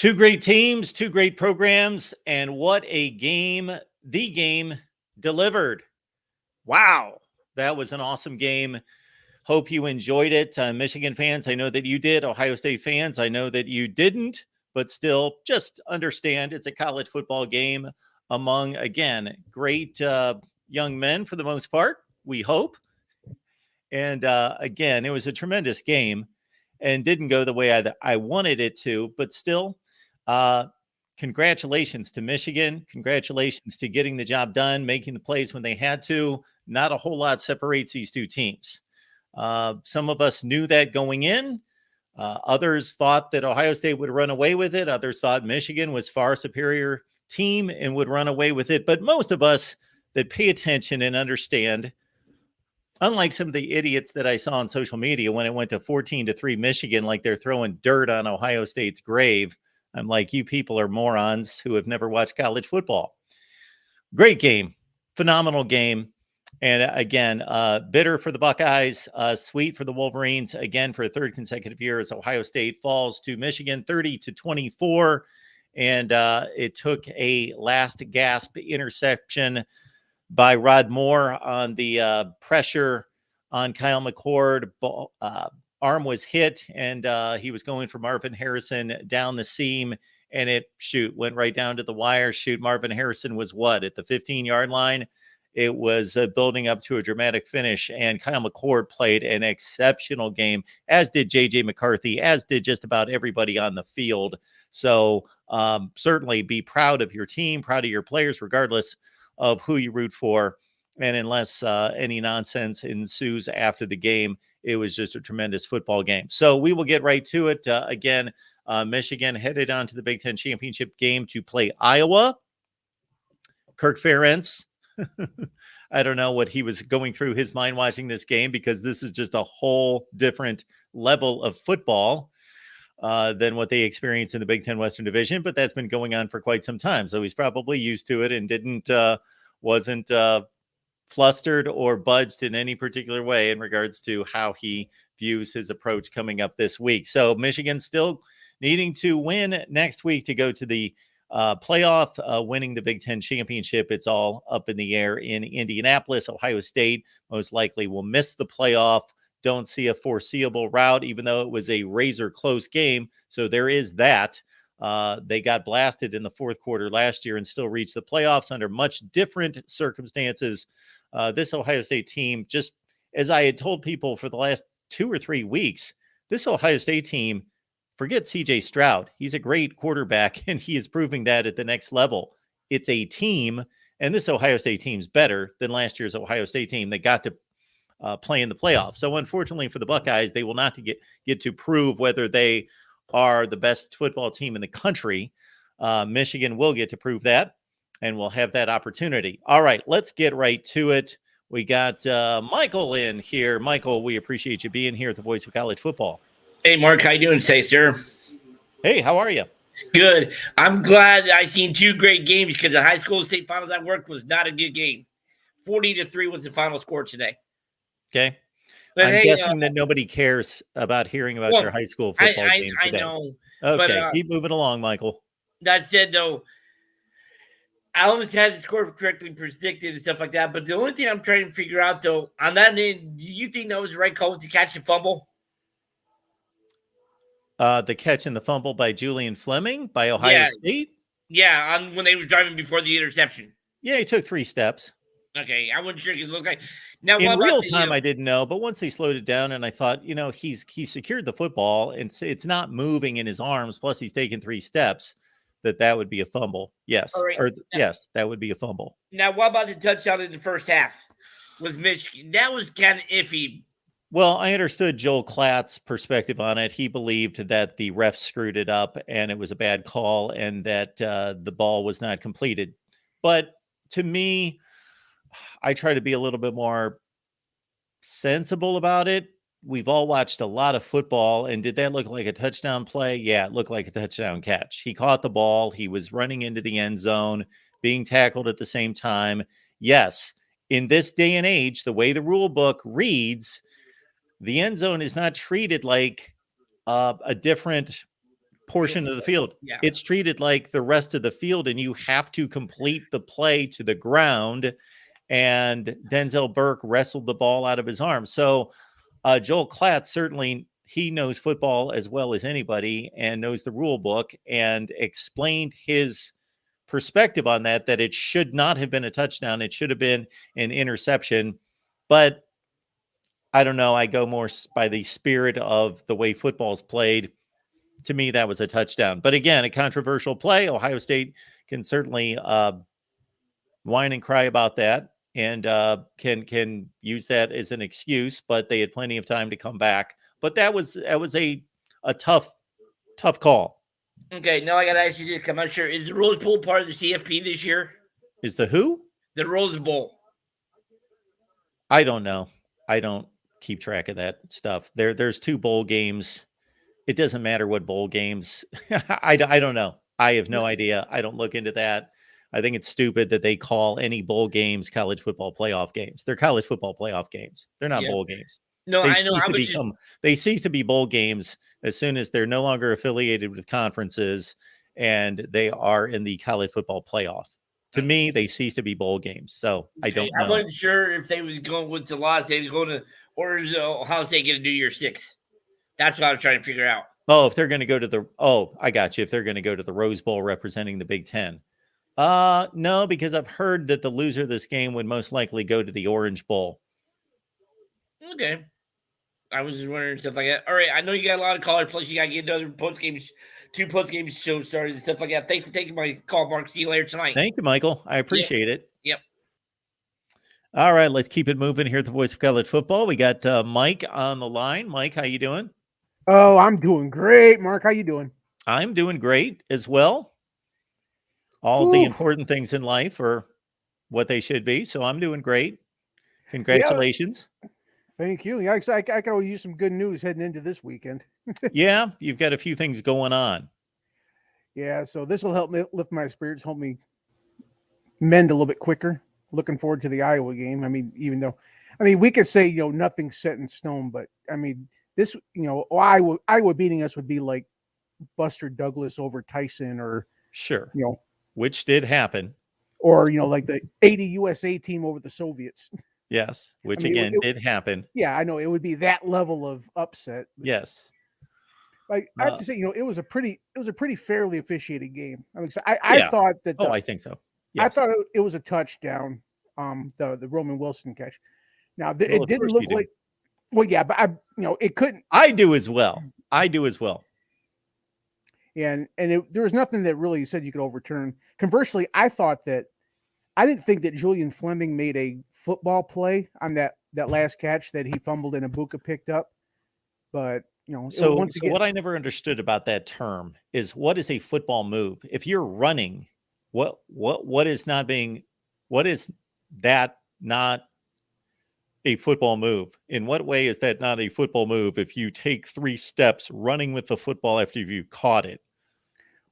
Two great teams, two great programs, and what a game the game delivered. Wow, that was an awesome game. Hope you enjoyed it. Michigan fans, I know that you did. Ohio State fans, I know that you didn't, but still just understand it's a college football game among, again, great young men for the most part, we hope. And again, it was a tremendous game and didn't go the way I wanted it to, but still, uh, congratulations to Michigan. Congratulations to getting the job done, making the plays when they had to. Not a whole lot separates these two teams. Some of us knew that going in. Others thought that Ohio State would run away with it. Others thought Michigan was far superior team and would run away with it. But most of us that pay attention and understand, unlike some of the idiots that I saw on social media when it went to 14-3 Michigan, like they're throwing dirt on Ohio State's grave. I'm like, you people are morons who have never watched college football. Great game, phenomenal game. And again, bitter for the Buckeyes, sweet for the Wolverines, again, for a third consecutive year as Ohio State falls to Michigan 30-24. And it took a last gasp interception by Rod Moore on the pressure on Kyle McCord. Arm was hit, and he was going for Marvin Harrison down the seam, and it went right down to the wire. Marvin Harrison was at the 15-yard line. It was building up to a dramatic finish, and Kyle McCord played an exceptional game, as did J.J. McCarthy, as did just about everybody on the field. So certainly be proud of your team, proud of your players, regardless of who you root for. And unless any nonsense ensues after the game, it was just a tremendous football game. So we will get right to it. Again, Michigan headed on to the Big Ten championship game to play Iowa. Kirk Ferentz, I don't know what he was going through his mind watching this game, because this is just a whole different level of football than what they experienced in the Big Ten Western Division, but that's been going on for quite some time. So he's probably used to it and wasn't flustered or budged in any particular way in regards to how he views his approach coming up this week. So Michigan still needing to win next week to go to the playoff, winning the Big Ten championship. It's all up in the air in Indianapolis. Ohio State most likely will miss the playoff. Don't see a foreseeable route, even though it was a razor close game. So there is that. They got blasted in the fourth quarter last year and still reached the playoffs under much different circumstances. This Ohio State team, just as I had told people for the last 2 or 3 weeks, this Ohio State team, forget C.J. Stroud. He's a great quarterback, and he is proving that at the next level. It's a team, and this Ohio State team's better than last year's Ohio State team that got to play in the playoffs. So unfortunately for the Buckeyes, they will not get to prove whether they are the best football team in the country. Michigan will get to prove that, and we'll have that opportunity. All right, let's get right to it. We got Michael in here. Michael, we appreciate you being here at the Voice of College Football. Hey, Mark, how you doing today, sir? Hey, how are you? Good. I'm glad I seen 2 great games, because the high school state finals I worked was not a good game. 40-3 was the final score today. Okay. But I'm guessing that nobody cares about hearing about your high school football game today. I know. Okay, but, keep moving along, Michael. That said, though, I almost had the score correctly predicted and stuff like that. But the only thing I'm trying to figure out, though, on that end, do you think that was the right call to catch the fumble? The catch and the fumble by Julian Fleming by Ohio State? Yeah, when they were driving before the interception. Yeah, he took 3 steps. Okay, I wasn't sure it looked like. Now, in real time, I didn't know, but once they slowed it down, and I thought, he's secured the football, and it's not moving in his arms. Plus, he's taken 3 steps. That would be a fumble. Yes, right. Yes, that would be a fumble. Now, what about the touchdown in the first half with Michigan? That was kind of iffy. Well, I understood Joel Klatt's perspective on it. He believed that the refs screwed it up and it was a bad call, and that the ball was not completed. But to me, I try to be a little bit more sensible about it. We've all watched a lot of football, and did that look like a touchdown play? Yeah, it looked like a touchdown catch. He caught the ball. He was running into the end zone, being tackled at the same time. Yes, in this day and age, the way the rule book reads, the end zone is not treated like a different portion of the field. Yeah. It's treated like the rest of the field, and you have to complete the play to the ground. And Denzel Burke wrestled the ball out of his arm. So Joel Klatt, certainly he knows football as well as anybody and knows the rule book, and explained his perspective on that it should not have been a touchdown. It should have been an interception. But I don't know. I go more by the spirit of the way football's played. To me, that was a touchdown. But again, a controversial play. Ohio State can certainly whine and cry about that, and can use that as an excuse. But they had plenty of time to come back. But that was a tough call. Okay, now I got to ask you this. I'm not sure. Is the Rose Bowl part of the CFP this year? Is the who? The Rose Bowl. I don't know. I don't keep track of that stuff. There's 2 bowl games. It doesn't matter what bowl games. I don't know. I have no idea. I don't look into that. I think it's stupid that they call any bowl games college football playoff games. They're college football playoff games. They're not bowl games. No, they I know. They cease to be bowl games as soon as they're no longer affiliated with conferences and they are in the college football playoff. To me, they cease to be bowl games. So I don't know. I wasn't sure if they was going with the loss. They was going to, or is Ohio State going to do Year 6? That's what I was trying to figure out. Oh, if they're going to go to I got you. If they're going to go to the Rose Bowl representing the Big Ten. No, because I've heard that the loser of this game would most likely go to the Orange Bowl. Okay. I was just wondering stuff like that. All right. I know you got a lot of callers. Plus, you got to get another 2 post-game shows started and stuff like that. Thanks for taking my call, Mark. See you later tonight. Thank you, Michael. I appreciate it. Yep. All right. Let's keep it moving here at the Voice of College Football. We got Mike on the line. Mike, how you doing? Oh, I'm doing great. Mark, how you doing? I'm doing great as well. All the important things in life are what they should be. So I'm doing great. Congratulations. Yeah. Thank you. Yeah, I could always use some good news heading into this weekend. Yeah, you've got a few things going on. Yeah, so this will help me lift my spirits, help me mend a little bit quicker. Looking forward to the Iowa game. I mean, we could say, nothing's set in stone, but I mean, this, Iowa beating us would be like Buster Douglas over Tyson, or sure, which did happen, or like the 80 USA team over the Soviets. Yes, which did happen. Yeah, I know it would be that level of upset. Yes, like I have to say, it was a pretty fairly officiated game. I mean, I thought that. I think so. Yes. I thought it was a touchdown. The Roman Wilson catch. Now it didn't look like. Well, yeah, but it couldn't. I do as well. And there was nothing that really said you could overturn. Conversely, I didn't think that Julian Fleming made a football play on that last catch that he fumbled and Ibuka picked up. But so what I never understood about that term is, what is a football move? If you're running, what is that not a football move? In what way is that not a football move if you take 3 steps running with the football after you caught it?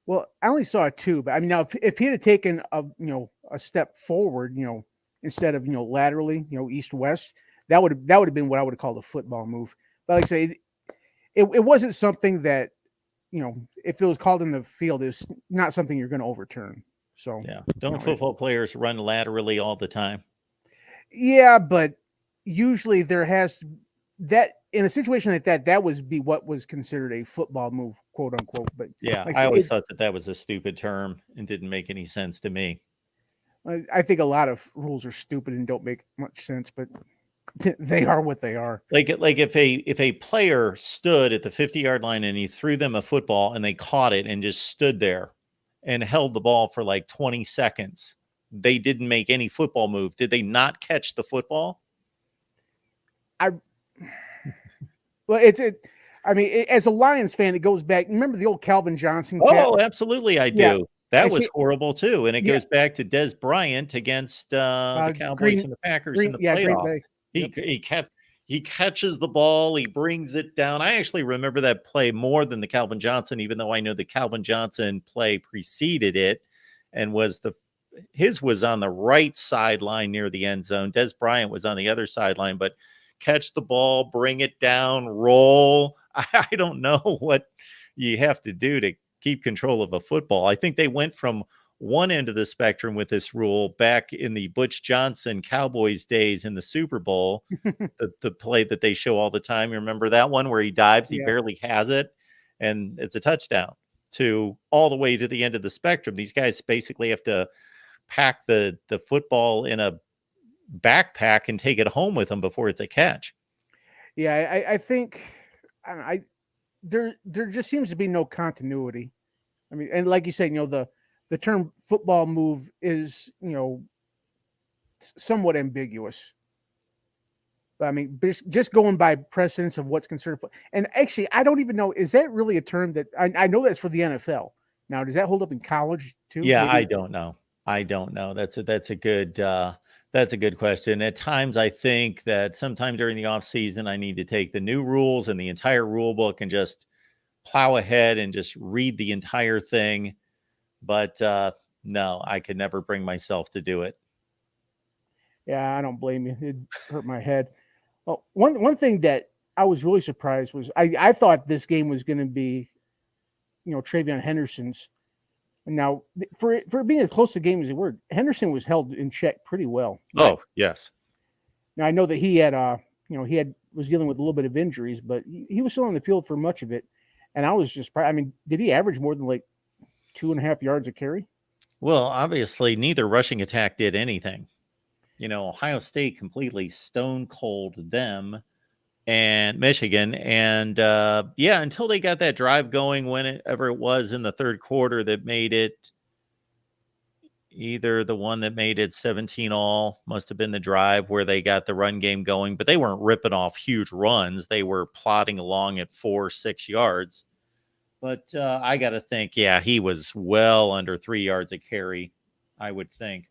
Well, I only saw 2, but I mean, now if he had taken a step forward, instead of laterally, east-west, that would have been what I would have called a football move. But like I say, it wasn't something that, if it was called in the field, it's not something you're going to overturn. So yeah, don't football players run laterally all the time? Yeah, but usually there has that in a situation like that would be what was considered a football move, quote unquote. But yeah, I always thought that was a stupid term and didn't make any sense to me. I think a lot of rules are stupid and don't make much sense, but they are what they are. Like if a player stood at the 50-yard line and he threw them a football and they caught it and just stood there and held the ball for like 20 seconds, they didn't make any football move. Did they not catch the football? As a Lions fan, it goes back. Remember the old Calvin Johnson? Oh, absolutely, I do. Yeah. That was horrible too, and it goes back to Des Bryant against the Cowboys and the Packers in the playoffs. He catches the ball, he brings it down. I actually remember that play more than the Calvin Johnson, even though I know the Calvin Johnson play preceded it, and his was on the right sideline near the end zone. Des Bryant was on the other sideline, but catch the ball, bring it down, roll. I don't know what you have to do to keep control of a football. I think they went from one end of the spectrum with this rule back in the Butch Johnson Cowboys days in the Super Bowl, the play that they show all the time. You remember that one where he dives, he Yeah. barely has it, and it's a touchdown, to all the way to the end of the spectrum. These guys basically have to pack the football in a backpack and take it home with them before it's a catch. Yeah, I think there just seems to be no continuity. I mean, and like you said, the term football move is, somewhat ambiguous. But I mean, just going by precedence of what's considered, and actually, I don't even know, is that really a term that I know that's for the NFL. Now, does that hold up in college too? Yeah, Maybe? I don't know. That's a good question. At times, I think that sometime during the off season, I need to take the new rules and the entire rule book and just plow ahead and just read the entire thing. But no, I could never bring myself to do it. Yeah, I don't blame you. It hurt my head. Well, one thing that I was really surprised was I thought this game was going to be, Travion Henderson's. And now, for it being as close a game as it were, Henderson was held in check pretty well. Right? Oh, yes. Now I know that he had was dealing with a little bit of injuries, but he was still on the field for much of it. And I was just, I mean, did he average more than like 2.5 yards a carry? Well, obviously, neither rushing attack did anything. Ohio State completely stone cold them and Michigan. And until they got that drive going, whenever it was in the third quarter, that made it either the one that made it 17-all, must have been the drive where they got the run game going, but they weren't ripping off huge runs. They were plodding along at 4-6 yards. But I got to think, he was well under 3 yards a carry, I would think.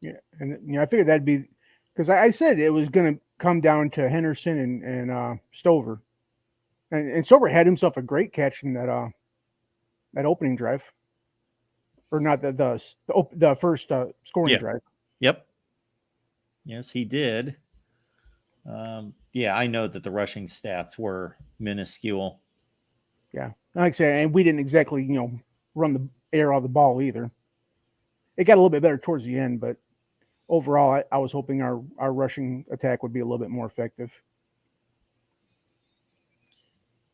Yeah, and I figured that'd be, because I said it was going to come down to Henderson and Stover, and Stover had himself a great catch in that opening drive, or not the first scoring drive. Yep. Yes, he did. I know that the rushing stats were minuscule. Yeah, like I said, and we didn't exactly run the air out of the ball either. It got a little bit better towards the end, but overall, I was hoping our rushing attack would be a little bit more effective.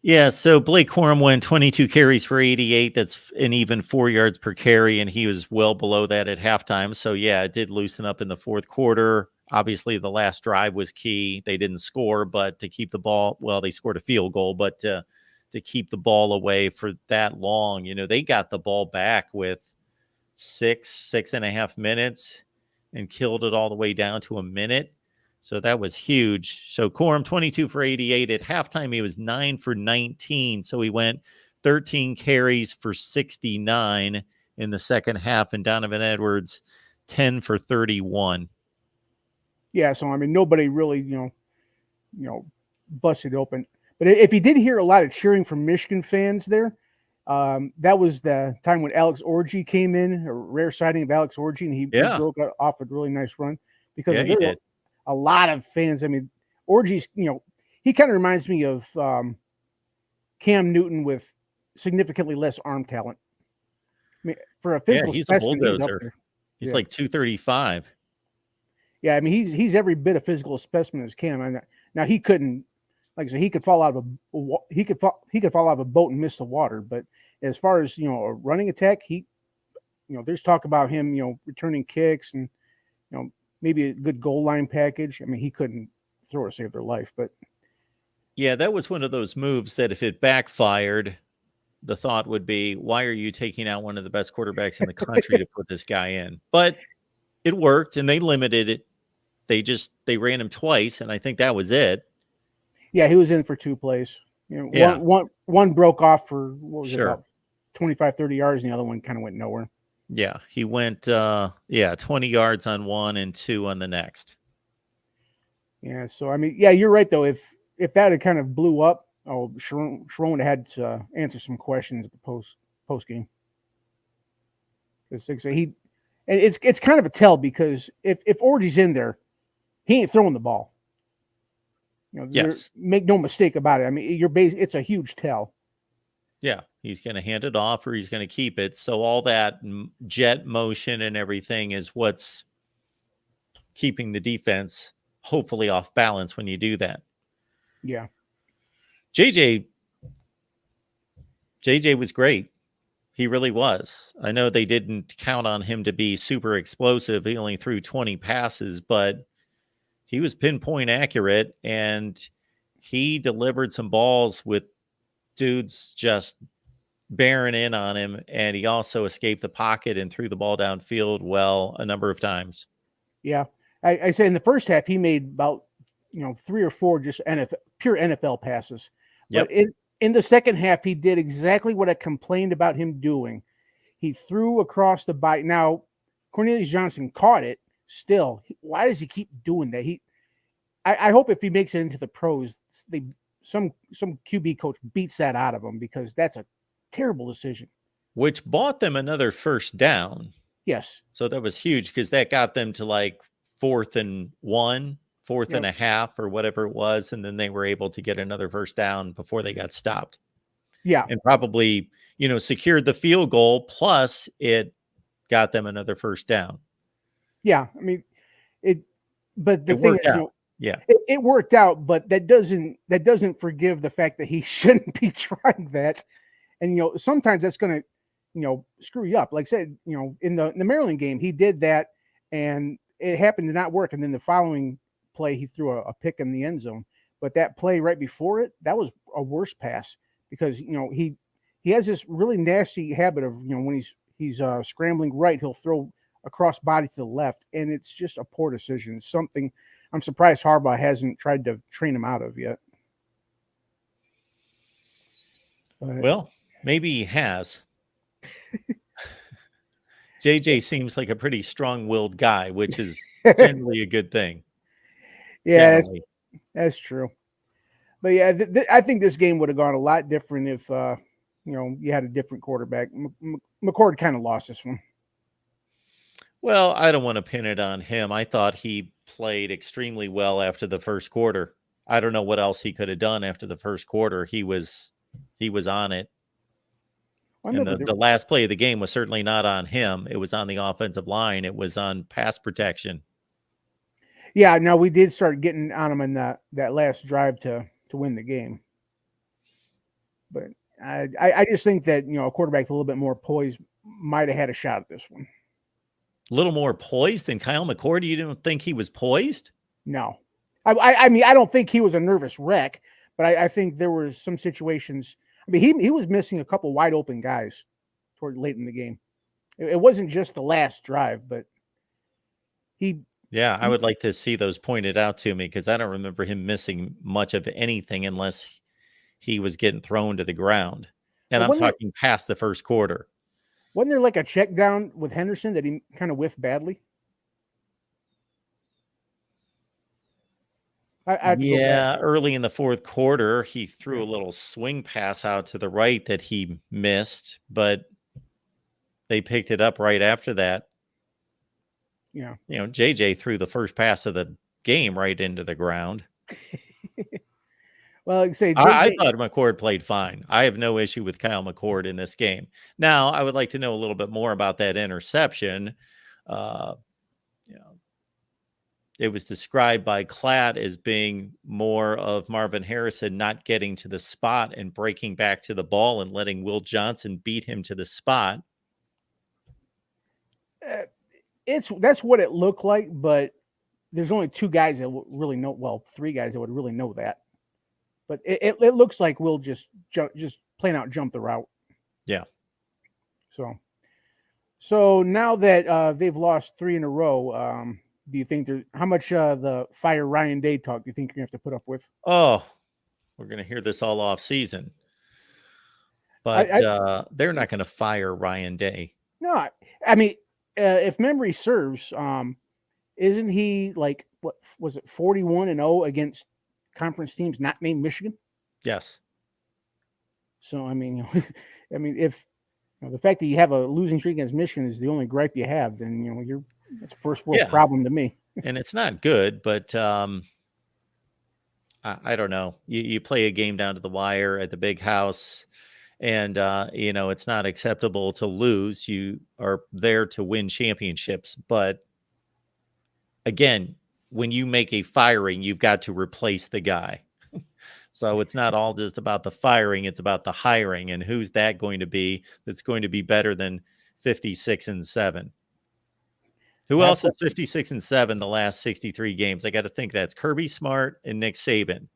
Yeah, so Blake Corum went 22 carries for 88. That's an even 4 yards per carry, and he was well below that at halftime. So, it did loosen up in the fourth quarter. Obviously, the last drive was key. They didn't score, but to keep the ball, they scored a field goal, but to keep the ball away for that long, they got the ball back with 6.5 minutes and killed it all the way down to a minute. So that was huge. So Corum 22 for 88 at halftime. He was 9 for 19. So he went 13 carries for 69 in the second half, and Donovan Edwards 10 for 31. Yeah. So, I mean, nobody really, busted open, but if you did hear a lot of cheering from Michigan fans there, that was the time when Alex Orji came in, a rare sighting of Alex Orji, and he broke off a really nice run because he did. A lot of fans. I mean, Orji's, he kind of reminds me of Cam Newton with significantly less arm talent. I mean, for a physical he's specimen, a bulldozer. He's like 235. Yeah, I mean, he's every bit a physical specimen as Cam. And now he couldn't, like I said, he could fall out of a boat and miss the water. But as far as a running attack, there's talk about him, returning kicks and maybe a good goal line package. I mean, he couldn't throw to save their life, but that was one of those moves that if it backfired, the thought would be, why are you taking out one of the best quarterbacks in the country to put this guy in? But it worked, and they limited it. They ran him twice, and I think that was it. Yeah, he was in for 2 plays. One broke off for it, about 25, 30 yards, and the other one kind of went nowhere. Yeah, he went 20 yards on one and 2 on the next. Yeah, so I mean, you're right though. If that had kind of blew up, Sharon would have had to answer some questions at the post game. Because it's kind of a tell, because if Orji's in there, he ain't throwing the ball. Make no mistake about it. I mean, it's a huge tell. Yeah, he's going to hand it off or he's going to keep it. So all that jet motion and everything is what's keeping the defense hopefully off balance when you do that. Yeah. JJ was great. He really was. I know they didn't count on him to be super explosive. He only threw 20 passes, but he was pinpoint accurate and he delivered some balls with dudes just bearing in on him. And he also escaped the pocket and threw the ball downfield well a number of times. Yeah. I say in the first half, he made about, 3 or 4 just pure NFL passes. Yep. But in the second half, he did exactly what I complained about him doing. He threw across the body. Now, Cornelius Johnson caught it still. Why does he keep doing that? I hope if he makes it into the pros, some QB coach beats that out of him because that's a terrible decision. Which bought them another first down. Yes. So that was huge because that got them to like 4th and 1, 4th and a half or whatever it was. And then they were able to get another first down before they got stopped. Yeah. And probably, secured the field goal. Plus it got them another first down. Yeah. I mean, but the thing is, yeah, it worked out, but that doesn't forgive the fact that he shouldn't be trying that. And, sometimes that's going to, screw you up. Like I said, in the Maryland game, he did that and it happened to not work. And then the following play, he threw a pick in the end zone. But that play right before it, that was a worse pass because, he has this really nasty habit of, when he's scrambling right, he'll throw a cross body to the left. And it's just a poor decision. It's something I'm surprised Harbaugh hasn't tried to train him out of yet. But, well, maybe he has. JJ seems like a pretty strong-willed guy, which is generally a good thing. Yeah, that's true. But yeah, I think this game would have gone a lot different if you had a different quarterback. McCord kind of lost this one. Well, I don't want to pin it on him. I thought he played extremely well after the first quarter. I don't know what else he could have done after the first quarter. He was on it. And the last play of the game was certainly not on him. It was on the offensive line. It was on pass protection. Yeah, no, we did start getting on him in that last drive to win the game. But I just think that, a quarterback with a little bit more poise might have had a shot at this one. A little more poised than Kyle McCord? You didn't think he was poised? No. I mean, I don't think he was a nervous wreck, but I think there were some situations. I mean, he was missing a couple wide open guys toward late in the game. It wasn't just the last drive, but I would like to see those pointed out to me because I don't remember him missing much of anything unless he was getting thrown to the ground. And I'm talking past the first quarter. Wasn't there like a check down with Henderson that he kind of whiffed badly? Early in the fourth quarter, he threw a little swing pass out to the right that he missed, but they picked it up right after that. Yeah. JJ threw the first pass of the game right into the ground. Well, like I say, I thought McCord played fine. I have no issue with Kyle McCord in this game. Now, I would like to know a little bit more about that interception. It was described by Klatt as being more of Marvin Harrison not getting to the spot and breaking back to the ball and letting Will Johnson beat him to the spot. That's what it looked like, but there's only 2 guys that would really know. Well, 3 guys that would really know that. But it looks like Will just plain out jump the route. Yeah. So now that they've lost 3 in a row, do you think how much the fire Ryan Day talk do you think you're gonna have to put up with? Oh, we're gonna hear this all off season. But they're not gonna fire Ryan Day. No, I mean, if memory serves, isn't he like what was it 41-0 against conference teams not named Michigan? Yes. So I mean, if the fact that you have a losing streak against Michigan is the only gripe you have, then it's a first world problem to me. And it's not good, but I don't know. You play a game down to the wire at the big house, And, it's not acceptable to lose. You are there to win championships. But again, when you make a firing, you've got to replace the guy. So it's not all just about the firing, it's about the hiring. And who's that going to be that's going to be better than 56-7? Who else is 56-7 the last 63 games? I got to think that's Kirby Smart and Nick Saban.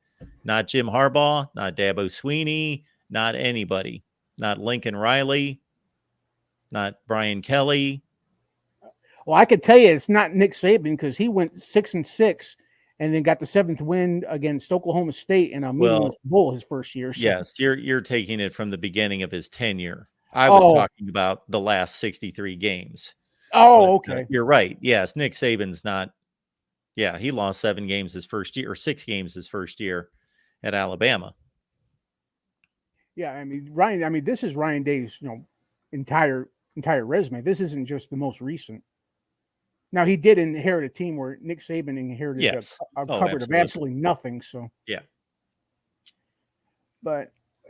Not Jim Harbaugh, not Dabo Sweeney, not anybody. Not Lincoln Riley, not Brian Kelly. Well, I could tell you it's not Nick Saban because he went 6-6 and then got the 7th win against Oklahoma State in a meaningless bowl his first year. So. Yes, you're taking it from the beginning of his tenure. I was talking about the last 63 games. Oh, okay. You're right. Yes, Nick Saban's not. Yeah, he lost 7 games his first year, or 6 games his first year at Alabama. Yeah, I mean Ryan. I mean this is Ryan Day's entire resume. This isn't just the most recent. Now he did inherit a team where Nick Saban inherited a cupboard of absolutely nothing. So yeah,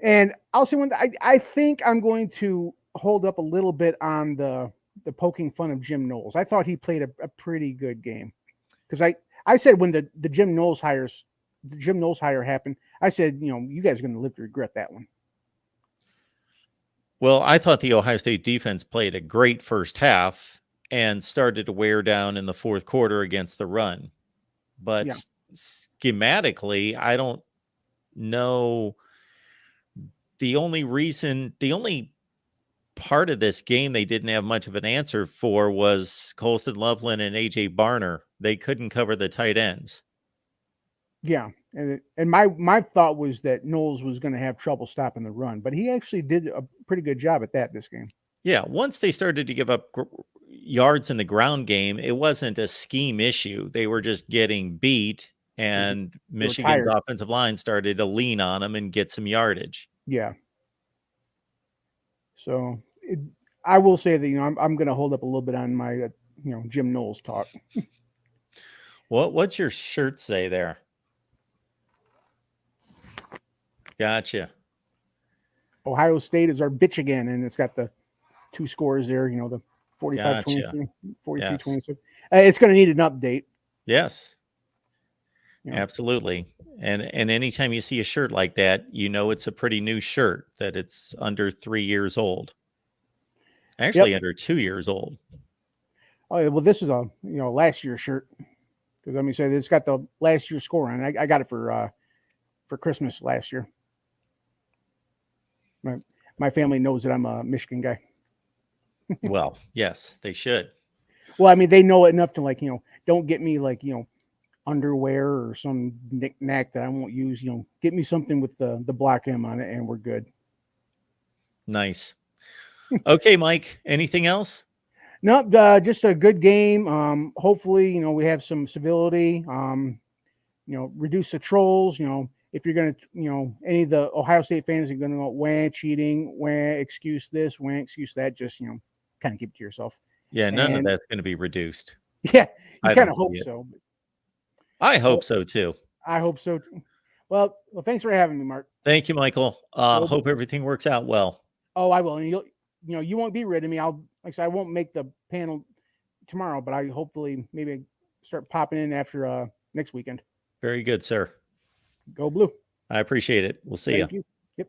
and I'll say one. I think I'm going to hold up a little bit on the poking fun of Jim Knowles. I thought he played a pretty good game because I said when the Jim Knowles hire happened, I said you guys are going to live to regret that one. Well, I thought the Ohio State defense played a great first half and started to wear down in the fourth quarter against the run. But schematically, I don't know. The only part of this game they didn't have much of an answer for was Colston Loveland and AJ Barner. They couldn't cover the tight ends. Yeah. And my thought was that Knowles was going to have trouble stopping the run, but he actually did a pretty good job at that this game. Yeah, once they started to give up yards in the ground game, it wasn't a scheme issue. They were just getting beat, and Michigan's offensive line started to lean on them and get some yardage. Yeah. So I will say that I'm going to hold up a little bit on my Jim Knowles talk. What's your shirt say there? Gotcha. Ohio State is our bitch again, and it's got the 2 scores there, the 45-23, 43-26. It's going to need an update. Yes. Absolutely. And anytime you see a shirt like that, it's a pretty new shirt, that it's under 3 years old. Actually, under 2 years old. Oh, well, this is a last year's shirt. Because let me say it's got the last year's score on it. I got it for Christmas last year. My family knows that I'm a Michigan guy. Well, yes, they should. Well, I mean, they know enough to don't get me underwear or some knick-knack that I won't use. Get me something with the Block M on it, and we're good. Nice. Okay, Mike. Anything else? No, just a good game. Hopefully, we have some civility. Reduce the trolls. If you're going to, any of the Ohio State fans are going to go, wah, cheating, wah, excuse this, wah, excuse that, just, kind of keep it to yourself. Yeah, none of that's going to be reduced. Yeah, you kind of hope so. I hope so, too. I hope so, too. Well, thanks for having me, Mark. Thank you, Michael. Hope everything works out well. Oh, I will. And you won't be rid of me. Like I said, I won't make the panel tomorrow, but I hopefully maybe start popping in after next weekend. Very good, sir. Go Blue. I appreciate it. We'll see you. Yep.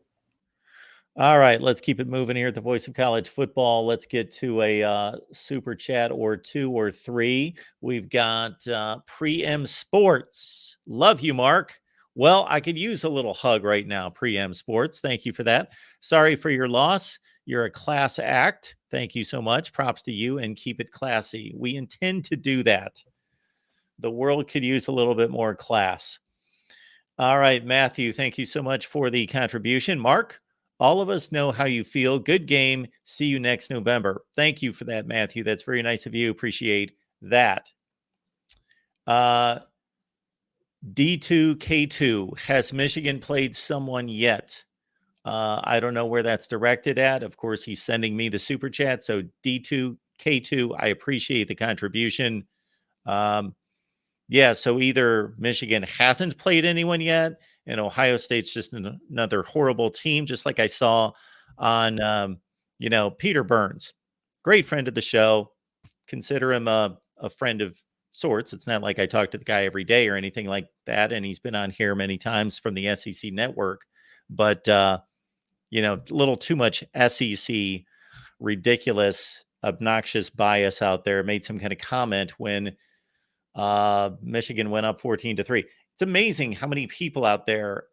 All right, let's keep it moving here at the Voice of College Football. Let's get to a super chat or 2 or 3. We've got Pre-M Sports. Love you, Mark. Well, I could use a little hug right now, Pre-M Sports. Thank you for that. Sorry for your loss. You're a class act. Thank you so much. Props to you, and keep it classy. We intend to do that. The world could use a little bit more class. All right, Matthew, thank you so much for the contribution. Mark, all of us know how you feel. Good game. See you next November. Thank you for that, Matthew. That's very nice of you. Appreciate that. D2K2, has Michigan played someone yet? I don't know where that's directed at. Of course, he's sending me the super chat. So D2K2, I appreciate the contribution. Yeah, so either Michigan hasn't played anyone yet, and Ohio State's just another horrible team, just like I saw on, Peter Burns, great friend of the show. Consider him a friend of sorts. It's not like I talk to the guy every day or anything like that. And he's been on here many times from the SEC network, but, a little too much SEC ridiculous, obnoxious bias out there. Made some kind of comment when Michigan went up 14-3. It's amazing how many people out there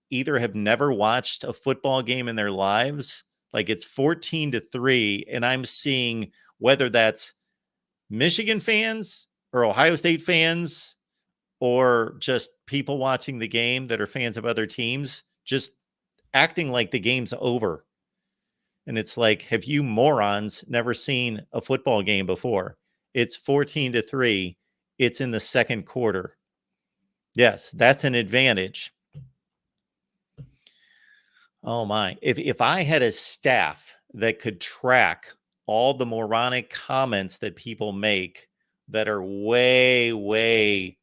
either have never watched a football game in their lives, like it's 14-3, and I'm seeing whether that's Michigan fans or Ohio State fans or just people watching the game that are fans of other teams, just acting like the game's over. And it's like, have you morons never seen a football game before? It's 14-3. It's in the second quarter. Yes, that's an advantage. Oh my. If I had a staff that could track all the moronic comments that people make that are way, way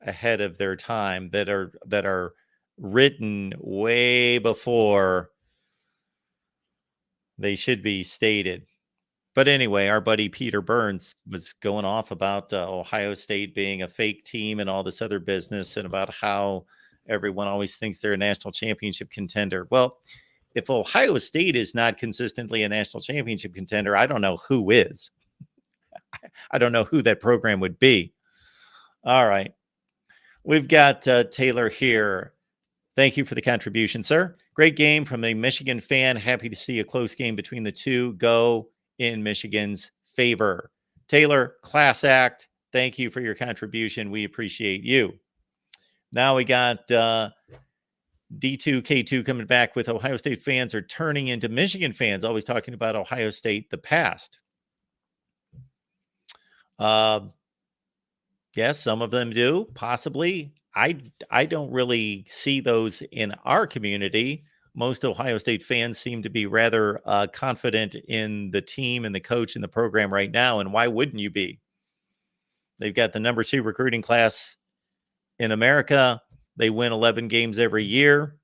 ahead of their time, that are written way before they should be stated. But anyway, our buddy Peter Burns was going off about Ohio State being a fake team and all this other business, and about how everyone always thinks they're a national championship contender. Well, if Ohio State is not consistently a national championship contender, I don't know who is. I don't know who that program would be. All right. We've got Taylor here. Thank you for the contribution, sir. Great game from a Michigan fan. Happy to see a close game between the two go in Michigan's favor. Taylor, class act. Thank you for your contribution. We appreciate you. Now we got D2K2 coming back with Ohio State fans are turning into Michigan fans, always talking about Ohio State, the past. Yes, some of them do, possibly. I don't really see those in our community. Most Ohio State fans seem to be rather confident in the team and the coach and the program right now. And why wouldn't you be? They've got the number 2 recruiting class in America. They win 11 games every year.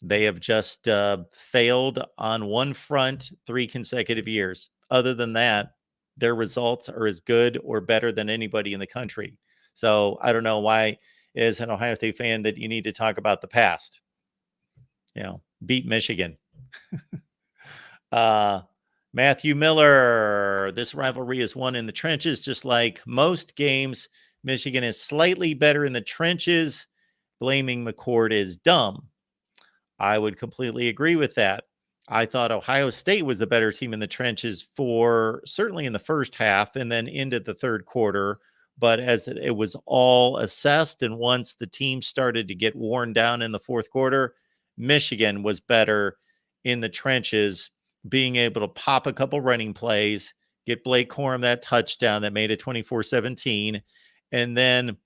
They have just failed on one front 3 consecutive years. Other than that, their results are as good or better than anybody in the country. So I don't know why, as an Ohio State fan, that you need to talk about the past. Beat Michigan. Matthew Miller, this rivalry is won in the trenches, just like most games. Michigan is slightly better in the trenches. Blaming McCord is dumb. I would completely agree with that. I thought Ohio State was the better team in the trenches for certainly in the first half and then into the third quarter. But as it was all assessed, and once the team started to get worn down in the fourth quarter, Michigan was better in the trenches, being able to pop a couple running plays, get Blake Corum that touchdown that made it 24-17, and then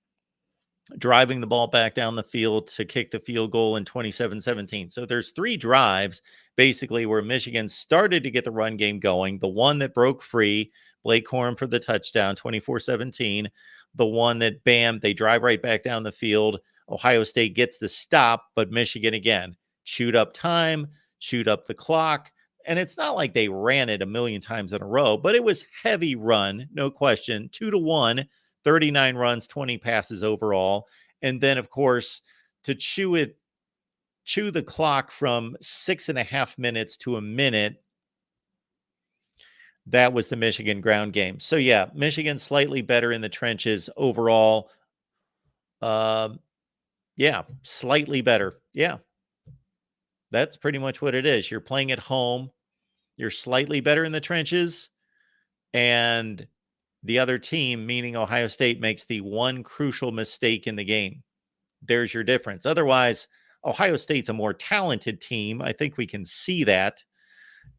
driving the ball back down the field to kick the field goal in 27-17. So there's 3 drives basically where Michigan started to get the run game going. The one that broke free, Blake Corum for the touchdown, 24-17. The one that, bam, they drive right back down the field. Ohio State gets the stop, but Michigan, again, chewed up time, chewed up the clock. And it's not like they ran it a million times in a row, but it was heavy run, no question. 2-1, 39 runs, 20 passes overall. And then, of course, to chew the clock from 6.5 minutes to a minute, that was the Michigan ground game. So, yeah, Michigan slightly better in the trenches overall. Yeah, slightly better. Yeah, that's pretty much what it is. You're playing at home. You're slightly better in the trenches. And the other team, meaning Ohio State, makes the one crucial mistake in the game. There's your difference. Otherwise, Ohio State's a more talented team. I think we can see that.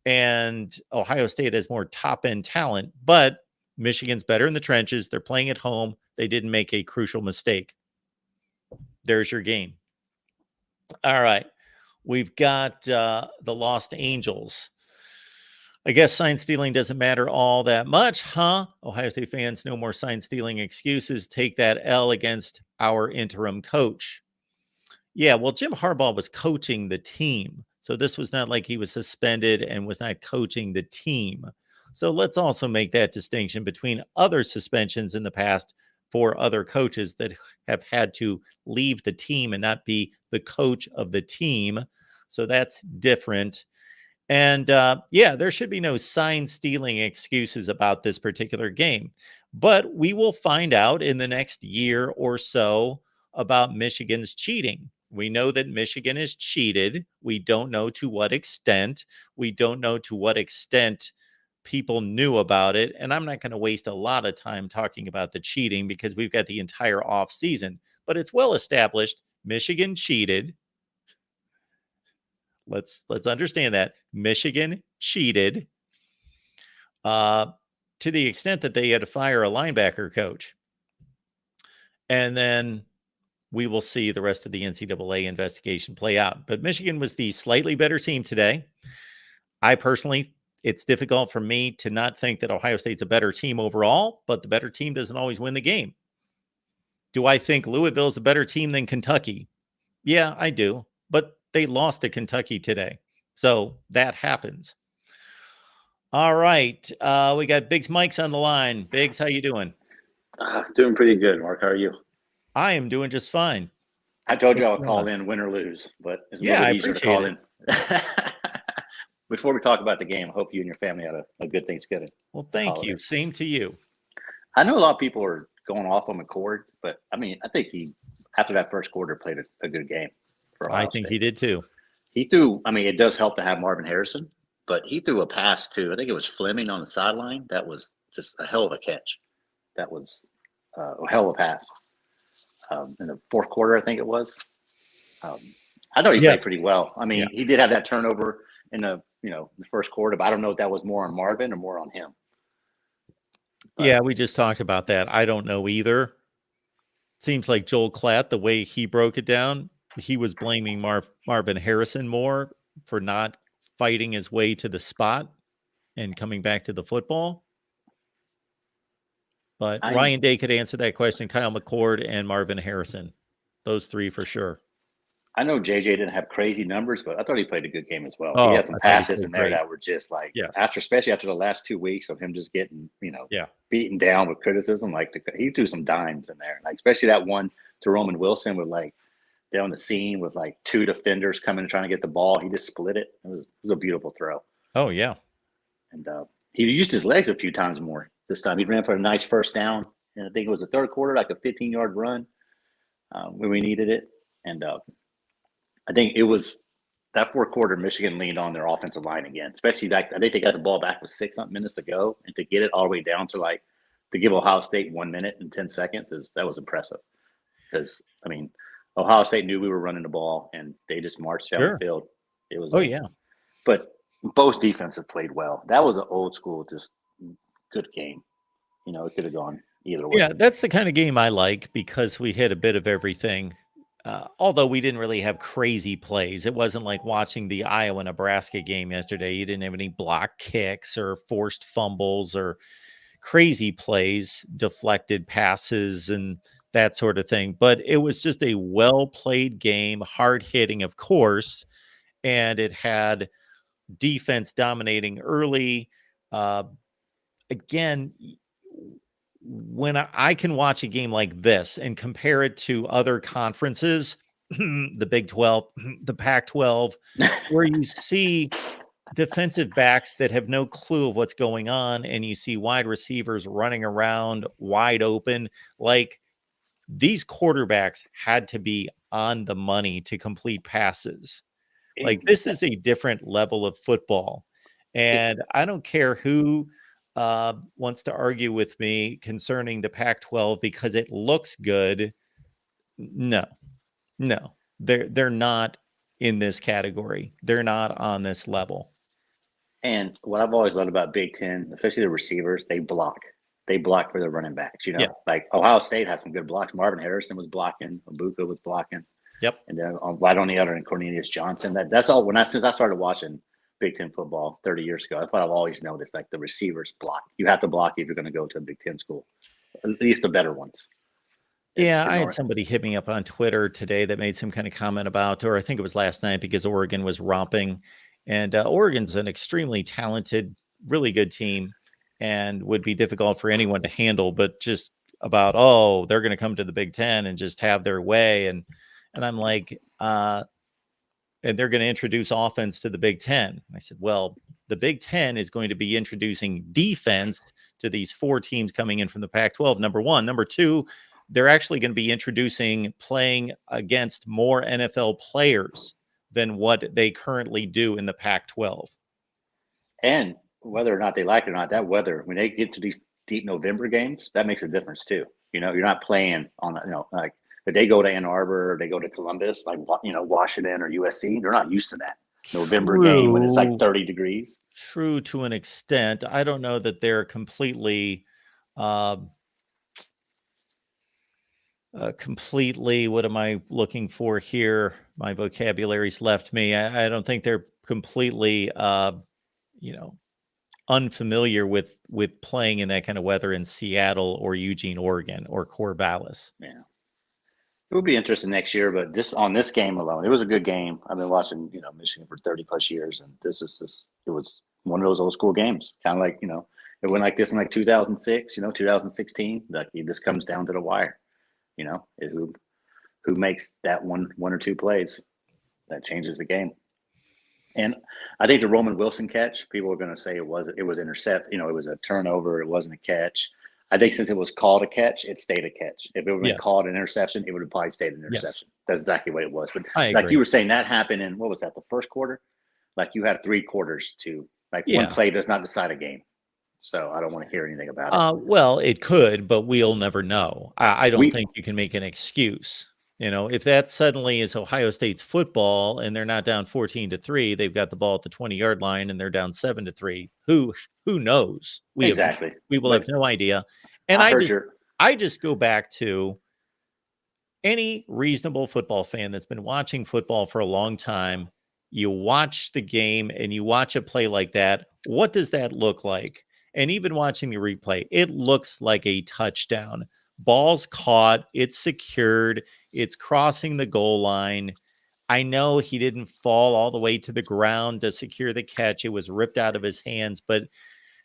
And Ohio State has more top-end talent. But Michigan's better in the trenches. They're playing at home. They didn't make a crucial mistake. There's your game. All right. We've got the Lost Angels. I guess sign stealing doesn't matter all that much, huh? Ohio State fans, no more sign stealing excuses. Take that L against our interim coach. Yeah, well, Jim Harbaugh was coaching the team. So this was not like he was suspended and was not coaching the team. So let's also make that distinction between other suspensions in the past for other coaches that have had to leave the team and not be the coach of the team. So that's different. And yeah, there should be no sign stealing excuses about this particular game. But we will find out in the next year or so about Michigan's cheating. We know that Michigan is cheated. We don't know to what extent. We don't know to what extent people knew about it. And I'm not going to waste a lot of time talking about the cheating because we've got the entire off season. But it's well established Michigan cheated. Let's understand that Michigan cheated to the extent that they had to fire a linebacker coach. And then we will see the rest of the NCAA investigation play out. But Michigan was the slightly better team today. I personally, it's difficult for me to not think that Ohio State's a better team overall, but the better team doesn't always win the game. Do I think Louisville's a better team than Kentucky? Yeah, I do. But they lost to Kentucky today. So that happens. All right. We got Biggs Mike's on the line. Biggs, how you doing? Doing pretty good, Mark. How are you? I am doing just fine. I told you I'll call in win or lose, but it's a little bit easier to call in. Before we talk about the game, I hope you and your family had a good Thanksgiving. Well, thank you. Same to you. I know a lot of people are going off on McCord, but I mean, I think he, after that first quarter, played a good game for Ohio I think State. he did too. He threw, I mean, it does help to have Marvin Harrison, but he threw a pass to, I think it was Fleming on the sideline. That was just a hell of a catch. That was a hell of a pass. In the fourth quarter, I think it was. I thought he played pretty well. I mean, he did have that turnover in the first quarter, but I don't know if that was more on Marvin or more on him. But, yeah, we just talked about that. I don't know either. Seems like Joel Klatt, the way he broke it down, he was blaming Marvin Harrison more for not fighting his way to the spot and coming back to the football. But Ryan Day could answer that question. Kyle McCord and Marvin Harrison. Those three for sure. I know JJ didn't have crazy numbers, but I thought he played a good game as well. He had some passes in there that were just like, especially after the last 2 weeks of him just getting, beaten down with criticism. Like he threw some dimes in there, like especially that one to Roman Wilson with like down the seam with like two defenders coming and trying to get the ball. He just split it. It was a beautiful throw. Oh yeah, and he used his legs a few times more this time. He ran for a nice first down, and I think it was the third quarter, like a 15-yard run when we needed it, and. I think it was that fourth quarter, Michigan leaned on their offensive line again, especially like I think they got the ball back with 6-something minutes to go, and to get it all the way down to to give Ohio State 1 minute and 10 seconds that was impressive. Because I mean, Ohio State knew we were running the ball, and they just marched down the field. It was but both defenses played well. That was an old school, just good game. It could have gone either way. Yeah, that's the kind of game I like because we hit a bit of everything. Although we didn't really have crazy plays. It wasn't like watching the Iowa-Nebraska game yesterday. You didn't have any block kicks or forced fumbles or crazy plays, deflected passes and that sort of thing. But it was just a well-played game, hard-hitting, of course, and it had defense dominating early. Again, when I can watch a game like this and compare it to other conferences, the Big 12, the Pac-12, where you see defensive backs that have no clue of what's going on, and you see wide receivers running around wide open, like these quarterbacks had to be on the money to complete passes. Like this is a different level of football. And I don't care who wants to argue with me concerning the Pac-12 because it looks good. No, they're not in this category. They're not on this level. And what I've always loved about Big Ten, especially the receivers, they block for their running backs. Like Ohio State has some good blocks. Marvin Harrison was blocking. Abuka was blocking. Yep. And then right on the other end, Cornelius Johnson. That's all. Since I started watching Big Ten football 30 years ago, that's what I've always noticed. Like the receivers block. You have to block if you're going to go to a Big Ten school, at least the better ones. Yeah, I had North. somebody hit me up on Twitter today that made some kind of comment about, or I think it was last night, because Oregon was romping, and Oregon's an extremely talented, really good team, and would be difficult for anyone to handle. But just about, oh, they're going to come to the Big Ten and just have their way, and I'm like, and they're going to introduce offense to the Big Ten. And I said, well, the Big Ten is going to be introducing defense to these 4 teams coming in from the Pac-12. Number one, number two, they're actually going to be introducing playing against more NFL players than what they currently do in the Pac-12. And whether or not they like it or not, that weather, when they get to these deep November games, that makes a difference too. You know, you're not playing on, like if they go to Ann Arbor or they go to Columbus, like, Washington or USC, they're not used to that November game when it's like 30 degrees. True to an extent. I don't know that they're completely what am I looking for here? My vocabulary's left me. I don't think they're completely unfamiliar with playing in that kind of weather in Seattle or Eugene, Oregon, or Corvallis. Yeah. It would be interesting next year, but on this game alone, it was a good game. I've been watching, Michigan for 30 plus years, and it was one of those old school games. Kind of like, it went like this in like 2006, 2016. Like, this comes down to the wire, who makes that one or two plays that changes the game. And I think the Roman Wilson catch, people are going to say it was intercept. It was a turnover. It wasn't a catch. I think since it was called a catch, it stayed a catch. If it would have been called an interception, it would have probably stayed an interception. Yes. That's exactly what it was. But like you were saying, that happened in, what was that, the first quarter? Like, you had 3 quarters to, one play does not decide a game. So I don't want to hear anything about it. Well, it could, but we'll never know. I don't think you can make an excuse. If that suddenly is Ohio State's football and they're not down 14-3, they've got the ball at the 20-yard line and they're down 7-3. Who knows? We will have no idea. And I just go back to any reasonable football fan that's been watching football for a long time. You watch the game and you watch a play like that. What does that look like? And even watching the replay, it looks like a touchdown. Ball's caught, it's secured, it's crossing the goal line. I know he didn't fall all the way to the ground to secure the catch. It was ripped out of his hands. But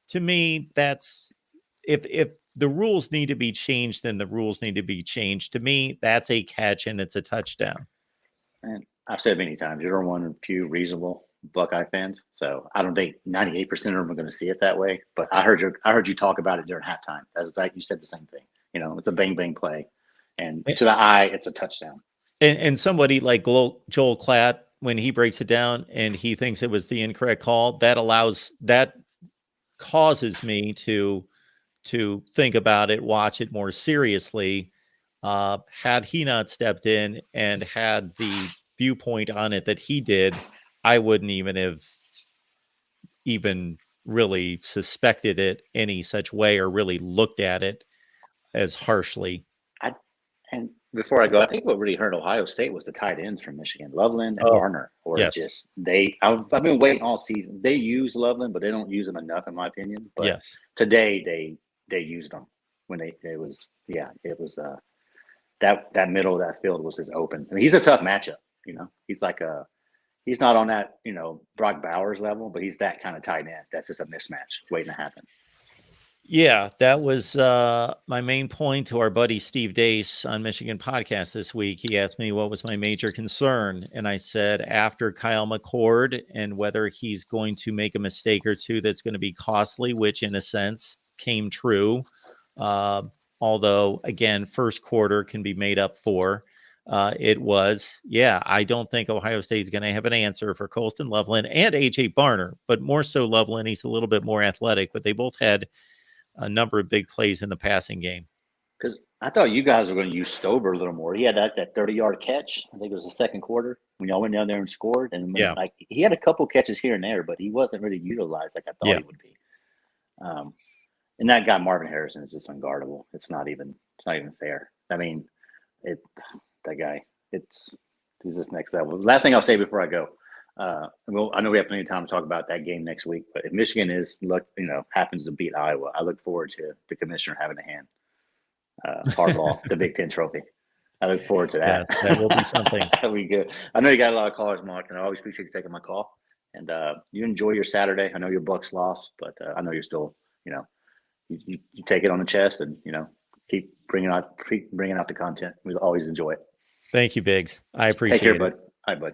to me, that's if the rules need to be changed, then the rules need to be changed. To me, that's a catch and it's a touchdown. And I've said many times, you're one of the few reasonable Buckeye fans. So I don't think 98% of them are going to see it that way. But I heard you talk about it during halftime. That's like you said the same thing. It's a bang bang play, and to the eye, it's a touchdown. And somebody like Joel Klatt, when he breaks it down and he thinks it was the incorrect call, that causes me to think about it, watch it more seriously. Had he not stepped in and had the viewpoint on it that he did, I wouldn't even have really suspected it any such way or really looked at it as harshly. And before I go, I think what really hurt Ohio State was the tight ends from Michigan, Loveland and Garner. Or just I've been waiting all season. They use Loveland, but they don't use him enough, in my opinion. But today they used them when it was that middle of that field was just open. I mean, he's a tough matchup. He's not on that Brock Bowers level, but he's that kind of tight end. That's just a mismatch waiting to happen. Yeah, that was my main point to our buddy Steve Dace on Michigan Podcast this week. He asked me what was my major concern, and I said after Kyle McCord and whether he's going to make a mistake or two that's going to be costly, which in a sense came true. Although, again, first quarter can be made up for. I don't think Ohio State is going to have an answer for Colston Loveland and A.J. Barner, but more so Loveland. He's a little bit more athletic, but they both had a number of big plays in the passing game. Because I thought you guys were going to use Stober a little more. He had that 30-yard catch. I think it was the second quarter when y'all went down there and scored. And he had a couple catches here and there, but he wasn't really utilized like I thought he would be. And that guy Marvin Harrison is just unguardable. It's not even fair. I mean, he's this next level. Last thing I'll say before I go. I know we have plenty of time to talk about that game next week, but if Michigan happens to beat Iowa, I look forward to the commissioner having a hand. Harbaugh, the Big Ten trophy. I look forward to that. Yeah, that will be something. That'll be good. I know you got a lot of callers, Mark, and I always appreciate you taking my call. And you enjoy your Saturday. I know your Bucks lost, but I know you're still, you take it on the chest and, keep bringing out the content. We always enjoy it. Thank you, Biggs. I appreciate Take care, it. bud. All right, bud.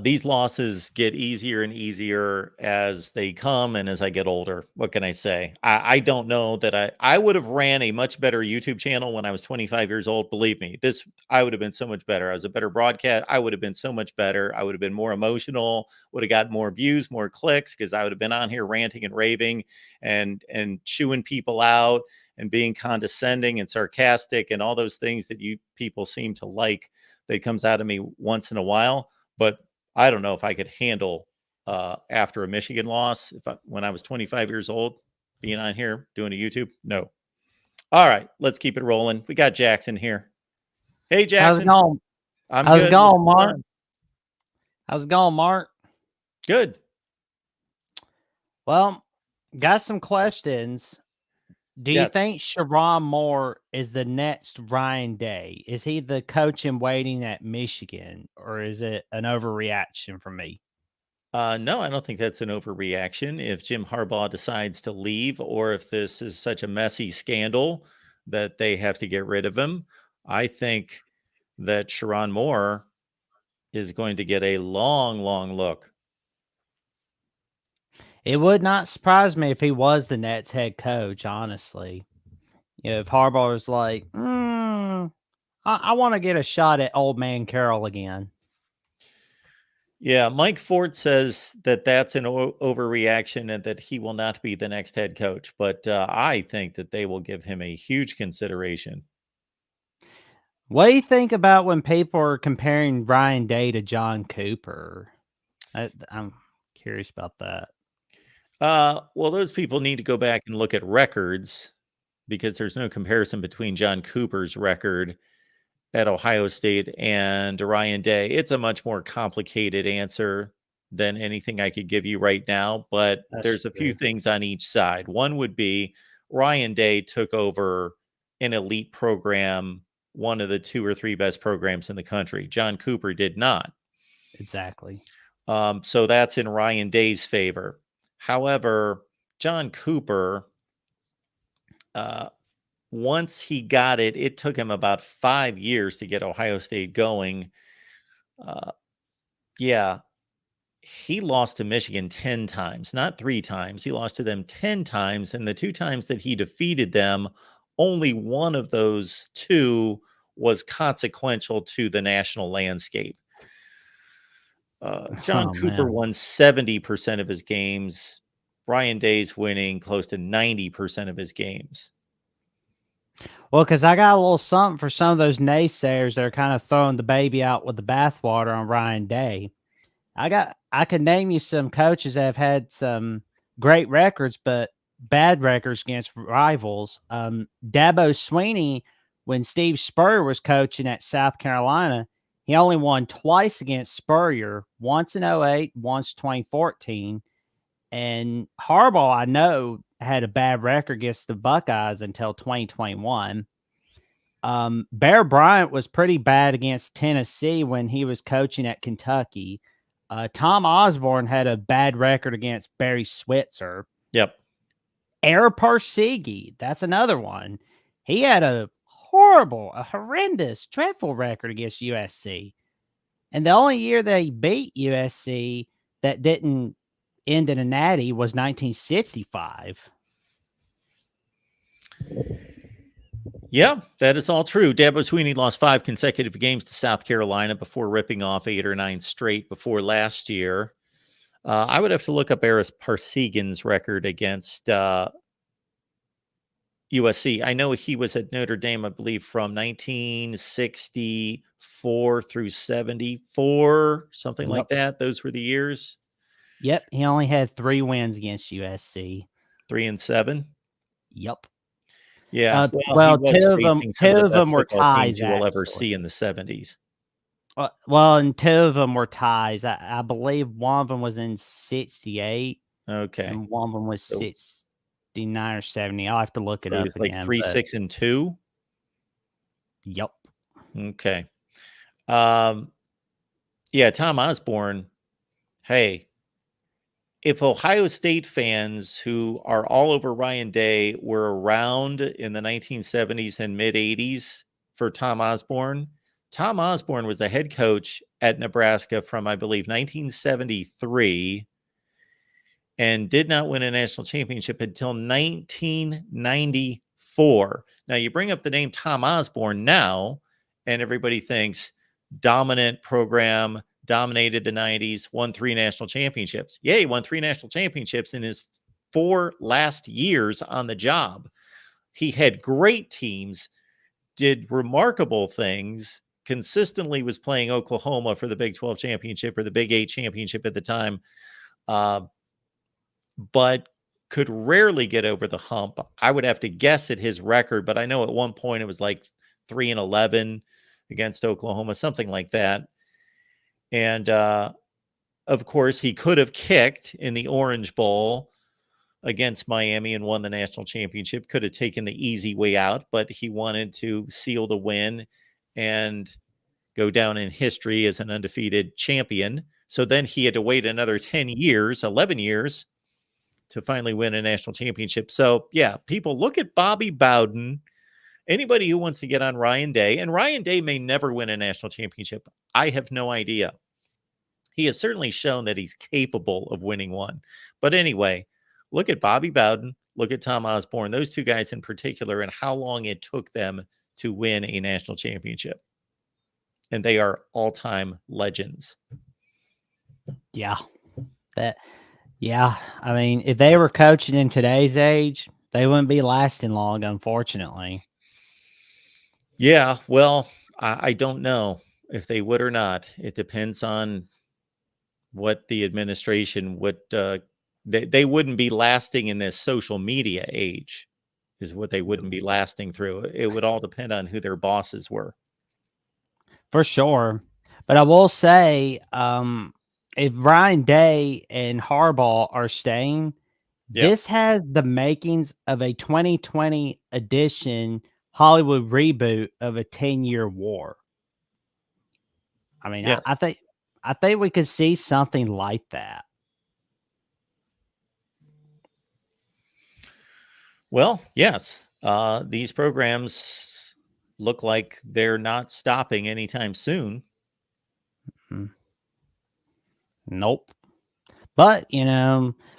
These losses get easier and easier as they come and as I get older. What can I say? I don't know that I would have ran a much better YouTube channel when I was 25 years old. Believe me, I would have been so much better. I was a better broadcast. I would have been so much better. I would have been more emotional, would have got more views, more clicks, because I would have been on here ranting and raving and chewing people out and being condescending and sarcastic and all those things that you people seem to like that comes out of me once in a while. But I don't know if I could handle after a Michigan loss when I was 25 years old being on here doing a YouTube. No. All right, let's keep it rolling. We got Jackson here. Hey, Jackson. How's it going? I'm How's good. it going, Mark? How's it going, Mark? Good. Well, got some questions. Do you Yeah. think Sharon Moore is the next Ryan Day? Is he the coach in waiting at Michigan, or is it an overreaction for me? No, I don't think that's an overreaction. If Jim Harbaugh decides to leave, or if this is such a messy scandal that they have to get rid of him, I think that Sharon Moore is going to get a long, long look. It would not surprise me if he was the Nets head coach, honestly. If Harbaugh was like, I want to get a shot at old man Carroll again. Yeah, Mike Ford says that that's an overreaction and that he will not be the next head coach. But I think that they will give him a huge consideration. What do you think about when people are comparing Ryan Day to John Cooper? I'm curious about that. Well, those people need to go back and look at records because there's no comparison between John Cooper's record at Ohio State and Ryan Day. It's a much more complicated answer than anything I could give you right now, but there's a few things on each side. One would be Ryan Day took over an elite program, one of the 2 or 3 best programs in the country. John Cooper did not. Exactly. So that's in Ryan Day's favor. However, John Cooper, once he got it, it took him about 5 years to get Ohio State going. Yeah, he lost to Michigan 10 times, not 3 times. He lost to them 10 times. And the 2 times that he defeated them, only one of those 2 was consequential to the national landscape. John Cooper won 70% of his games. Ryan Day's winning close to 90% of his games. Well, because I got a little something for some of those naysayers that are kind of throwing the baby out with the bathwater on Ryan Day. I can name you some coaches that have had some great records, but bad records against rivals. Dabo Swinney, when Steve Spurrier was coaching at South Carolina, he only won twice against Spurrier, once in 2008, once 2014. And Harbaugh, I know, had a bad record against the Buckeyes until 2021. Bear Bryant was pretty bad against Tennessee when he was coaching at Kentucky. Tom Osborne had a bad record against Barry Switzer. Yep. Ara Parseghi, that's another one. He had a horrendous, dreadful record against USC. And the only year they beat USC that didn't end in a natty was 1965. Yeah, that is all true. Dabo Swinney lost 5 consecutive games to South Carolina before ripping off 8 or 9 straight before last year. I would have to look up Aris Parseghi's record against USC. I know he was at Notre Dame, I believe, from 1964 through 74, something like that. Those were the years. Yep, he only had 3 wins against USC. 3-7. Yep. Yeah. Well, 2 of them were ties. You will ever see in the 70s. Well, and 2 of them were ties. I believe one of them was in 68. Okay. And one of them was 69 or 70. I'll have to look it So up it's like again. 3, but 6, and 2. Yep. Okay. Yeah, Tom Osborne. Hey, if Ohio State fans who are all over Ryan Day were around in the 1970s and mid 80s for Tom Osborne was the head coach at Nebraska from, I believe, 1973 and did not win a national championship until 1994. Now, you bring up the name Tom Osborne now, and everybody thinks dominant program, dominated the 90s, won 3 national championships. Yeah, he won 3 national championships in his 4 last years on the job. He had great teams, did remarkable things, consistently was playing Oklahoma for the Big 12 championship or the Big 8 championship at the time, but could rarely get over the hump. I would have to guess at his record, but I know at one point it was like 3-11 against Oklahoma, something like that. And of course, he could have kicked in the Orange Bowl against Miami and won the national championship, could have taken the easy way out, but he wanted to seal the win and go down in history as an undefeated champion. So then he had to wait another 10 years, 11 years to finally win a national championship. So yeah, people look at Bobby Bowden, anybody who wants to get on Ryan Day, and Ryan Day may never win a national championship. I have no idea. He has certainly shown that he's capable of winning one. But anyway, look at Bobby Bowden, look at Tom Osborne, those 2 guys in particular, and how long it took them to win a national championship. And they are all-time legends. Yeah. I mean, if they were coaching in today's age, they wouldn't be lasting long, unfortunately. Yeah, well, I don't know if they would or not. It depends on what the administration would they wouldn't be lasting in this social media age, is what they wouldn't be lasting through. It would all depend on who their bosses were. For sure. But I will say, if Ryan Day and Harbaugh are staying, Yep. this has the makings of a 2020 edition Hollywood reboot of a 10-year war. I mean, Yes. I think we could see something like that. Well, yes. These programs look like they're not stopping anytime soon. Nope. But,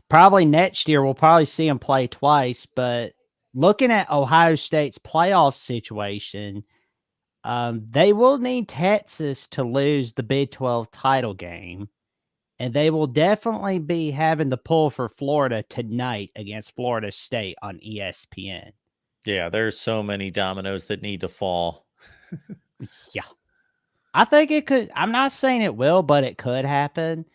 probably next year we'll probably see them play twice. But looking at Ohio State's playoff situation, they will need Texas to lose the Big 12 title game. And they will definitely be having to pull for Florida tonight against Florida State on ESPN. Yeah, there's so many dominoes that need to fall. Yeah. I think it could. I'm not saying it will, but it could happen.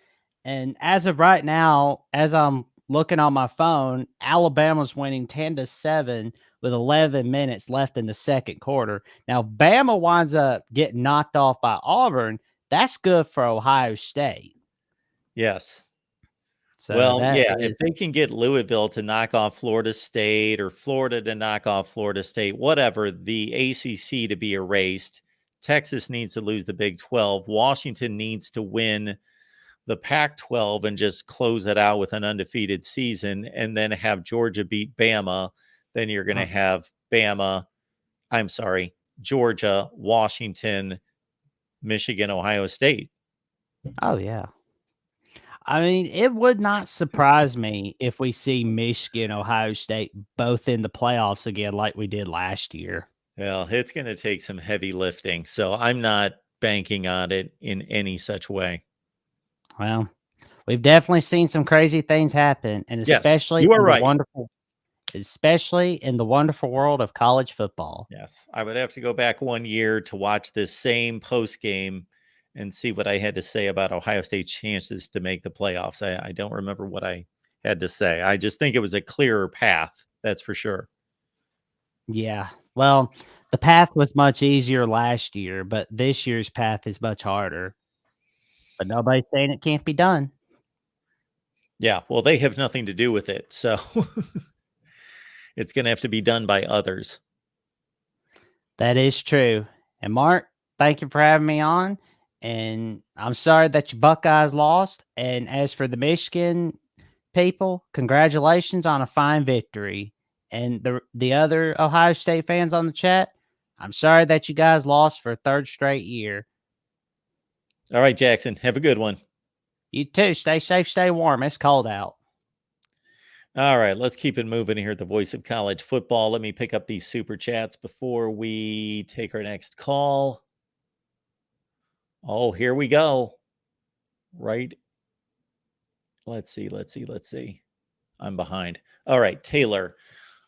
And as of right now, as I'm looking on my phone, Alabama's winning 10-7 with 11 minutes left in the second quarter. Now, if Bama winds up getting knocked off by Auburn, that's good for Ohio State. Yes. So well, yeah, if they can get Louisville to knock off Florida State or Florida to knock off Florida State, whatever, the ACC to be erased, Texas needs to lose the Big 12. Washington needs to win the Pac-12 and just close it out with an undefeated season, and then have Georgia beat Bama. Then you're going to have Georgia, Washington, Michigan, Ohio State. Oh, yeah. I mean, it would not surprise me if we see Michigan, Ohio State both in the playoffs again like we did last year. Well, it's going to take some heavy lifting, so I'm not banking on it in any such way. Well, we've definitely seen some crazy things happen, and especially you are right. especially in the wonderful world of college football. Yes, I would have to go back 1 year to watch this same post game and see what I had to say about Ohio State's chances to make the playoffs. I don't remember what I had to say. I just think it was a clearer path. That's for sure. Yeah. Well, the path was much easier last year, but this year's path is much harder. But nobody's saying it can't be done. Yeah. Well, they have nothing to do with it. So It's going to have to be done by others. That is true. And Mark, thank you for having me on. And I'm sorry that your Buckeyes lost. And as for the Michigan people, congratulations on a fine victory. And the other Ohio State fans on the chat, I'm sorry that you guys lost for a third straight year. All right, Jackson, have a good one. You too. Stay safe, stay warm. It's cold out. All right, let's keep it moving here at the Voice of College Football. Let me pick up these super chats before we take our next call. Oh, here we go. Right. Let's see. I'm behind. All right, Taylor.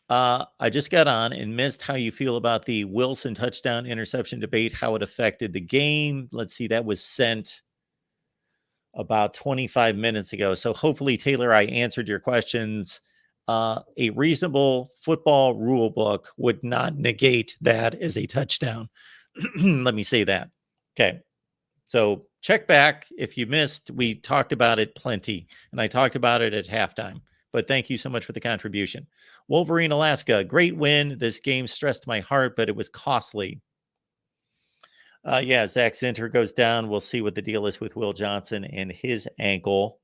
I just got on and missed how you feel about the Wilson touchdown interception debate, how it affected the game. Let's see, that was sent about 25 minutes ago. So hopefully, Taylor, I answered your questions. A reasonable football rule book would not negate that as a touchdown. Let me say that. Okay. So check back. If you missed, we talked about it plenty, and I talked about it at halftime. But thank you so much for the contribution. Wolverine, Alaska, great win. This game stressed my heart, but it was costly. Yeah, Zach Zinter goes down. We'll see what the deal is with Will Johnson and his ankle.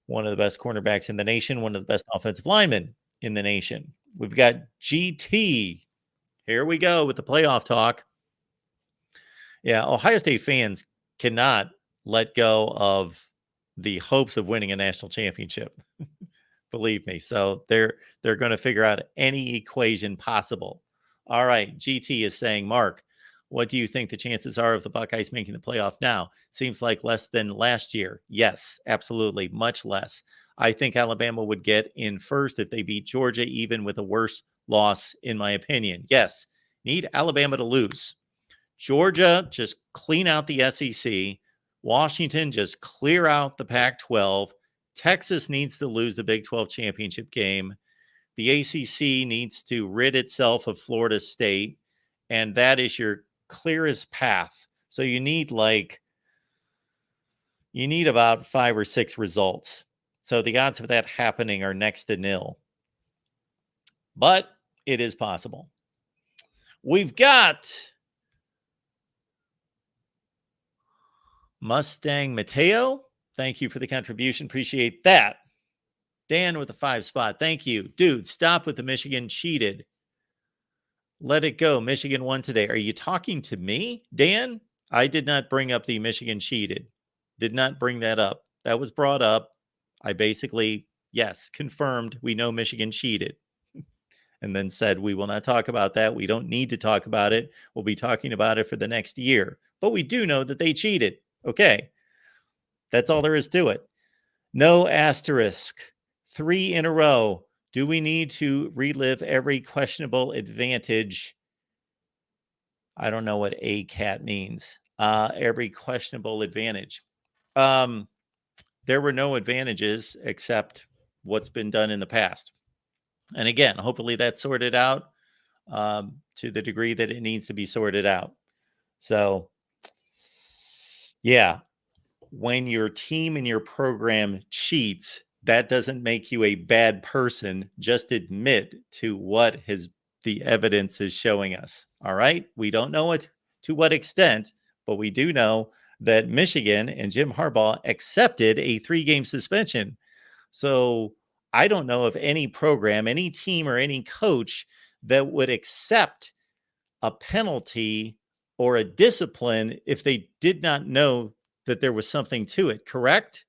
One of the best cornerbacks in the nation, one of the best offensive linemen in the nation. We've got GT. Here we go with the playoff talk. Yeah, Ohio State fans cannot let go of the hopes of winning a national championship. Believe me. So they're going to figure out any equation possible. All right, GT is saying, Mark, what do you think the chances are of the Buckeyes making the playoff now? Seems like less than last year. Yes, absolutely, much less. I think Alabama would get in first if they beat Georgia, even with a worse loss, in my opinion. Yes, need Alabama to lose. Georgia, just clean out the SEC. Washington, just clear out the Pac-12. Texas needs to lose the Big 12 championship game. The ACC needs to rid itself of Florida State. And that is your clearest path. So you need about 5 or 6 results. So the odds of that happening are next to nil. But it is possible. We've got Mustang Mateo. Thank you for the contribution. Appreciate that. Dan with the 5 spot. Thank you. Dude, stop with the Michigan cheated. Let it go. Michigan won today. Are you talking to me, Dan? I did not bring up the Michigan cheated. Did not bring that up. That was brought up. I basically, yes, confirmed we know Michigan cheated. And then said, we will not talk about that. We don't need to talk about it. We'll be talking about it for the next year. But we do know that they cheated. Okay. That's all there is to it. No asterisk. 3 in a row. Do we need to relive every questionable advantage? I don't know what ACAT means. Every questionable advantage. There were no advantages except what's been done in the past. And again, hopefully that's sorted out to the degree that it needs to be sorted out. So, yeah, when your team and your program cheats, that doesn't make you a bad person. Just admit to what the evidence is showing us. All right. We don't know it to what extent, but we do know that Michigan and Jim Harbaugh accepted a 3-game suspension. So I don't know of any program, any team, or any coach that would accept a penalty or a discipline if they did not know that there was something to it. Correct?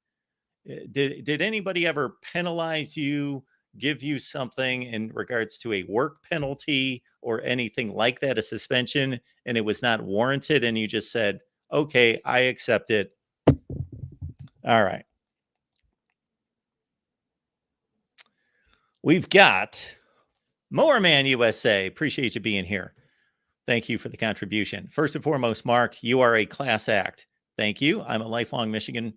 Did anybody ever penalize you, give you something in regards to a work penalty or anything like that, a suspension, and it was not warranted, and you just said, okay, I accept it? All right. We've got Mowerman USA. Appreciate you being here. Thank you for the contribution. First and foremost, Mark, you are a class act. Thank you. I'm a lifelong Michigan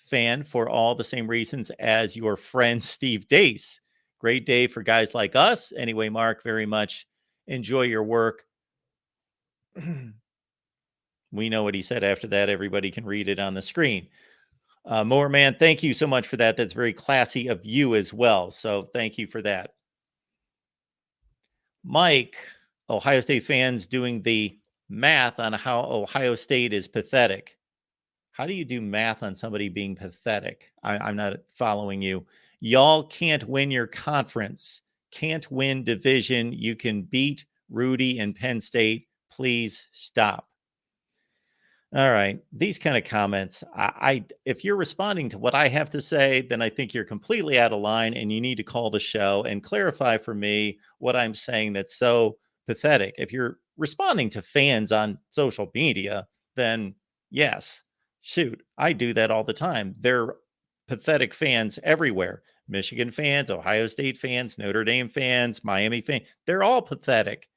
fan for all the same reasons as your friend Steve Dace. Great day for guys like us. Anyway, Mark, very much enjoy your work. We know what he said after that. Everybody can read it on the screen. Mowerman, thank you so much for that. That's very classy of you as well. So thank you for that. Mike, Ohio State fans doing the math on how Ohio State is pathetic. How do you do math on somebody being pathetic? I'm not following you. Y'all can't win your conference, can't win division. You can beat Rudy and Penn State. Please stop. All right. These kind of comments, if you're responding to what I have to say, then I think you're completely out of line and you need to call the show and clarify for me what I'm saying that's so pathetic. If you're responding to fans on social media, then yes, shoot, I do that all the time. They're pathetic fans everywhere. Michigan fans, Ohio State fans, Notre Dame fans, Miami fans, they're all pathetic.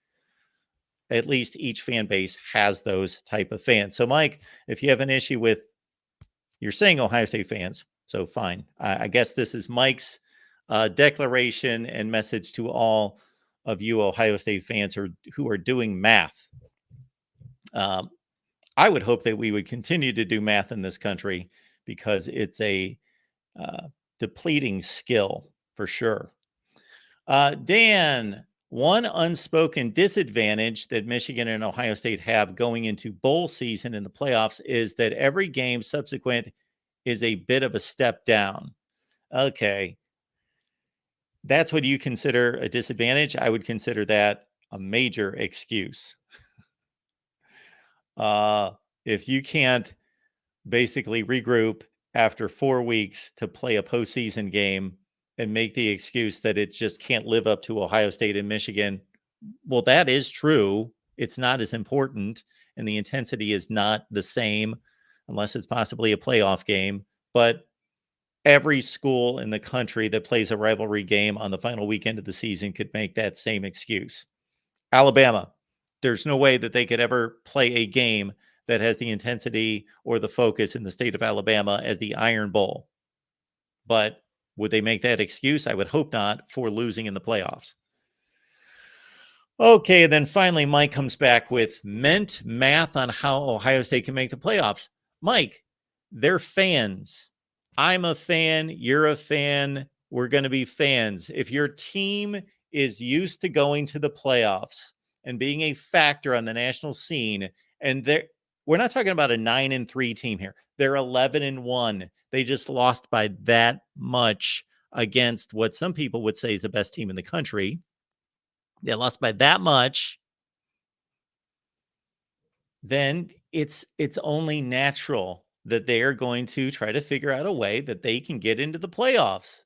At least each fan base has those type of fans. So, Mike, if you have an issue with, you're saying Ohio State fans, so fine. I guess this is Mike's declaration and message to all of you Ohio State fans who are doing math. I would hope that we would continue to do math in this country because it's a depleting skill for sure. Dan, one unspoken disadvantage that Michigan and Ohio State have going into bowl season in the playoffs is that every game subsequent is a bit of a step down. Okay. That's what you consider a disadvantage. I would consider that a major excuse. If you can't basically regroup after 4 weeks to play a postseason game and make the excuse that it just can't live up to Ohio State and Michigan, well, that is true. It's not as important, and the intensity is not the same unless it's possibly a playoff game. But every school in the country that plays a rivalry game on the final weekend of the season could make that same excuse. Alabama, there's no way that they could ever play a game that has the intensity or the focus in the state of Alabama as the Iron Bowl. But would they make that excuse? I would hope not, for losing in the playoffs. Okay, and then finally, Mike comes back with math on how Ohio State can make the playoffs. Mike, they're fans. I'm a fan. You're a fan. We're going to be fans. If your team is used to going to the playoffs and being a factor on the national scene, and we're not talking about a 9-3 team here. They're 11-1. They just lost by that much against what some people would say is the best team in the country. They lost by that much. Then it's only natural that they are going to try to figure out a way that they can get into the playoffs.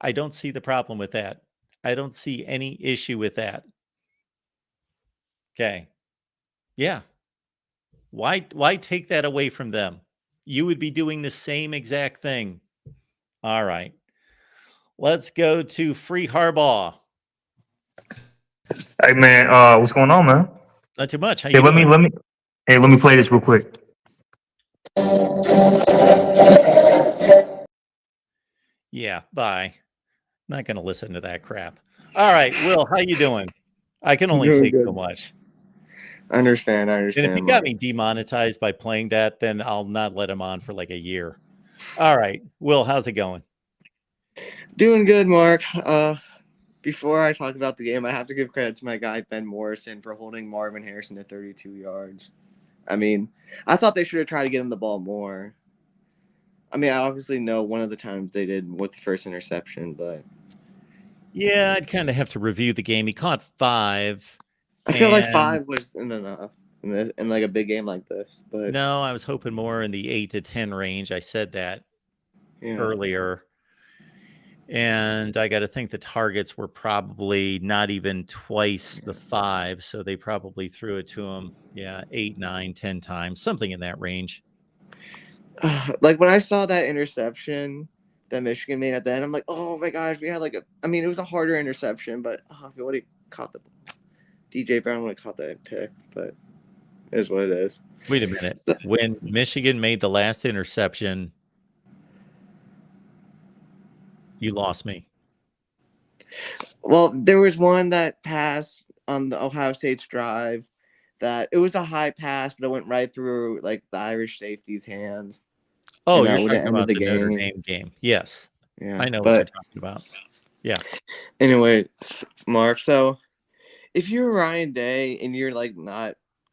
I don't see the problem with that. I don't see any issue with that. Okay. Yeah. Why take that away from them? You would be doing the same exact thing. All right. Let's go to Free Harbaugh. Hey man, what's going on, man? Not too much. How Hey, you doing? let me play this real quick. Yeah, bye. Not going to listen to that crap. All right, Will, how you doing? I can only Doing take so good. much. I understand. And if you got me demonetized by playing that, then I'll not let him on for like a year. All right, Will, how's it going? Doing good, Mark. Before I talk about the game, I have to give credit to my guy Ben Morrison for holding Marvin Harrison to 32 yards. I mean, I thought they should have tried to get him the ball more. I mean, I obviously know one of the times they did with the first interception, but Yeah, I'd kind of have to review the game. He caught 5. I feel like and 5 wasn't enough in like a big game like this. But No, I was hoping more in the 8 to 10 range. I said that yeah. earlier. And I got to think the targets were probably not even twice the 5. So they probably threw it to him. Yeah, 8, 9, 10 times, something in that range. Like when I saw that interception that Michigan made at the end, I'm like, oh my gosh, we had like it was a harder interception, but if he would have caught the DJ Brown would have caught that pick, but it is what it is. Wait a minute. When Michigan made the last interception, you lost me. Well, there was one that passed on the Ohio State's drive that it was a high pass, but it went right through like the Irish safety's hands. Oh, And that you're would've talking ended about the the Notre game. Dame game. Yes. Yeah, I know what you're but talking about. Yeah. Anyway, Mark, so if you're Ryan Day and you're like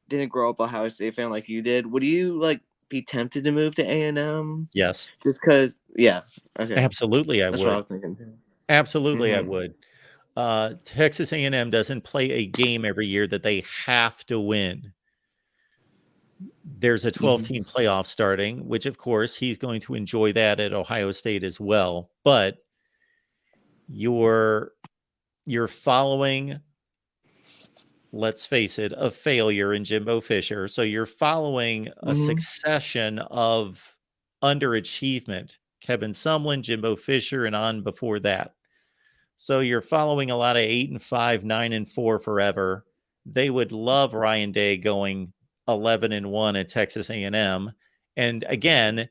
didn't grow up a Ohio State fan like you did, would you like be tempted to move to A&M? Yes. Just because, yeah. Okay. Absolutely, I That's what I would. was thinking. Absolutely, I Mhm. would. Texas A&M doesn't play a game every year that they have to win. There's a 12-team playoff starting, which of course he's going to enjoy that at Ohio State as well. But you're following, let's face it, a failure in Jimbo Fisher. So you're following a Mhm. succession of underachievement. Kevin Sumlin, Jimbo Fisher, and on before that. So you're following a lot of 8-5, 9-4 forever. They would love Ryan Day going 11-1 at Texas A&M. And again,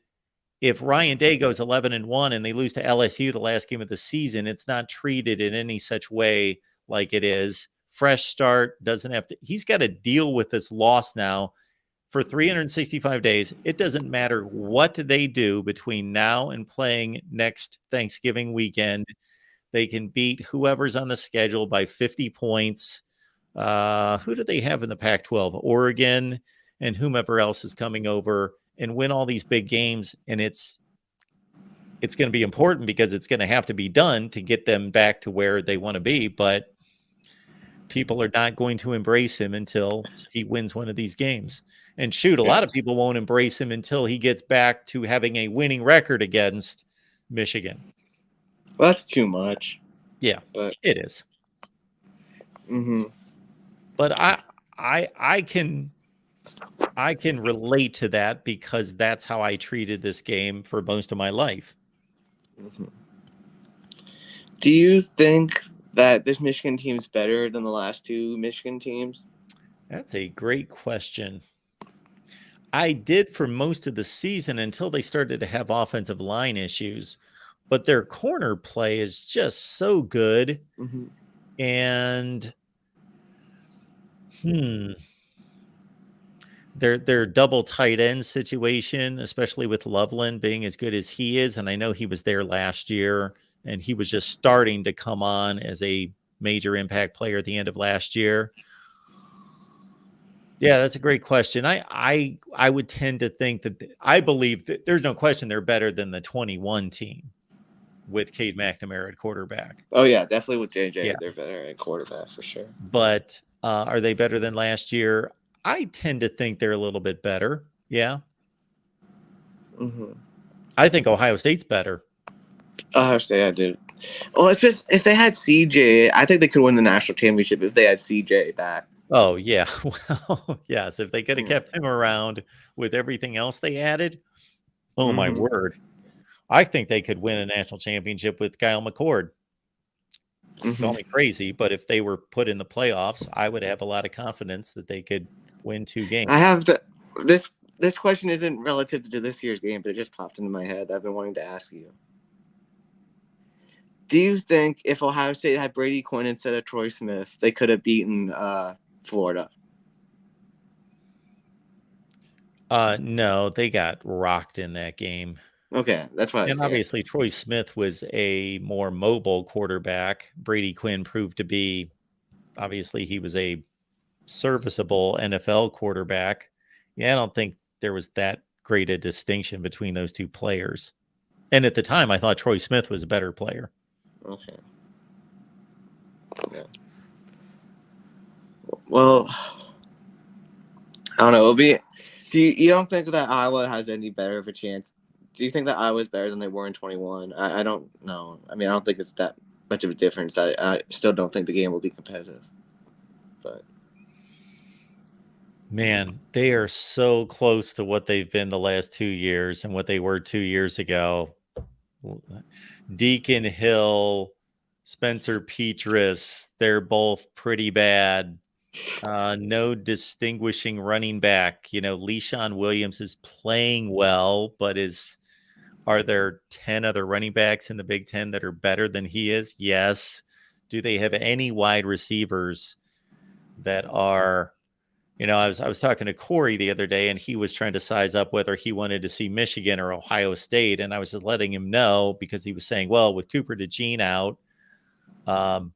if Ryan Day goes 11-1 and they lose to LSU the last game of the season, it's not treated in any such way like it is. Fresh start, doesn't have to. He's got to deal with this loss now for 365 days. It doesn't matter what they do between now and playing next Thanksgiving weekend. They can beat whoever's on the schedule by 50 points. Who do they have in the Pac-12? Oregon and whomever else is coming over, and win all these big games. And it's going to be important because it's going to have to be done to get them back to where they want to be. But people are not going to embrace him until he wins one of these games. And shoot, a lot of people won't embrace him until he gets back to having a winning record against Michigan. Well, that's too much. Yeah, But it is. Mm-hmm. But I can relate to that because that's how I treated this game for most of my life. Mm-hmm. Do you think that this Michigan team's better than the last two Michigan teams? That's a great question. I did for most of the season until they started to have offensive line issues, but their corner play is just so good. Mm-hmm. And their double tight end situation, especially with Loveland being as good as he is, and I know he was there last year, and he was just starting to come on as a major impact player at the end of last year. Yeah, that's a great question. I would tend to think that I believe that there's no question they're better than the 21 team with Cade McNamara at quarterback. Oh yeah, definitely with JJ, Yeah. they're better at quarterback for sure. But are they better than last year? I tend to think they're a little bit better. Yeah. Mm-hmm. I think Ohio State's better. Ohio State, I did. Well, it's just if they had CJ, I think they could win the national championship if they had CJ back. Oh, yeah. Well, yes. If they could have kept him around with everything else they added, oh, my word. I think they could win a national championship with Kyle McCord. Call me crazy, but if they were put in the playoffs, I would have a lot of confidence that they could win 2 games. I have this question isn't relative to this year's game, but it just popped into my head. I've been wanting to ask you. Do you think if Ohio State had Brady Quinn instead of Troy Smith, they could have beaten Florida? No, they got rocked in that game. Okay, that's what. And obviously, Troy Smith was a more mobile quarterback. Brady Quinn proved to be, obviously, he was a serviceable NFL quarterback. Yeah, I don't think there was that great a distinction between those two players. And at the time, I thought Troy Smith was a better player. Okay. Yeah. Well, I don't know. It'll be. You don't think that Iowa has any better of a chance? Do you think that Iowa's better than they were in 21? I don't know. I mean, I don't think it's that much of a difference. I still don't think the game will be competitive. But man, they are so close to what they've been the last 2 years and what they were 2 years ago. Deacon Hill, Spencer Petras, they're both pretty bad. No distinguishing running back. You know, Le'Shawn Williams is playing well, but are there 10 other running backs in the Big Ten that are better than he is? Yes. Do they have any wide receivers that are, you know, I was talking to Corey the other day and he was trying to size up whether he wanted to see Michigan or Ohio State. And I was just letting him know because he was saying, well, with Cooper DeJean out, Um,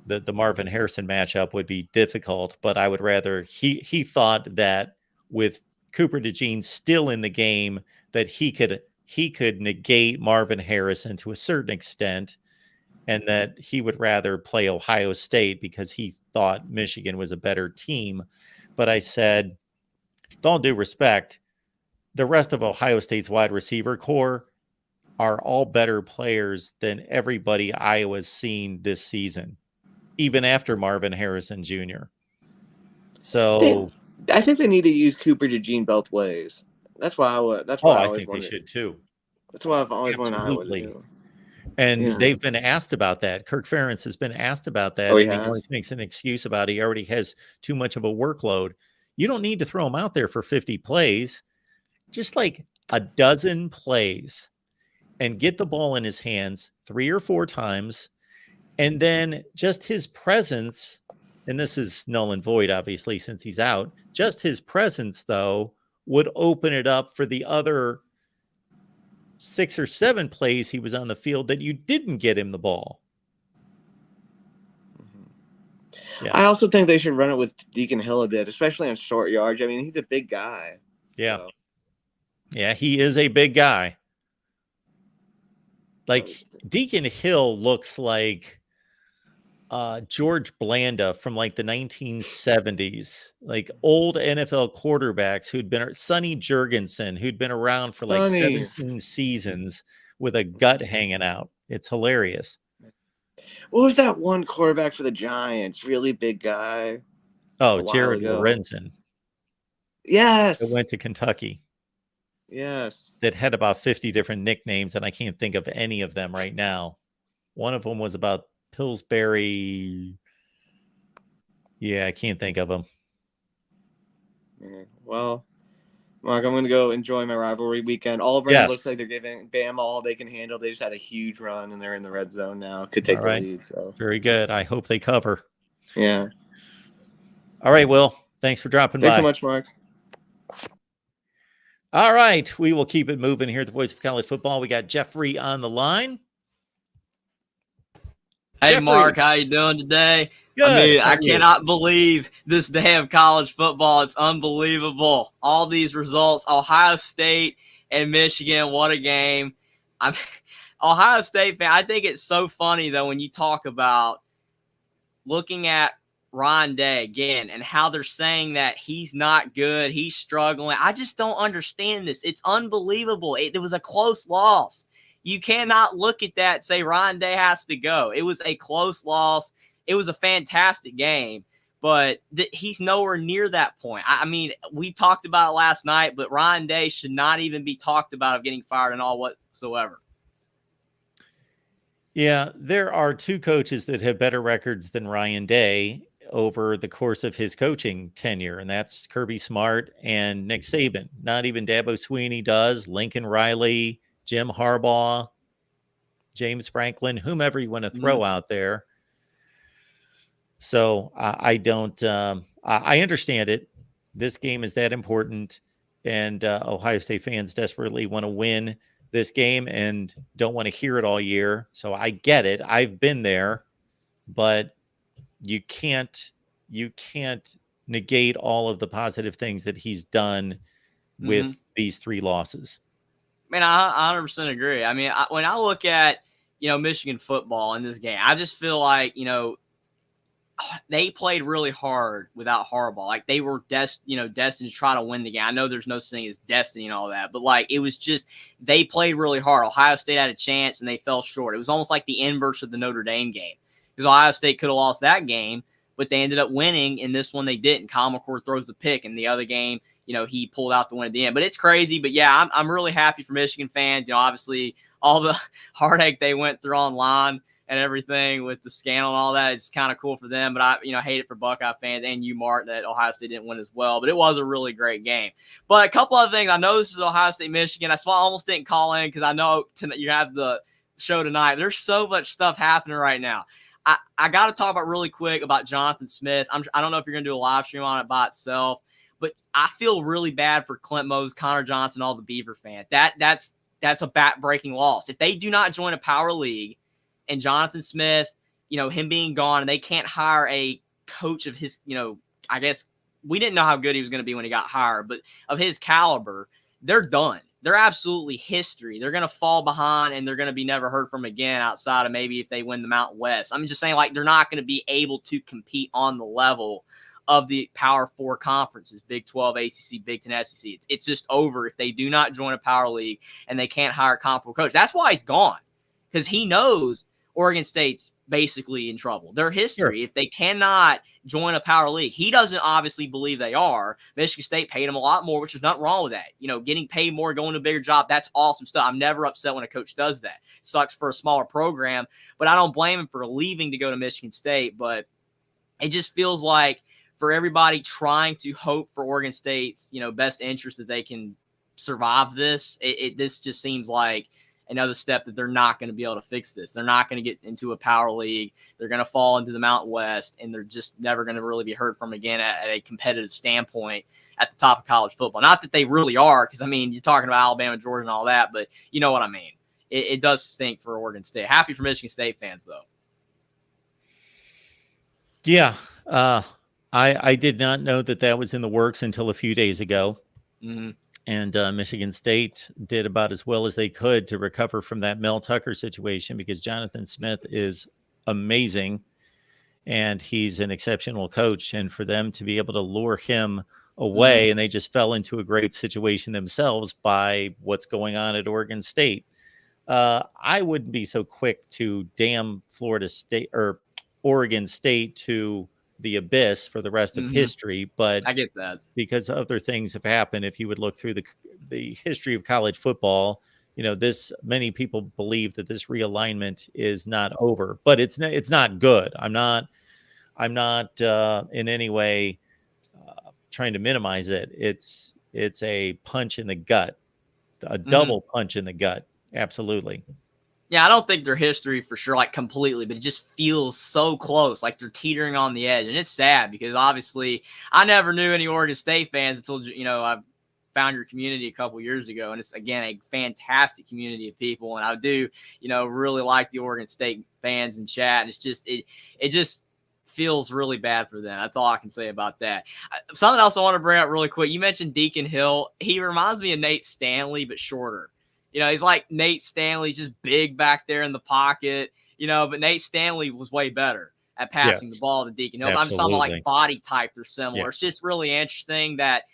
the Marvin Harrison matchup would be difficult, but I would rather he thought that with Cooper DeJean still in the game that he could negate Marvin Harrison to a certain extent, and that he would rather play Ohio State because he thought Michigan was a better team. But I said, with all due respect, the rest of Ohio State's wide receiver core are all better players than everybody Iowa's seen this season, even after Marvin Harrison Jr. So, I think they need to use Cooper DeJean both ways. That's why That's what I I always think they wanted. should too. That's what I've always wanted Iowa to Absolutely. do. And Yeah. they've been asked about that. Kirk Ferentz has been asked about that. Oh, he and he has? always makes an excuse about he already has too much of a workload. You don't need to throw him out there for 50 plays, just like a dozen plays, and get the ball in his hands 3 or 4 times. And then just his presence, and this is null and void, obviously, since he's out, just his presence, though, would open it up for the other 6 or 7 plays he was on the field that you didn't get him the ball. Yeah. I also think they should run it with Deacon Hill a bit, especially on short yards. I mean, he's a big guy. Yeah. So. Yeah, he is a big guy. Like, Deacon Hill looks like George Blanda from like the 1970s, like old NFL quarterbacks who'd been Sonny Jurgensen, who'd been around for like 17 seasons with a gut hanging out. It's hilarious. What was that one quarterback for the Giants? Really big guy. Oh, Jared Lorenzen. Yes. That went to Kentucky. Yes. That had about 50 different nicknames, and I can't think of any of them right now. One of them was about Pillsbury. Yeah, I can't think of them. Well, Mark, I'm going to go enjoy my rivalry weekend. Auburn looks like they're giving Bama all they can handle. They just had a huge run, and they're in the red zone now. Could take the lead. So very good. I hope they cover. Yeah. All right, Will. Thanks for dropping by. Thanks so much, Mark. All right, we will keep it moving here at the Voice of College Football. We got Jeffrey on the line. Hey, Jeffrey. Mark, how you doing today? Good. I mean, I cannot believe this day of college football. It's unbelievable. All these results, Ohio State and Michigan, what a game. I'm Ohio State fan. I think it's so funny, though, when you talk about looking at Ryan Day again and how they're saying that he's not good, he's struggling. I just don't understand this. It's unbelievable. It was a close loss. You cannot look at that and say Ryan Day has to go. It was a close loss. It was a fantastic game, but he's nowhere near that point. I mean, we talked about it last night, but Ryan Day should not even be talked about of getting fired and all whatsoever. Yeah, there are 2 coaches that have better records than Ryan Day over the course of his coaching tenure, and that's Kirby Smart and Nick Saban. Not even Dabo Swinney does. Lincoln Riley, Jim Harbaugh, James Franklin, whomever you want to throw out there. So I don't. I understand it. This game is that important, and Ohio State fans desperately want to win this game and don't want to hear it all year. So I get it. I've been there, but you can't negate all of the positive things that he's done with these 3 losses. Man, I 100% agree. I mean, when I look at, Michigan football in this game, I just feel like, they played really hard without Harbaugh. Like they were destined to try to win the game. I know there's no such thing as destiny and all that, but like it was just they played really hard. Ohio State had a chance and they fell short. It was almost like the inverse of the Notre Dame game because Ohio State could have lost that game, but they ended up winning. In this one, they didn't. Kyle McCord throws the pick. In the other game, he pulled out the win at the end. But it's crazy. But yeah, I'm really happy for Michigan fans. Obviously all the heartache they went through online and everything with the scandal and all that. It's kind of cool for them, but I hate it for Buckeye fans and you, Mark, that Ohio State didn't win as well. But it was a really great game. But a couple other things. I know this is Ohio State, Michigan. That's why I almost didn't call in because I know you have the show tonight. There's so much stuff happening right now. I got to talk about really quick about Jonathan Smith. I don't know if you're going to do a live stream on it by itself, but I feel really bad for Clint Mose, Connor Johnson, all the Beaver fans. That's a back-breaking loss. If they do not join a power league and Jonathan Smith, him being gone, and they can't hire a coach of his, I guess we didn't know how good he was going to be when he got hired, but of his caliber, they're done. They're absolutely history. They're going to fall behind, and they're going to be never heard from again outside of maybe if they win the Mountain West. I'm just saying, like, they're not going to be able to compete on the level of the Power 4 conferences, Big 12, ACC, Big 10, SEC. It's just over if they do not join a power league and they can't hire a comparable coach. That's why he's gone, because he knows Oregon State's basically in trouble. Their history, if they cannot join a power league, he doesn't obviously believe they are. Michigan State paid him a lot more, which is nothing wrong with that. Getting paid more, going to a bigger job, that's awesome stuff. I'm never upset when a coach does that. It sucks for a smaller program, but I don't blame him for leaving to go to Michigan State. But it just feels like for everybody trying to hope for Oregon State's, best interest that they can survive this, this just seems like another step that they're not going to be able to fix this. They're not going to get into a power league. They're going to fall into the Mountain West, and they're just never going to really be heard from again at a competitive standpoint at the top of college football. Not that they really are, because, you're talking about Alabama, Georgia, and all that, but you know what I mean. It does stink for Oregon State. Happy for Michigan State fans, though. Yeah. I did not know that was in the works until a few days ago. Mm-hmm. And Michigan State did about as well as they could to recover from that Mel Tucker situation, because Jonathan Smith is amazing and he's an exceptional coach. And for them to be able to lure him away, and they just fell into a great situation themselves by what's going on at Oregon State. I wouldn't be so quick to damn Florida State or Oregon State to the abyss for the rest of history, but I get that, because other things have happened. If you would look through the history of college football, many people believe that this realignment is not over, but it's not good. I'm not in any way trying to minimize it. It's a punch in the gut, a double punch in the gut. Absolutely. Yeah, I don't think their history for sure, like completely, but it just feels so close, like they're teetering on the edge. And it's sad because obviously I never knew any Oregon State fans until, I found your community a couple years ago. And it's, again, a fantastic community of people. And I do, really like the Oregon State fans in chat. And it's just, it just feels really bad for them. That's all I can say about that. Something else I want to bring up really quick. You mentioned Deacon Hill. He reminds me of Nate Stanley, but shorter. He's like Nate Stanley, just big back there in the pocket, but Nate Stanley was way better at passing the ball than Deacon Hill. I'm just talking about like body type, they're similar. It's just really interesting that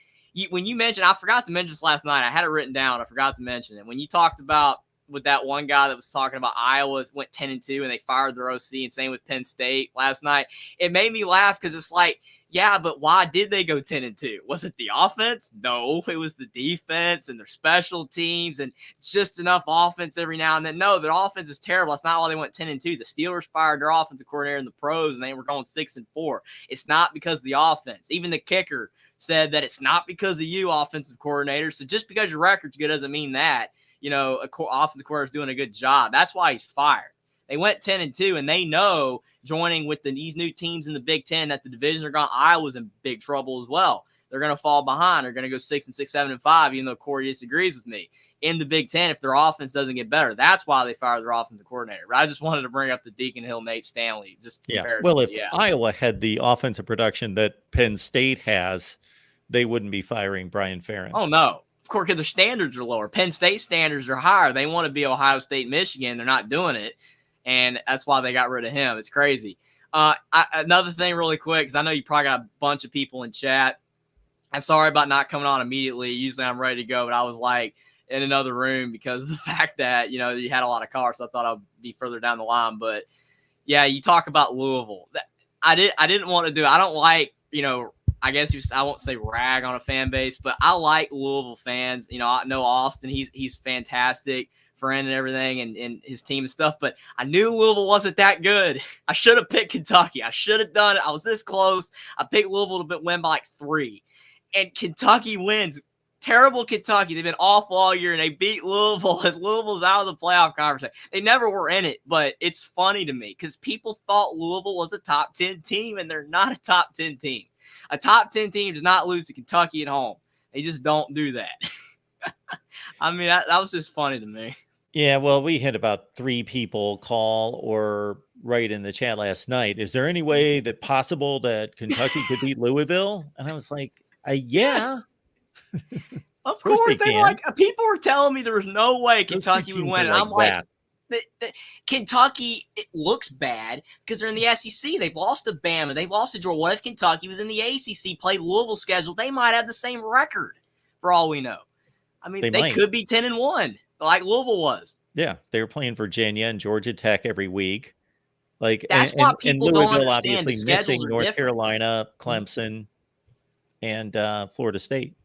when you mentioned, I forgot to mention this last night. I had it written down. I forgot to mention it. When you talked about with that one guy that was talking about Iowa went 10-2 and they fired their OC, and same with Penn State last night, it made me laugh because it's like, yeah, but why did they go 10-2? Was it the offense? No, it was the defense and their special teams and just enough offense every now and then. No, their offense is terrible. That's not why they went 10-2. The Steelers fired their offensive coordinator in the pros and they were going 6-4. It's not because of the offense. Even the kicker said that it's not because of you, offensive coordinator. So just because your record's good doesn't mean that, offensive coordinator is doing a good job. That's why he's fired. They went 10-2, and they know joining with these new teams in the Big Ten that the divisions are gone. Iowa's in big trouble as well. They're going to fall behind. They're going to go 6-6, 7-5, even though Corey disagrees with me. In the Big Ten, if their offense doesn't get better, that's why they fired their offensive coordinator. But I just wanted to bring up the Deacon Hill, Nate Stanley. Well, if Iowa had the offensive production that Penn State has, they wouldn't be firing Brian Ferentz. Oh, no. Of course, because their standards are lower. Penn State standards are higher. They want to be Ohio State, Michigan. They're not doing it. And that's why they got rid of him. It's crazy. Another thing really quick, because I know you probably got a bunch of people in chat. I'm sorry about not coming on immediately. Usually I'm ready to go, but I was like in another room because of the fact that, you had a lot of callers. So I thought I'd be further down the line. But, yeah, you talk about Louisville. I didn't want to do it. I don't like, I guess I won't say rag on a fan base, but I like Louisville fans. I know Austin. He's fantastic. Friend and everything and his team and stuff, but I knew Louisville wasn't that good. I should have picked Kentucky. I should have done it. I was this close. I picked Louisville to win by like 3, and Kentucky wins. Terrible Kentucky. They've been awful all year, and they beat Louisville, and Louisville's out of the playoff conversation. They never were in it, but it's funny to me because people thought Louisville was a top 10 team, and they're not a top 10 team. A top 10 team does not lose to Kentucky at home. They just don't do that. I mean, that was just funny to me. Yeah, well, we had about 3 people call or write in the chat last night. Is there any way that possible that Kentucky could beat Louisville? And I was like, yeah, Yes. Of course course, they they were can. like, people were telling me there was no way Those 2 Kentucky would teams win, are and like I'm like, that. Kentucky, it looks bad because they're in the SEC. They've lost to Bama. They've lost to Georgia. What if Kentucky was in the ACC, played Louisville schedule? They might have the same record for all we know. I mean, They they might. could be 10-1 like Louisville was. Yeah, they were playing Virginia and Georgia Tech every week. Like, That's and why and people don't Louisville understand. The obviously schedules missing are North different. Carolina, Clemson, and Florida State.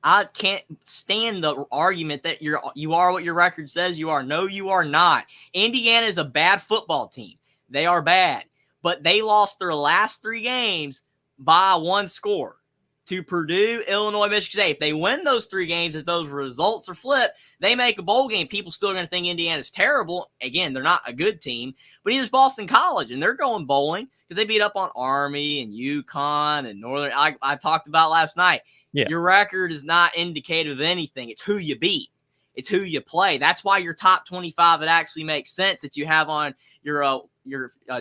I can't stand the argument that you are what your record says you are. No, you are not. Indiana is a bad football team. They are bad, but they lost their last 3 games by 1 score to Purdue, Illinois, Michigan State. If they win those 3 games, if those results are flipped, they make a bowl game. People still are going to think Indiana's terrible. Again, they're not a good team, but neither's Boston College, and they're going bowling because they beat up on Army and UConn and Northern. I talked about last night. Yeah. Your record is not indicative of anything. It's who you beat. It's who you play. That's why your top 25, it actually makes sense that you have on your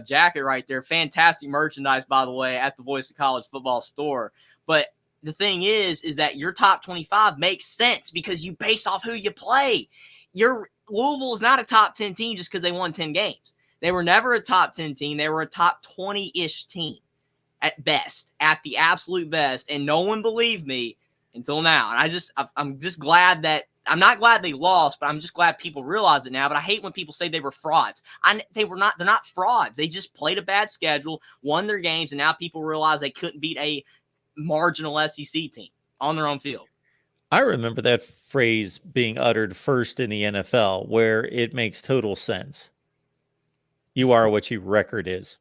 jacket right there. Fantastic merchandise, by the way, at the Voice of College Football store. But the thing is that your top 25 makes sense because you base off who you play. Your Louisville is not a top 10 team just because they won 10 games. They were never a top 10 team. They were a top 20-ish team. At best, at the absolute best, and no one believed me until now. And I'm just glad that I'm not glad they lost, but I'm just glad people realize it now. But I hate when people say they were frauds. They're not frauds. They just played a bad schedule, won their games, and now people realize they couldn't beat a marginal SEC team on their own field. I remember that phrase being uttered first in the NFL, where it makes total sense. You are what your record is.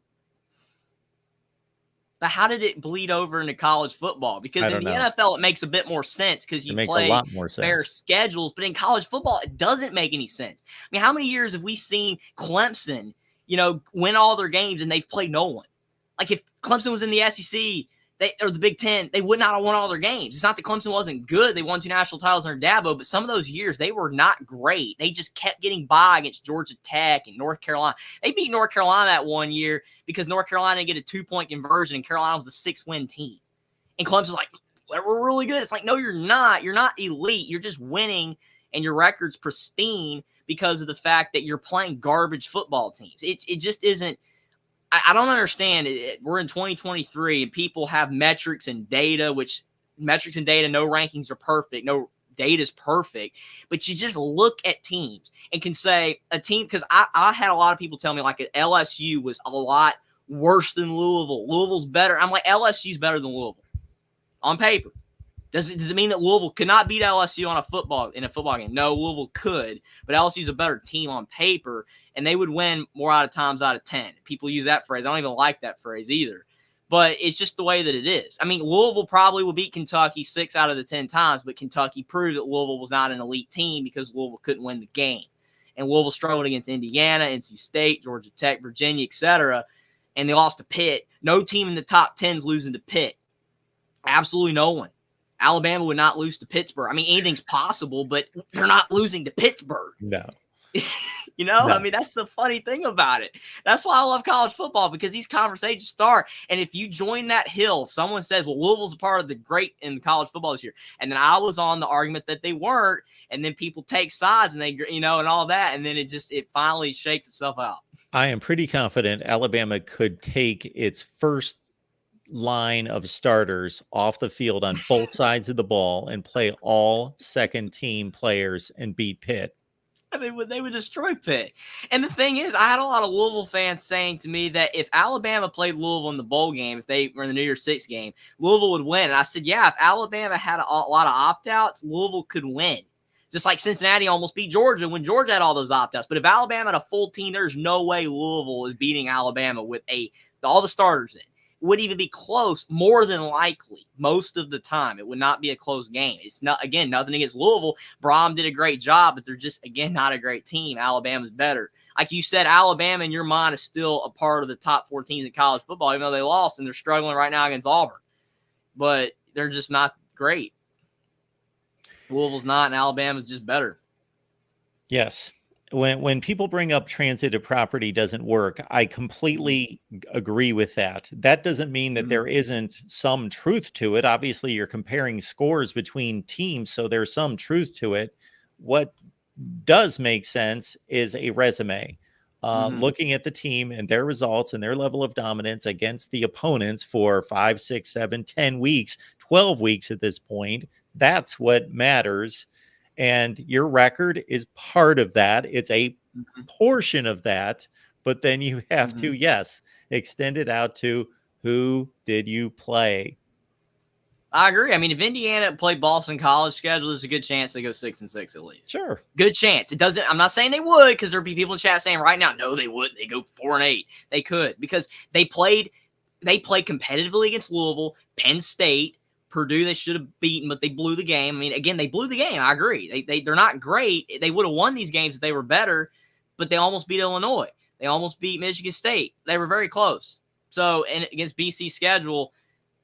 But how did it bleed over into college football? Because in the NFL, it makes a bit more sense because you play a lot more fair schedules. But in college football, it doesn't make any sense. I mean, how many years have we seen Clemson, win all their games and they've played no one? Like if Clemson was in the SEC or the Big Ten, they would not have won all their games. It's not that Clemson wasn't good. They won 2 national titles under Dabo, but some of those years, they were not great. They just kept getting by against Georgia Tech and North Carolina. They beat North Carolina that one year because North Carolina didn't get a 2-point conversion, and Carolina was a 6-win team. And Clemson's like, we're really good. It's like, no, you're not. You're not elite. You're just winning, and your record's pristine because of the fact that you're playing garbage football teams. It just isn't. I don't understand it. We're in 2023 and people have metrics and data, which metrics and data, no rankings are perfect. No data is perfect, but you just look at teams and can say a team, because I had a lot of people tell me like LSU was a lot worse than Louisville. Louisville's better. I'm like, LSU's better than Louisville on paper. Does it mean that Louisville could not beat LSU in a football game? No, Louisville could, but LSU's a better team on paper, and they would win more out of times out of 10. People use that phrase. I don't even like that phrase either, but it's just the way that it is. I mean, Louisville probably will beat Kentucky 6 out of the 10 times, but Kentucky proved that Louisville was not an elite team because Louisville couldn't win the game. And Louisville struggled against Indiana, NC State, Georgia Tech, Virginia, etc., and they lost to Pitt. No team in the top 10 is losing to Pitt. Absolutely no one. Alabama would not lose to Pittsburgh. I mean, anything's possible, but they're not losing to Pittsburgh. No. No. I mean, that's the funny thing about it. That's why I love college football, because these conversations start. And if you join that hill, if someone says, well, Louisville's a part of the great in college football this year, and then I was on the argument that they weren't, and then people take sides and they, and all that, and then it finally shakes itself out. I am pretty confident Alabama could take its first line of starters off the field on both sides of the ball and play all second team players and beat Pitt. They would destroy Pitt. And the thing is, I had a lot of Louisville fans saying to me that if Alabama played Louisville in the bowl game, if they were in the New Year's Six game, Louisville would win. And I said, yeah, if Alabama had a lot of opt-outs, Louisville could win. Just like Cincinnati almost beat Georgia when Georgia had all those opt-outs. But if Alabama had a full team, there's no way Louisville is beating Alabama with all the starters in. Would even be close, more than likely, most of the time. It would not be a close game. It's not, again, nothing against Louisville. Brom did a great job, but they're just, again, not a great team. Alabama's better. Like you said, Alabama in your mind is still a part of the top 4 teams in college football, even though they lost, and they're struggling right now against Auburn. But they're just not great. Louisville's not, and Alabama's just better. Yes. when people bring up transitive property doesn't work, I completely agree with that. That doesn't mean that there isn't some truth to it. Obviously, you're comparing scores between teams, so there's some truth to it. What does make sense is a resume. Looking at the team and their results and their level of dominance against the opponents for 5, 6, 7, 10 weeks, 12 weeks at this point. That's what matters. And your record is part of that. It's a portion of that. But then you have to, yes, extend it out to who did you play? I agree. I mean, if Indiana played Boston College schedule, there's a good chance they go 6-6 at least. Sure. Good chance. It doesn't, I'm not saying they would, because there'll be people in chat saying right now, no, they wouldn't. They go 4-8. They could, because they played competitively against Louisville, Penn State, Purdue. They should have beaten, but they blew the game. I mean, again, they blew the game. I agree. They're not great. They would have won these games if they were better, but they almost beat Illinois. They almost beat Michigan State. They were very close. So, and against BC's schedule,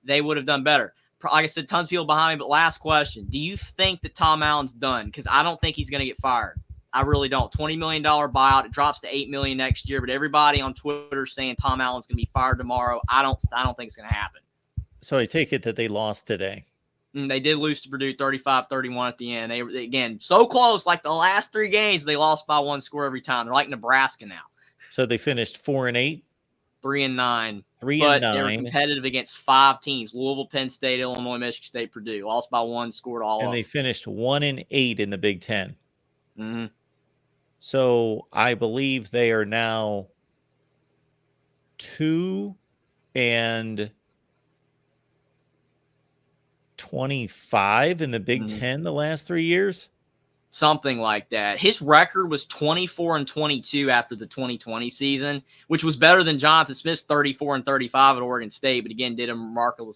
they would have done better. Like I said, tons of people behind me, but last question. Do you think that Tom Allen's done? Because I don't think he's going to get fired. I really don't. $20 million buyout. It drops to $8 million next year, but everybody on Twitter is saying Tom Allen's going to be fired tomorrow. I don't think it's going to happen. So I take it that they lost today. They did lose to Purdue 35-31 at the end. They again, so close. Like the last 3 games, they lost by 1 score every time. They're like Nebraska now. So they finished 4-8? 3-9. 3-9. But they were competitive against 5 teams: Louisville, Penn State, Illinois, Michigan State, Purdue. Lost by 1, scored all of them. And they finished 1-8 in the Big Ten. Mm-hmm. So I believe they are now 2-25 in the Big Ten the last 3 years. Something like that. His record was 24-22 after the 2020 season, which was better than Jonathan Smith's 34-35 at Oregon State. But again, did a remarkable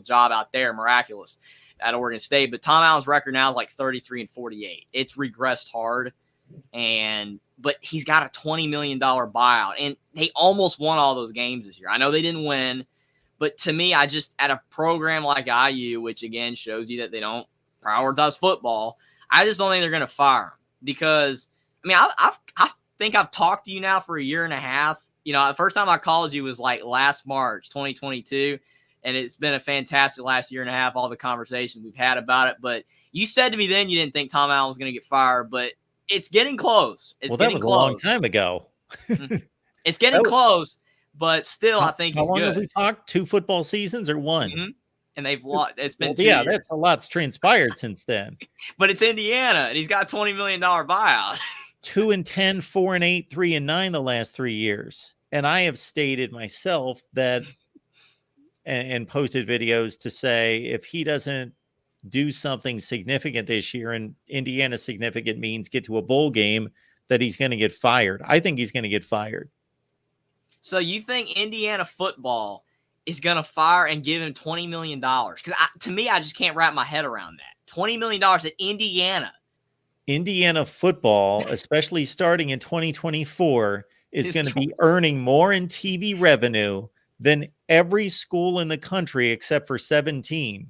job out there, miraculous at Oregon State. But Tom Allen's record now is like 33-48. It's regressed hard, but he's got a $20 million buyout, and they almost won all those games this year. I know they didn't win, but to me, at a program like IU, which again shows you that they don't prioritize football, I just don't think they're going to fire him, because, I mean, I think I've talked to you now for a year and a half. You know, the first time I called you was like last March, 2022, and it's been a fantastic last year and a half, all the conversations we've had about it. But you said to me then you didn't think Tom Allen was going to get fired, but it's getting close. Well, that was a long time ago. It's getting close, but still, I think he's good. How long have we talked? 2 football seasons or 1? And they've lost. It's been 2 years. That's a lot's transpired since then. But it's Indiana, and he's got a $20 million buyout. 2-10, 4-8, 3-9 the last 3 years. And I have stated myself that and posted videos to say if he doesn't do something significant this year, and Indiana significant means get to a bowl game, that he's going to get fired. I think he's going to get fired. So you think Indiana football is going to fire and give him $20 million? Because to me, I just can't wrap my head around that. $20 million at Indiana. Indiana football, especially starting in 2024, is going to be earning more in TV revenue than every school in the country except for 17.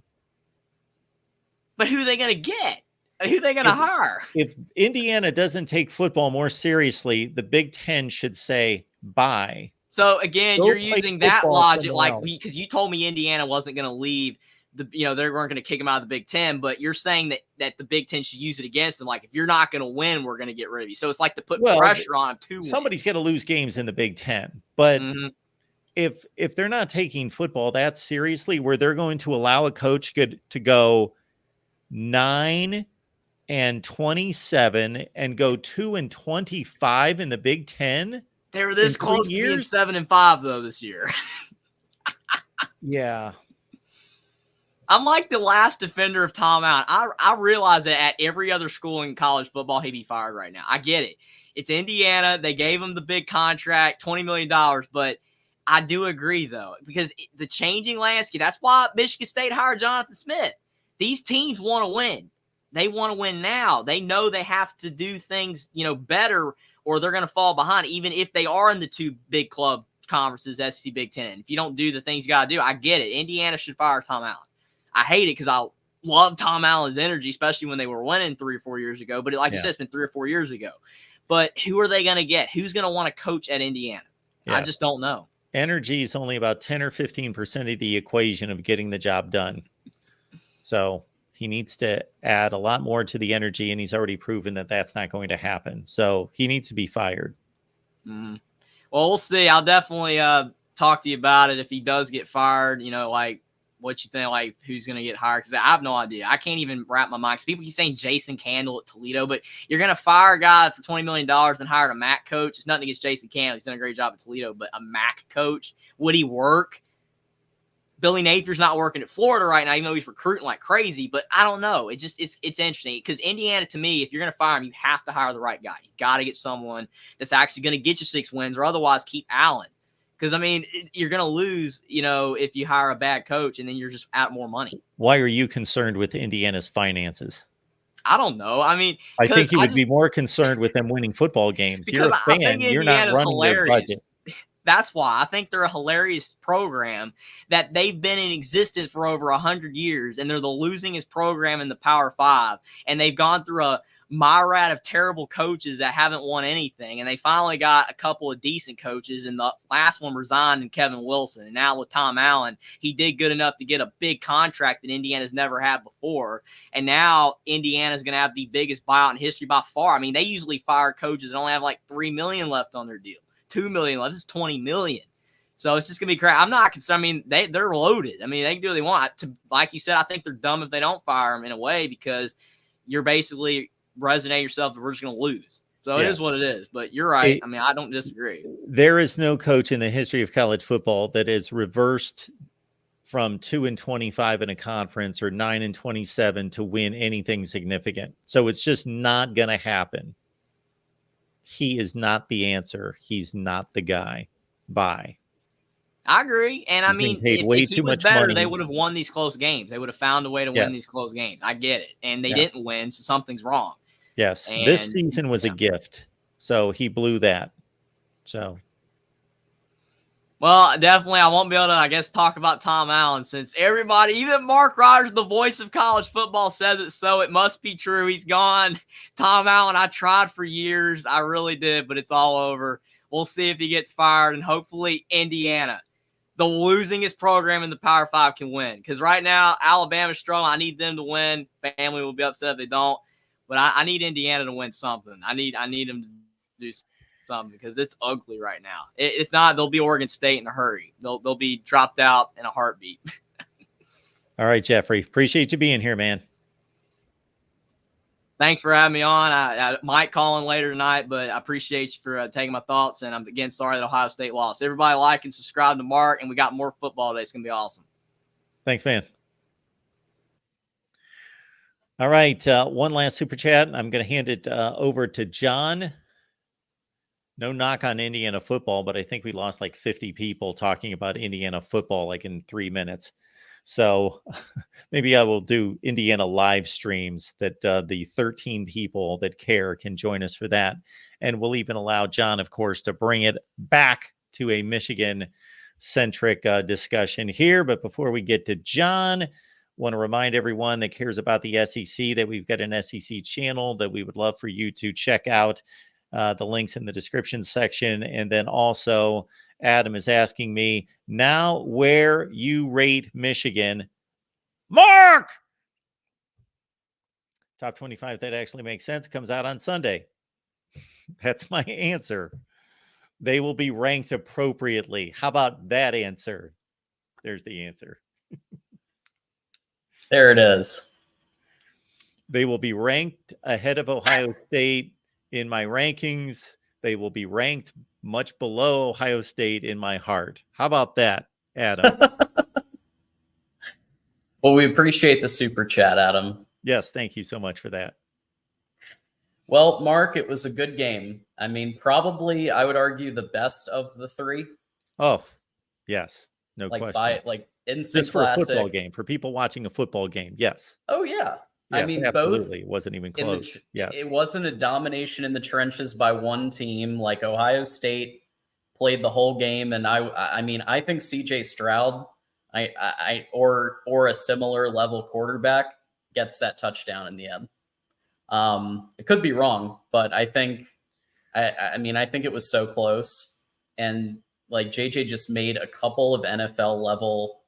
But who are they going to get? Who are they going to hire? If Indiana doesn't take football more seriously, the Big Ten should say bye. So again, you're using that logic, like, because you told me Indiana wasn't going to leave they weren't going to kick him out of the Big Ten, but you're saying that the Big Ten should use it against them. Like, if you're not going to win, we're going to get rid of you. So it's like to put pressure on them to win. Somebody's going to lose games in the Big Ten, but if they're not taking football that seriously, where they're going to allow a coach to go 9-27 and go 2-25 in the Big Ten. They were this close to being 7-5 though this year. Yeah. I'm like the last defender of Tom Allen. I realize that at every other school in college football, he'd be fired right now. I get it. It's Indiana. They gave him the big contract, $20 million. But I do agree, though, because the changing landscape, that's why Michigan State hired Jonathan Smith. These teams want to win. They want to win now. They know they have to do things, better, or they're going to fall behind, even if they are in the 2 big club conferences, SEC, Big Ten. If you don't do the things you got to do, I get it. Indiana should fire Tom Allen. I hate it because love Tom Allen's energy, especially when they were winning 3 or 4 years ago. But like you Yeah. said, it's been 3 or 4 years ago. But who are they going to get? Who's going to want to coach at Indiana? Yeah. I just don't know. Energy is only about 10 or 15% of the equation of getting the job done. So he needs to add a lot more to the energy, and he's already proven that that's not going to happen. So he needs to be fired. Mm-hmm. Well, we'll see. I'll definitely talk to you about it if he does get fired. You know, like what you think, like who's going to get hired? Because I have no idea. I can't even wrap my mind. Because people keep saying Jason Candle at Toledo, but you're going to fire a guy for $20 million and hire a MAC coach. It's nothing against Jason Candle. He's done a great job at Toledo, but a MAC coach, would he work? Billy Napier's not working at Florida right now, even though he's recruiting like crazy. But I don't know. It's interesting because Indiana, to me, if you're going to fire him, you have to hire the right guy. You got to get someone that's actually going to get you 6 wins, or otherwise keep Allen. Because, I mean, you're going to lose, you know, if you hire a bad coach and then you're just out more money. Why are you concerned with Indiana's finances? I don't know. I mean, I think you would be more concerned with them winning football games. You're a fan. You're not running their budget. That's why I think they're a hilarious program, that they've been in existence for over 100 years, and they're the losingest program in the Power 5. And they've gone through a myriad of terrible coaches that haven't won anything. And they finally got a couple of decent coaches, and the last one resigned in Kevin Wilson. And now with Tom Allen, he did good enough to get a big contract that Indiana's never had before. And now Indiana's going to have the biggest buyout in history by far. I mean, they usually fire coaches and only have like $3 million left on their deal. $2 million left. This is $20 million. So it's just gonna be crazy. I'm not concerned. I mean, they're loaded. I mean, they can do what they want. Like you said, I think they're dumb if they don't fire them in a way, because you're basically resonating yourself that we're just gonna lose. So it is what it is. But you're right. I mean, I don't disagree. There is no coach in the history of college football that has reversed from 2-25 in a conference or 9-27 to win anything significant. So it's just not gonna happen. He is not the answer. He's not the guy. Bye. I agree. And He's I mean, paid way if he too was much better, money. they would have won these close games. They would have found a way to win these close games. I get it. And they didn't win, so something's wrong. Yes. And this season was a gift. So he blew that. So. Well, definitely, I won't be able to, I guess, talk about Tom Allen, since everybody, even Mark Rogers, the voice of college football, says it, so it must be true. He's gone. Tom Allen, I tried for years. I really did, but it's all over. We'll see if he gets fired, and hopefully Indiana, the losingest program in the Power 5, can win. Because right now, Alabama's struggling. I need them to win. Family will be upset if they don't. But I need Indiana to win something. I need them to do something, because it's ugly right now. If not, they'll be Oregon State in a hurry. They'll be dropped out in a heartbeat. All right, Jeffrey. Appreciate you being here, man. Thanks for having me on. I might call in later tonight, but I appreciate you for taking my thoughts. And I'm, again, sorry that Ohio State lost. Everybody like and subscribe to Mark, and we got more football today. It's going to be awesome. Thanks, man. All right. One last super chat. I'm going to hand it over to John. No knock on Indiana football, but I think we lost like 50 people talking about Indiana football like in 3 minutes. So maybe I will do Indiana live streams that the 13 people that care can join us for that. And we'll even allow John, of course, to bring it back to a Michigan-centric discussion here. But before we get to John, want to remind everyone that cares about the SEC that we've got an SEC channel that we would love for you to check out. The links in the description section. And then also, Adam is asking me now where you rate Michigan. Mark! Top 25, that actually makes sense, comes out on Sunday. That's my answer. They will be ranked appropriately. How about that answer? There's the answer. There it is. They will be ranked ahead of Ohio State in my rankings. They will be ranked much below Ohio State in my heart. How about that, Adam? Well, we appreciate the super chat, Adam. Yes, thank you so much for that. Well, Mark, it was a good game. I mean, probably I would argue the best of the three. Oh, yes. No question. Instant just for classic. a football game, for people watching a football game. Yes. Oh, yeah. Yes, I mean, absolutely. It wasn't even close. Yes. It wasn't a domination in the trenches by one team. Like Ohio State played the whole game. And I mean, I think CJ Stroud, or a similar level quarterback gets that touchdown in the end. It could be wrong, but I think I mean, I think it was so close, and like JJ just made a couple of NFL level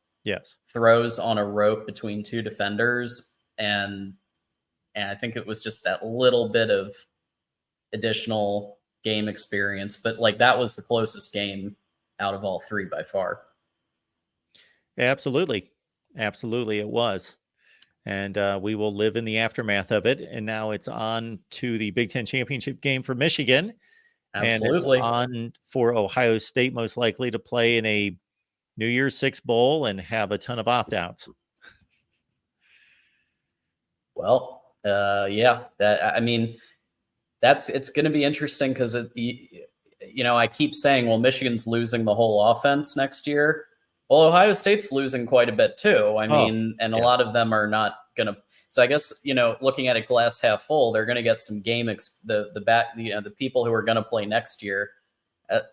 throws on a rope between two defenders, and I think it was just that little bit of additional game experience. But like that was the closest game out of all three by far. Absolutely, absolutely, it was. And we will live in the aftermath of it. And now it's on to the Big Ten championship game for Michigan. Absolutely. And it's on for Ohio State, most likely to play in a New Year's Six bowl and have a ton of opt-outs. Well, yeah, that, I mean, it's going to be interesting because, you know, I keep saying, well, Michigan's losing the whole offense next year. Well, Ohio State's losing quite a bit too. I mean, and a lot of them are not going to. So I guess, you know, looking at it glass half full, they're going to get some game the people who are going to play next year,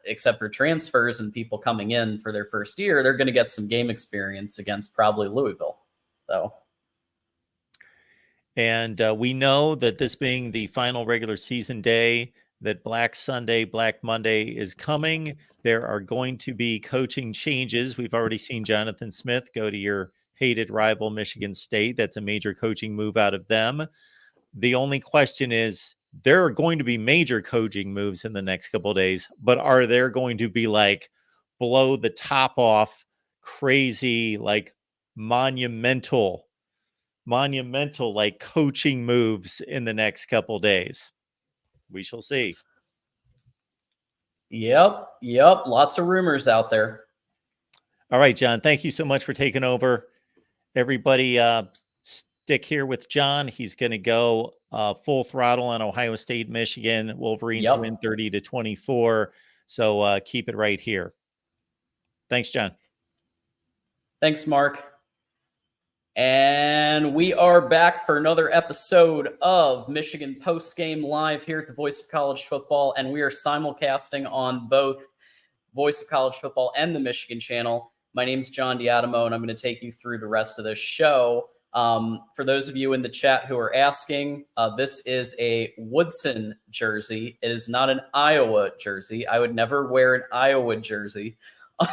except for transfers and people coming in for their first year, they're going to get some game experience against probably Louisville, though. And we know that this being the final regular season day, that Black Sunday, Black Monday is coming. There are going to be coaching changes. We've already seen Jonathan Smith go to your hated rival, Michigan State. That's a major coaching move out of them. The only question is, there are going to be major coaching moves in the next couple of days, but are there going to be like blow the top off, crazy, like monumental like coaching moves in the next couple days? We shall see. Yep. Lots of rumors out there. All right, John, thank you so much for taking over. Everybody stick here with John. He's going to go full throttle on Ohio State, Michigan. Wolverines win 30-24. So keep it right here. Thanks, John. Thanks, Mark. And we are back for another episode of Michigan Postgame Live here at the Voice of College Football. And we are simulcasting on both Voice of College Football and the Michigan channel. My name's John Diadamo, and I'm going to take you through the rest of the show. For those of you in the chat who are asking, this is a Woodson jersey. It is not an Iowa jersey. I would never wear an Iowa jersey.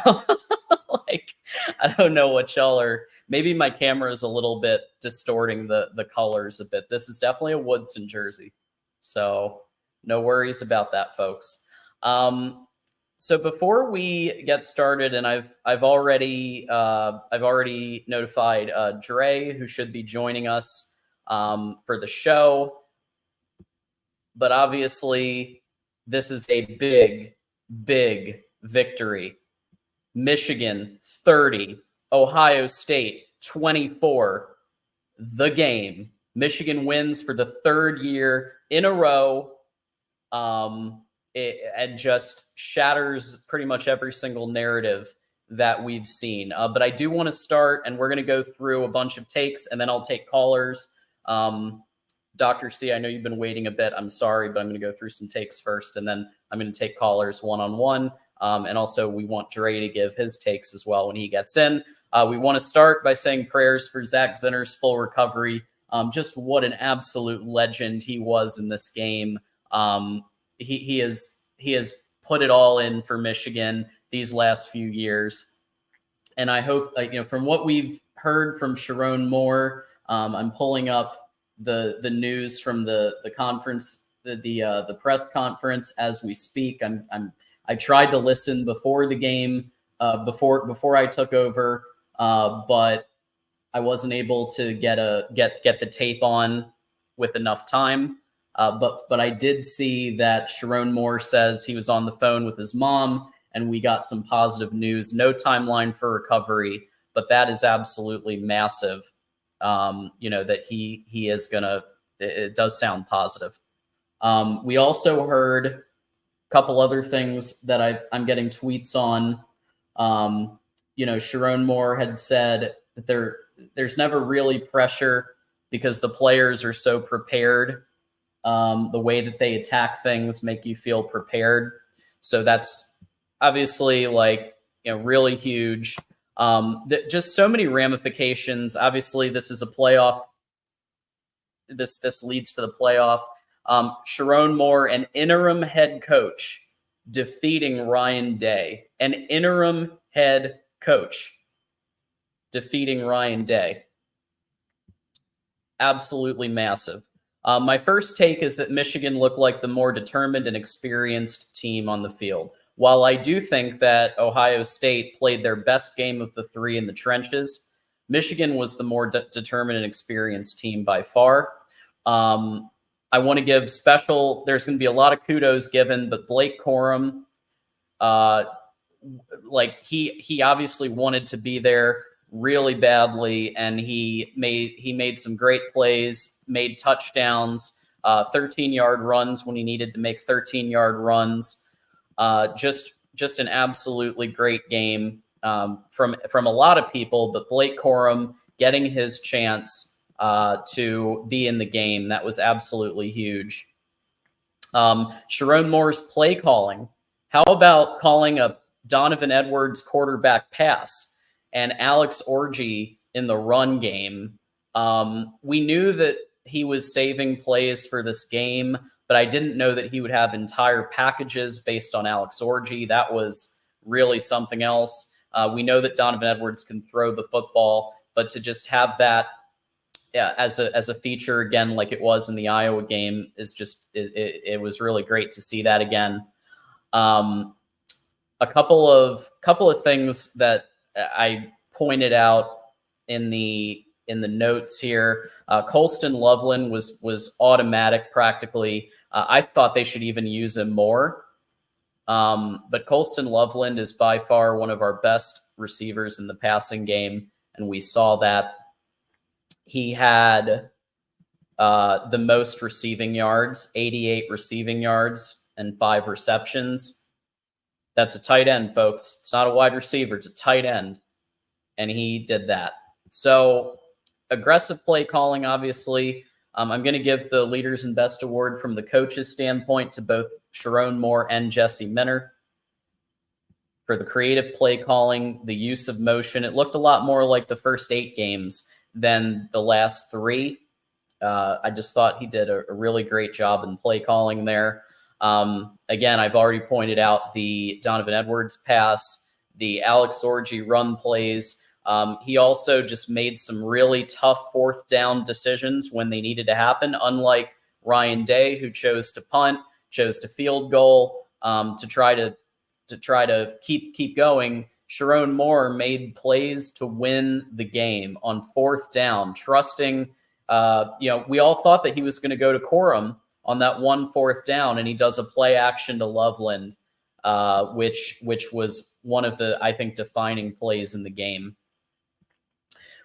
Like, I don't know what y'all are. Maybe my camera is a little bit distorting the colors a bit. This is definitely a Woodson jersey, so no worries about that, folks. So before we get started, and I've already notified Dre, who should be joining us for the show. But obviously, this is a big victory. Michigan 30, Ohio State 24. The game. Michigan wins for the third year in a row. It just shatters pretty much every single narrative that we've seen. But I do want to start, and we're going to go through a bunch of takes, and then I'll take callers. Dr. C, I know you've been waiting a bit. I'm sorry, but I'm going to go through some takes first, and then I'm going to take callers one-on-one. And also, we want Dre to give his takes as well when he gets in. We want to start by saying prayers for Zach Zinner's full recovery. Just what an absolute legend he was in this game. He has put it all in for Michigan these last few years. And I hope, from what we've heard from Sharon Moore, I'm pulling up the news from the conference, the press conference as we speak. I tried to listen before the game, before I took over, but I wasn't able to get the tape on with enough time. But I did see that Sharon Moore says he was on the phone with his mom, and we got some positive news. No timeline for recovery, but that is absolutely massive. That he is gonna. It does sound positive. We also heard couple other things that I'm getting tweets on. Sharon Moore had said that there's never really pressure because the players are so prepared. The way that they attack things make you feel prepared. So that's obviously really huge. Just so many ramifications. Obviously, this is a playoff this leads to the playoff. Sharon Moore, an interim head coach, defeating Ryan Day. An interim head coach defeating Ryan Day. Absolutely massive. My first take is that Michigan looked like the more determined and experienced team on the field. While I do think that Ohio State played their best game of the three in the trenches, Michigan was the more determined and experienced team by far. I want to give special, there's going to be a lot of kudos given, but Blake Corum, he obviously wanted to be there really badly, and he made some great plays, made touchdowns, 13-yard runs when he needed to make 13-yard runs. Just an absolutely great game from a lot of people, but Blake Corum getting his chance to be in the game, that was absolutely huge. Sharon Moore's play calling. How about calling a Donovan Edwards quarterback pass and Alex Orji in the run game? We knew that he was saving plays for this game, but I didn't know that he would have entire packages based on Alex Orji. That was really something else. We know that Donovan Edwards can throw the football, but to just have that as a feature again, like it was in the Iowa game, is just it was really great to see that again. A couple of things that I pointed out in the notes here. Colston Loveland was automatic practically. I thought they should even use him more. But Colston Loveland is by far one of our best receivers in the passing game, and we saw that. He had the most receiving yards, 88 receiving yards and 5 receptions. That's a tight end, folks. It's not a wide receiver. It's a tight end. And he did that. So aggressive play calling, obviously. I'm going to give the Leaders and Best Award from the coach's standpoint to both Sharon Moore and Jesse Minner for the creative play calling, the use of motion. It looked a lot more like the first 8 games than the last 3. I just thought he did a really great job in play calling there. Again, I've already pointed out the Donovan Edwards pass, the Alex Orji run plays. He also just made some really tough 4th down decisions when they needed to happen, unlike Ryan Day, who chose to punt, chose to field goal to try to keep going. Sharon Moore made plays to win the game on 4th down, trusting, we all thought that he was going to go to Corum on that 1 4th down, and he does a play action to Loveland, which was one of the, I think, defining plays in the game.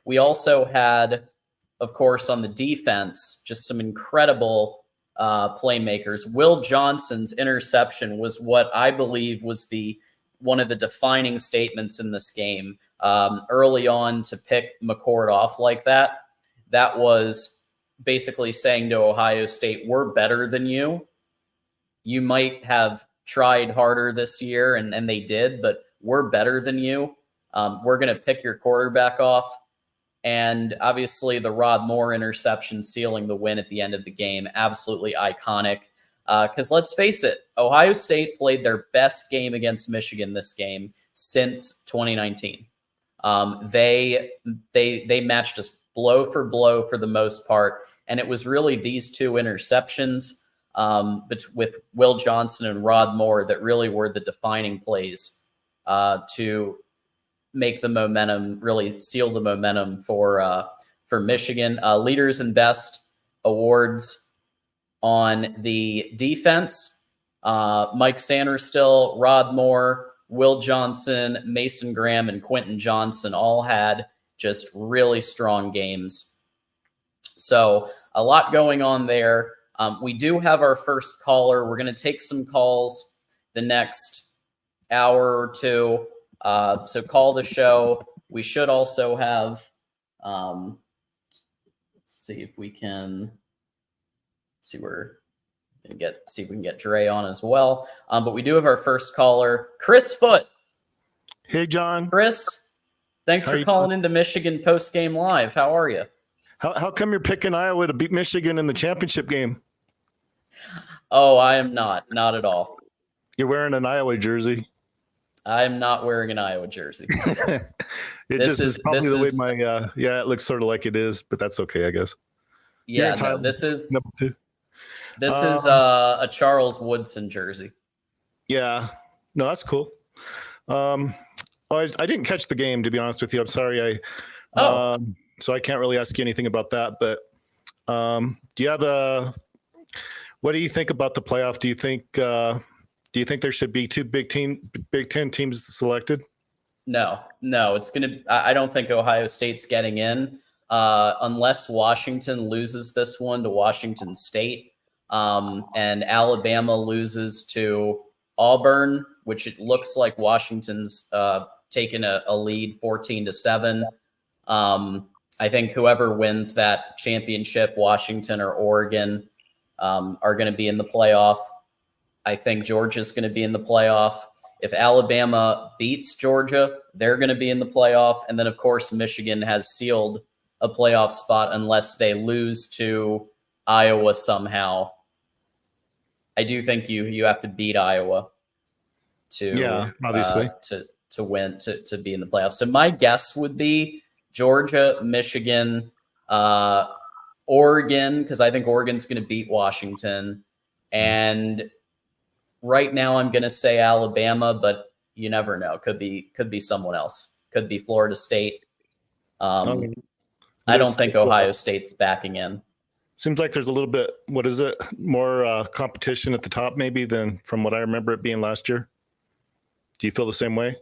We also had, of course, on the defense, just some incredible playmakers. Will Johnson's interception was what I believe was one of the defining statements in this game. Early on, to pick McCord off like that was basically saying to Ohio State, we're better than you. You might have tried harder this year, and they did, but we're better than you. We're going to pick your quarterback off. And obviously the Rod Moore interception sealing the win at the end of the game, absolutely iconic. Because let's face it, Ohio State played their best game against Michigan this game since 2019. They matched us blow for blow for the most part, and it was really these 2 interceptions with Will Johnson and Rod Moore that really were the defining plays to make the momentum, really seal the momentum for Michigan. Leaders and Best Awards on the defense, Mike Sanderstill, Rod Moore, Will Johnson, Mason Graham, and Quentin Johnson all had just really strong games. So a lot going on there. We do have our first caller. We're going to take some calls the next hour or 2. So call the show. We should also have, let's see if we can see if we can get Dre on as well. But we do have our first caller, Chris Foote. Hey, John. Chris, thanks for calling into Michigan Postgame Live. How are you? How come you're picking Iowa to beat Michigan in the championship game? Oh, I am not at all. You're wearing an Iowa jersey. I am not wearing an Iowa jersey. It This just is is- probably this the way is- my it looks sort of like it is, but that's okay, I guess. Yeah, Tyler, no, this is number 2. a Charles Woodson jersey. Yeah, no, that's cool. I didn't catch the game, to be honest with you. I'm sorry. So I can't really ask you anything about that. But do you have what do you think about the playoff? Do you think there should be 2 Big Ten teams selected? No, it's gonna. I don't think Ohio State's getting in unless Washington loses this one to Washington State, and Alabama loses to Auburn, which it looks like Washington's taken a lead 14-7. I think whoever wins that championship, Washington or Oregon, are going to be in the playoff. I think Georgia's going to be in the playoff. If Alabama beats Georgia, they're going to be in the playoff. And then, of course, Michigan has sealed a playoff spot unless they lose to Iowa somehow. I do think you have to beat Iowa to obviously to win to be in the playoffs. So my guess would be Georgia, Michigan, Oregon, because I think Oregon's going to beat Washington, and right now I'm going to say Alabama, but you never know. Could be someone else. Could be Florida State. I don't think Ohio State's backing in. Seems like there's a little bit, more competition at the top maybe than from what I remember it being last year. Do you feel the same way?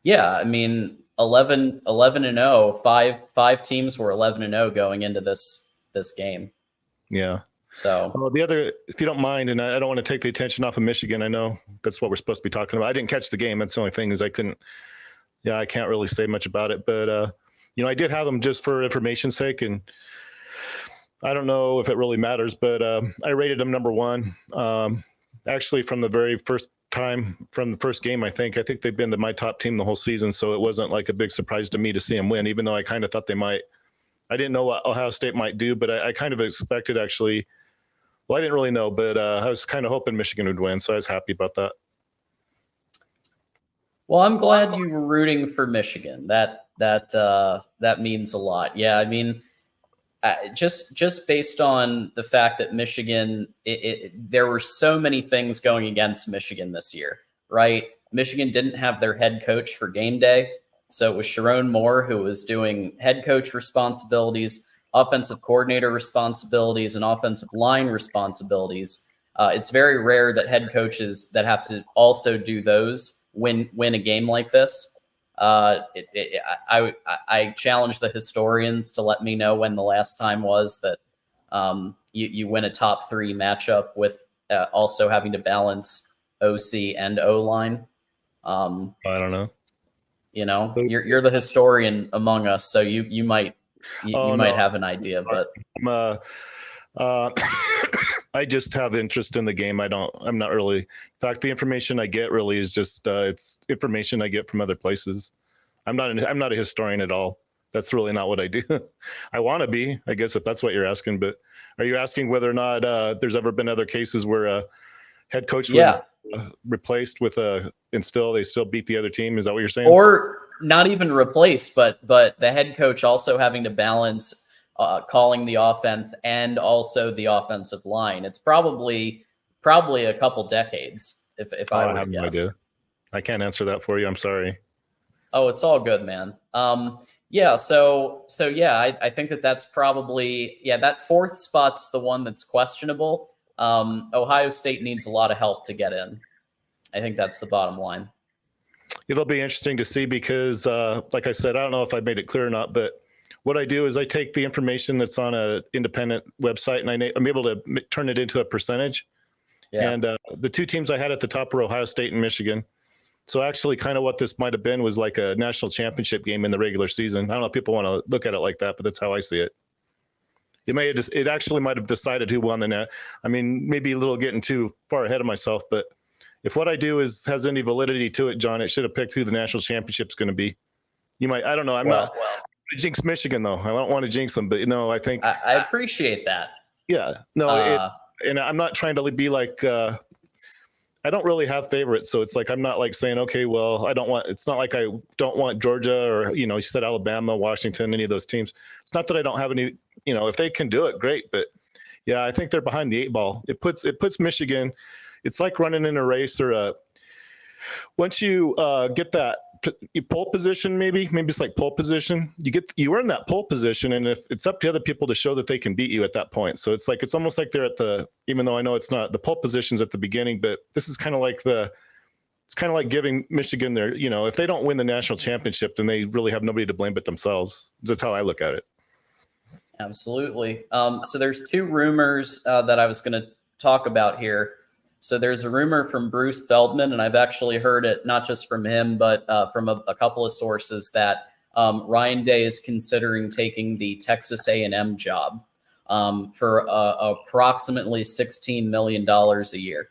Yeah, I mean, 11-0, five teams were 11-0 going into this game. Yeah. So the other, if you don't mind, and I don't want to take the attention off of Michigan. I know that's what we're supposed to be talking about. I didn't catch the game. That's the only thing is I can't really say much about it. But, I did have them just for information's sake. And I don't know if it really matters, but I rated them number 1. Actually, from the very first time, from the first game, I think they've been my top team the whole season. So it wasn't like a big surprise to me to see them win, even though I kind of thought they might. I didn't know what Ohio State might do, but I kind of expected actually. Well, I didn't really know, but I was kind of hoping Michigan would win, so I was happy about that. Well, I'm glad you were rooting for Michigan. That means a lot. Yeah, I mean, just based on the fact that Michigan, there were so many things going against Michigan this year, right? Michigan didn't have their head coach for game day, so it was Sharon Moore who was doing head coach responsibilities, offensive coordinator responsibilities, and offensive line responsibilities. It's very rare that head coaches that have to also do those win a game like this. I challenge the historians to let me know when the last time was that you win a top 3 matchup with also having to balance OC and O line. I don't know. You're the historian among us, so you might have an idea, but I just have interest in the game. I'm not really. In fact, the information I get really is just it's information I get from other places. I'm not a historian at all. That's really not what I do. I want to be, I guess, if that's what you're asking. But are you asking whether or not there's ever been other cases where a head coach was replaced with and still they still beat the other team? Is that what you're saying? Or not even replaced, but the head coach also having to balance calling the offense and also the offensive line. It's probably a couple decades, if I were to guess. No idea. I can't answer that for you. I'm sorry. Oh, it's all good, man. Yeah. So yeah, I think that's probably, that 4th spot's the one that's questionable. Ohio State needs a lot of help to get in. I think that's the bottom line. It'll be interesting to see because, like I said, I don't know if I made it clear or not, but what I do is I take the information that's on an independent website and I'm able to turn it into a percentage. Yeah. And the 2 teams I had at the top were Ohio State and Michigan. So actually kind of what this might have been was like a national championship game in the regular season. I don't know if people want to look at it like that, but that's how I see it. It actually might have decided who won the net. I mean, maybe a little getting too far ahead of myself, but if what I do has any validity to it, John, it should have picked who the national championship's going to be. You might, I don't know. I'm not a jinx Michigan though. I don't want to jinx them, but I think I appreciate that. yeah, no, and I'm not trying to be like I don't really have favorites, so it's like I'm not like saying okay, well, I don't want. It's not like I don't want Georgia or you said Alabama, Washington, any of those teams. It's not that I don't have any. If they can do it, great. But yeah, I think they're behind the 8 ball. It puts Michigan. It's like running in a race or a. Once you get that pole position, maybe it's like pole position. You earn that pole position, and if it's up to other people to show that they can beat you at that point. So it's almost like they're at the. Even though I know it's not the pole positions at the beginning, but this is kind of like it's kind of like giving Michigan their. If they don't win the national championship, then they really have nobody to blame but themselves. That's how I look at it. Absolutely. So there's 2 rumors that I was going to talk about here. So there's a rumor from Bruce Feldman, and I've actually heard it not just from him, but from a couple of sources that Ryan Day is considering taking the Texas A&M job for approximately $16 million a year.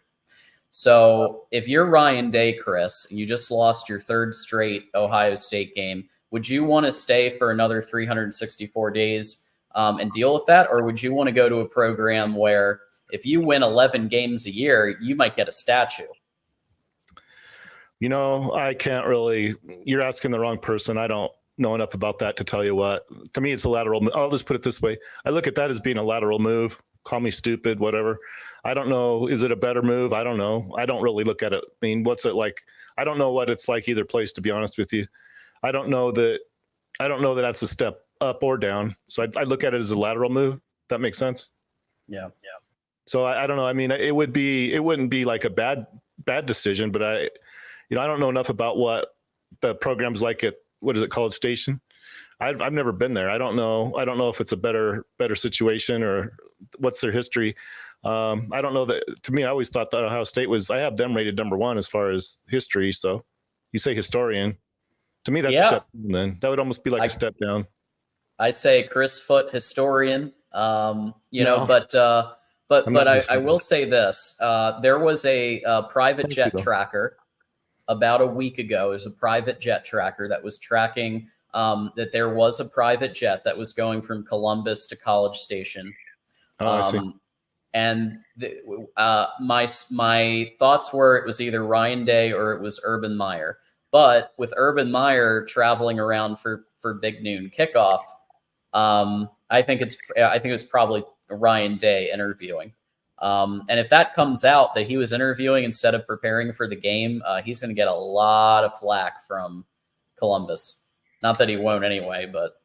So if you're Ryan Day, Chris, and you just lost your 3rd straight Ohio State game, would you want to stay for another 364 days and deal with that? Or would you want to go to a program where if you win 11 games a year, you might get a statue? I can't really. You're asking the wrong person. I don't know enough about that to tell you what. To me, it's a lateral move. I'll just put it this way. I look at that as being a lateral move. Call me stupid, whatever. I don't know. Is it a better move? I don't know. I don't really look at it. I mean, what's it like? I don't know what it's like either place, to be honest with you. I don't know that that's a step up or down. So I look at it as a lateral move. That makes sense. Yeah. So I don't know. I mean, it wouldn't be like a bad decision, but I don't know enough about what the program's like at what is it, College Station. I've never been there. I don't know if it's a better situation or what's their history. I don't know that. To me, I always thought that Ohio State I have them rated number 1 as far as history. So you say historian. To me, that's a step down. Then that would almost be like a step down. I say Chris Foot, historian. But I will say this: there was a private jet tracker about a week ago. It was a private jet tracker that was tracking that there was a private jet that was going from Columbus to College Station. I see. And my thoughts were it was either Ryan Day or it was Urban Meyer. But with Urban Meyer traveling around for Big Noon kickoff, I think it was probably Ryan Day interviewing. And if that comes out that he was interviewing instead of preparing for the game, he's going to get a lot of flack from Columbus. Not that he won't anyway, but.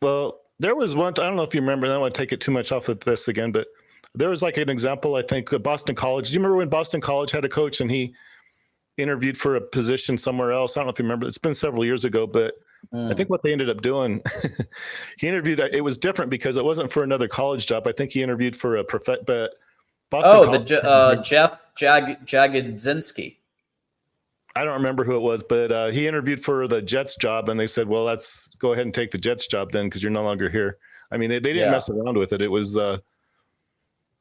Well, there was one, I don't know if you remember, I don't want to take it too much off of this again, but there was like an example, I think, of Boston College. Do you remember when Boston College had a coach and he interviewed for a position somewhere else? I don't know if you remember. It's been several years ago, but I think what they ended up doing, he interviewed. It was different because it wasn't for another college job. I think he interviewed for a but Boston. Jeff Jagodzinski. I don't remember who it was, but he interviewed for the Jets job, and they said, "Well, let's go ahead and take the Jets job then, because you're no longer here." I mean, they didn't mess around with it. It was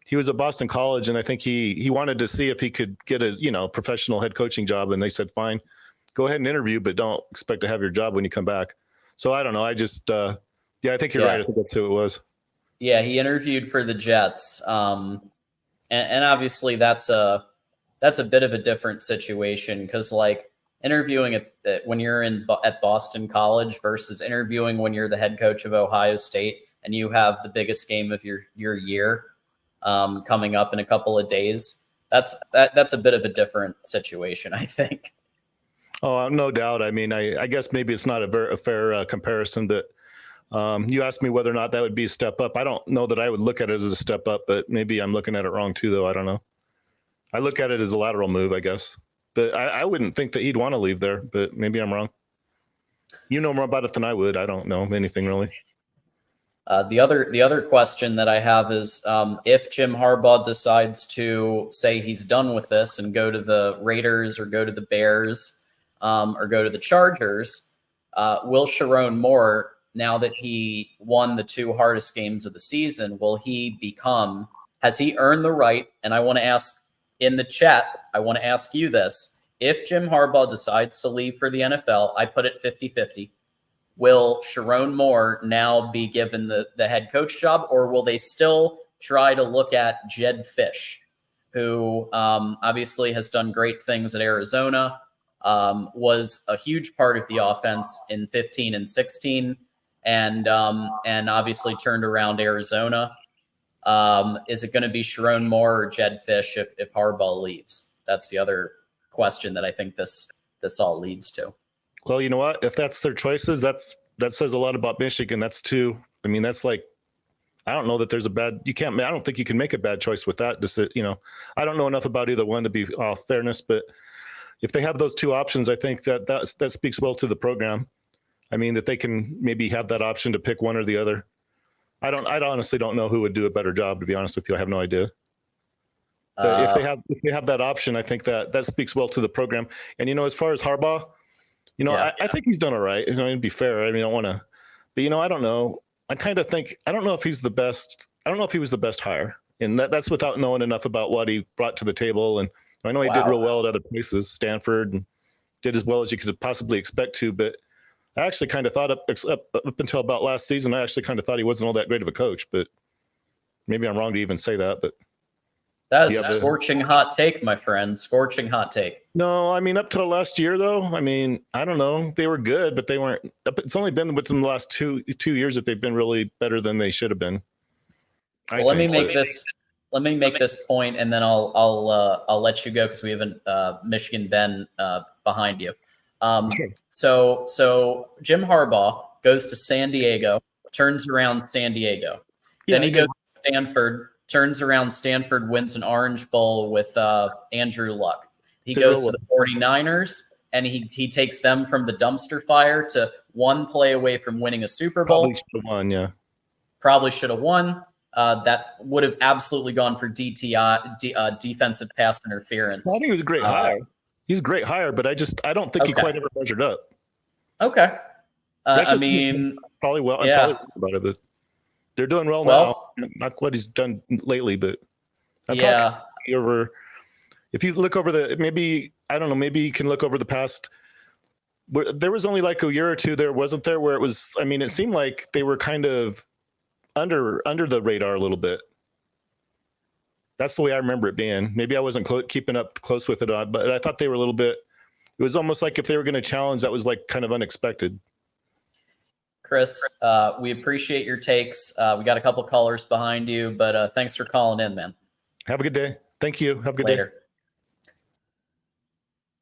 he was at Boston College, and I think he wanted to see if he could get a professional head coaching job, and they said, "Fine, go ahead and interview, but don't expect to have your job when you come back." So I don't know. I just I think you're right. I think that's who it was. Yeah, he interviewed for the Jets, and obviously that's a bit of a different situation because like interviewing when you're at Boston College versus interviewing when you're the head coach of Ohio State and you have the biggest game of your year coming up in a couple of days. That's a bit of a different situation, I think. Oh, no doubt. I mean, I guess maybe it's not a fair comparison, but you asked me whether or not that would be a step up. I don't know that I would look at it as a step up, but maybe I'm looking at it wrong too, though. I don't know. I look at it as a lateral move, I guess. But I wouldn't think that he'd want to leave there, but maybe I'm wrong. You know more about it than I would. I don't know anything really. The other question that I have is if Jim Harbaugh decides to say he's done with this and go to the Raiders or go to the Bears or go to the Chargers, will Sharon Moore, now that he won the 2 hardest games of the season, has he earned the right? And I want to ask in the chat, I want to ask you this. If Jim Harbaugh decides to leave for the NFL, I put it 50-50. Will Sharon Moore now be given the head coach job, or will they still try to look at Jed Fish, who obviously has done great things at Arizona, was a huge part of the offense in 15 and 16, and obviously turned around Arizona. Is it going to be Sharon Moore or Jed Fish if Harbaugh leaves? That's the other question that I think this all leads to. Well, you know what? If that's their choices, that says a lot about Michigan. That's two. I mean, that's like, I don't know that there's a bad. I don't think you can make a bad choice with that. Just I don't know enough about either one to be fairness, but if they have those two options, I think that speaks well to the program. I mean, that they can maybe have that option to pick one or the other. I honestly don't know who would do a better job. To be honest with you, I have no idea. But if they have that option, I think that speaks well to the program. And as far as Harbaugh. I think he's done all right. To be fair, I mean, I don't want to, but I don't know. I kind of think I don't know if he's the best. I don't know if he was the best hire, and that's without knowing enough about what he brought to the table. And I know he did real well at other places, Stanford, and did as well as you could possibly expect to. But I actually kind of thought up until about last season, I actually kind of thought he wasn't all that great of a coach. But maybe I'm wrong to even say that. But that is a scorching hot take, my friend. Scorching hot take. No, I mean, up till last year, though, I mean, I don't know. They were good, but they weren't. It's only been within the last two years that they've been really better than they should have been. Let me make this point, and then I'll let you go because we have Michigan Ben behind you. So Jim Harbaugh goes to San Diego, turns around San Diego. Then he goes to Stanford, turns around Stanford, wins an Orange Bowl with Andrew Luck. He goes to the 49ers, and he takes them from the dumpster fire to one play away from winning a Super Bowl. Probably should have won, yeah. Probably should have won. That would have absolutely gone for DTI, defensive pass interference. I think he was a great hire. He's a great hire, but I don't think he quite ever measured up. Okay. I mean, probably well. I'm probably wrong about it, but they're doing well now. Not what he's done lately, but if you look over maybe you can look over the past. There was only like a year or two there, wasn't there, where it was. I mean, it seemed like they were kind of under the radar a little bit. That's the way I remember it being. Maybe I wasn't keeping up close with it, but I thought they were a little bit. It was almost like if they were going to challenge, that was like kind of unexpected. Chris, we appreciate your takes. We got a couple callers behind you, but thanks for calling in, man. Have a good day. Thank you. Have a good day.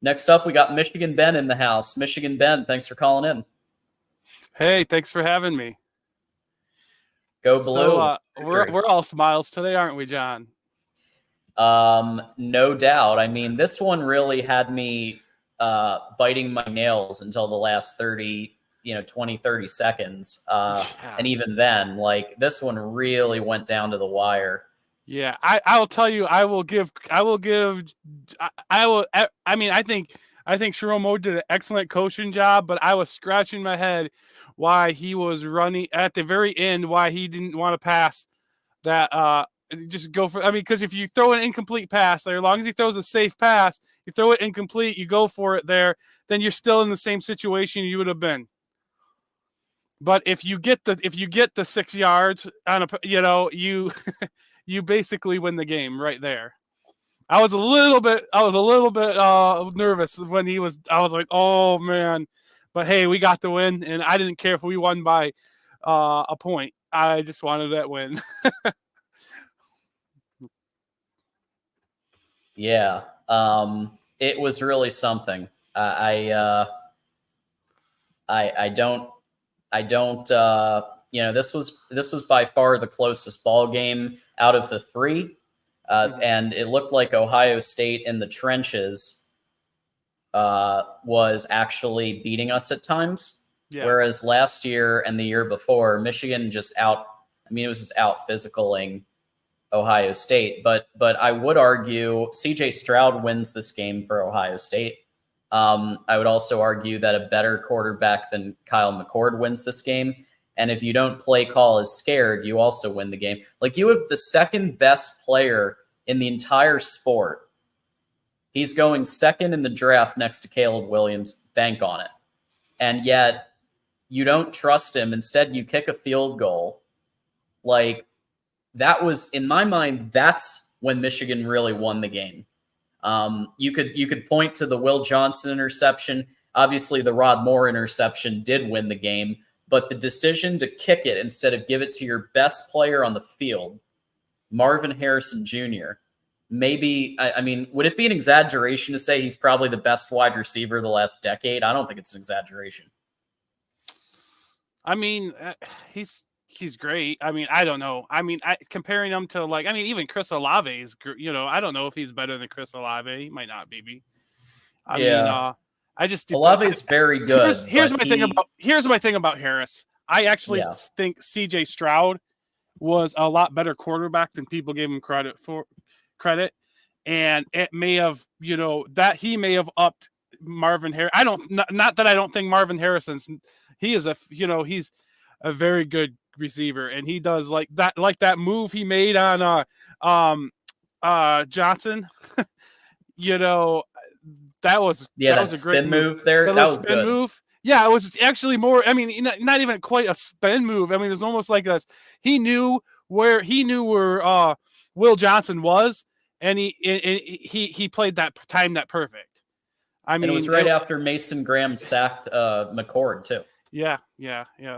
Next up, we got Michigan Ben in the house. Michigan Ben, thanks for calling in. Hey, thanks for having me. Go Blue. So, we're all smiles today, aren't we, John? No doubt. I mean, this one really had me biting my nails until the last 20, 30 seconds. And even then, like, this one really went down to the wire. Yeah, I'll tell you, I think Sharon Moore did an excellent coaching job, but I was scratching my head why he was running at the very end, why he didn't want to pass that, just go for, because if you throw an incomplete pass there, as long as he throws a safe pass, you throw it incomplete, you go for it there, then you're still in the same situation you would have been. But if you get the 6 yards on you basically win the game right there. I was a little bit nervous when I was like, oh man, but hey, we got the win, and I didn't care if we won by a point. I just wanted that win. Yeah, it was really something. I don't. This was by far the closest ball game out of the three, and it looked like Ohio State in the trenches was actually beating us at times. Yeah. Whereas last year and the year before, Michigan it was just out physicaling Ohio State. But I would argue CJ Stroud wins this game for Ohio State. I would also argue that a better quarterback than Kyle McCord wins this game. And if you don't play call as scared, you also win the game. Like, you have the second best player in the entire sport. He's going second in the draft next to Caleb Williams. Bank on it. And yet you don't trust him. Instead, you kick a field goal. Like, that was, in my mind, that's when Michigan really won the game. You could point to the Will Johnson interception. Obviously, the Rod Moore interception did win the game, but the decision to kick it instead of give it to your best player on the field, Marvin Harrison Jr., maybe, I mean, would it be an exaggeration to say he's probably the best wide receiver of the last decade? I don't think it's an exaggeration. I mean, he's great. I mean, I don't know. I mean, comparing him to, like, I mean, even Chris Olave is, I don't know if he's better than Chris Olave. He might not be. I mean, I just Olave is very good. Here's my thing about Harris. I actually think C.J. Stroud was a lot better quarterback than people gave him credit, and it may have, that he may have upped Marvin Harris. Not that I don't think Marvin Harrison's. He is he's a very good receiver, and he does like that move he made on Johnson. That was a great move there. That was spin good. move. Yeah, it was actually more. I mean, not even quite a spin move. I mean, it was almost like he knew where Will Johnson was, and he played that time that perfect. I mean, and it was right after Mason Graham sacked McCord too. Yeah.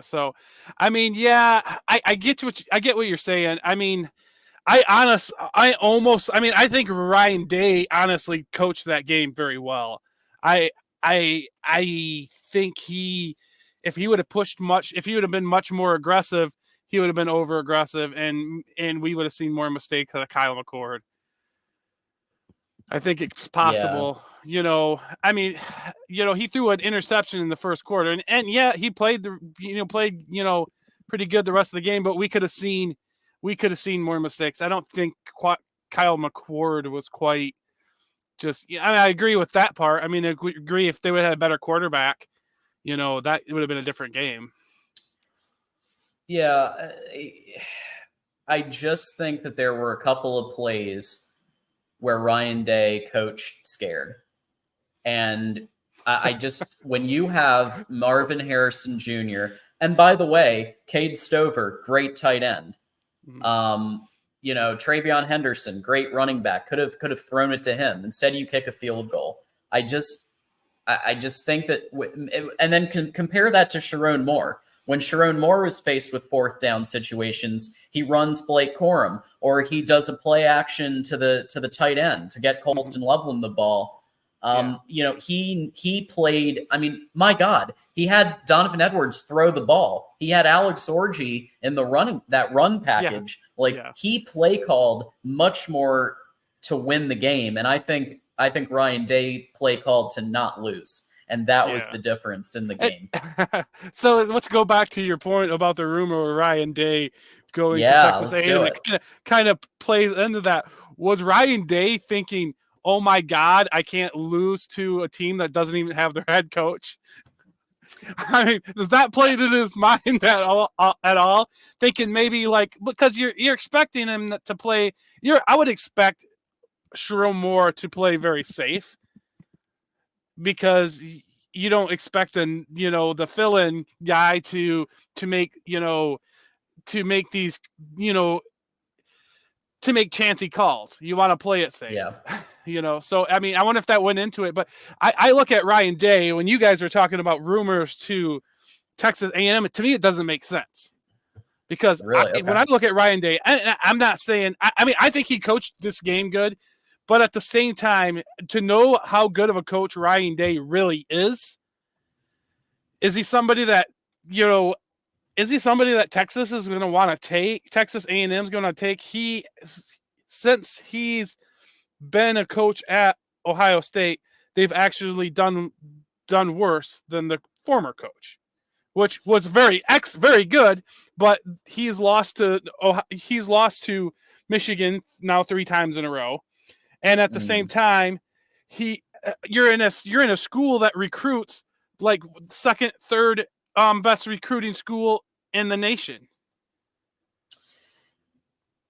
So, I mean, I get what you're saying. I mean, I think Ryan Day honestly coached that game very well. I think if he would have been much more aggressive, he would have been over aggressive, and we would have seen more mistakes out of Kyle McCord. I think it's possible. Yeah. I mean, he threw an interception in the first quarter, and he played pretty good the rest of the game, but we could have seen more mistakes. I don't think Kyle McCord was quite just. I mean, I agree with that part. I mean, I agree if they would have had a better quarterback, that would have been a different game. Yeah, I just think that there were a couple of plays where Ryan Day coached scared. And I just, when you have Marvin Harrison Jr., and by the way, Cade Stover, great tight end. Travion Henderson, great running back, could have thrown it to him. Instead, you kick a field goal. I just think that, and then compare that to Sharon Moore. When Sharon Moore was faced with fourth down situations, he runs Blake Corum, or he does a play action to the tight end to get Colston Loveland the ball. He played. I mean, my God, he had Donovan Edwards throw the ball. He had Alex Orji in the run package. He play called much more to win the game, and I think Ryan Day play called to not lose. And that was the difference in the game. So let's go back to your point about the rumor of Ryan Day going to Texas A&M. It kind of plays into that. Was Ryan Day thinking, oh my God, I can't lose to a team that doesn't even have their head coach? I mean, does that play in his mind at all? Thinking maybe because you're expecting him to play. I would expect Sharon Moore to play very safe, because you don't expect the fill-in guy to make these to make chancy calls. You want to play it safe. Yeah. So I mean, I wonder if that went into it, but I look at Ryan Day when you guys are talking about rumors to Texas A&M. To me, it doesn't make sense, because when I look at Ryan Day, I'm not saying. I mean, I think he coached this game good. But at the same time, to know how good of a coach Ryan Day really is he somebody that, Texas is going to want to take? Texas A&M is going to take? Since he's been a coach at Ohio State, they've actually done worse than the former coach, which was very good, but he's lost to Michigan now 3 times in a row. And at the same time, you're in a school that recruits like second, third best recruiting school in the nation.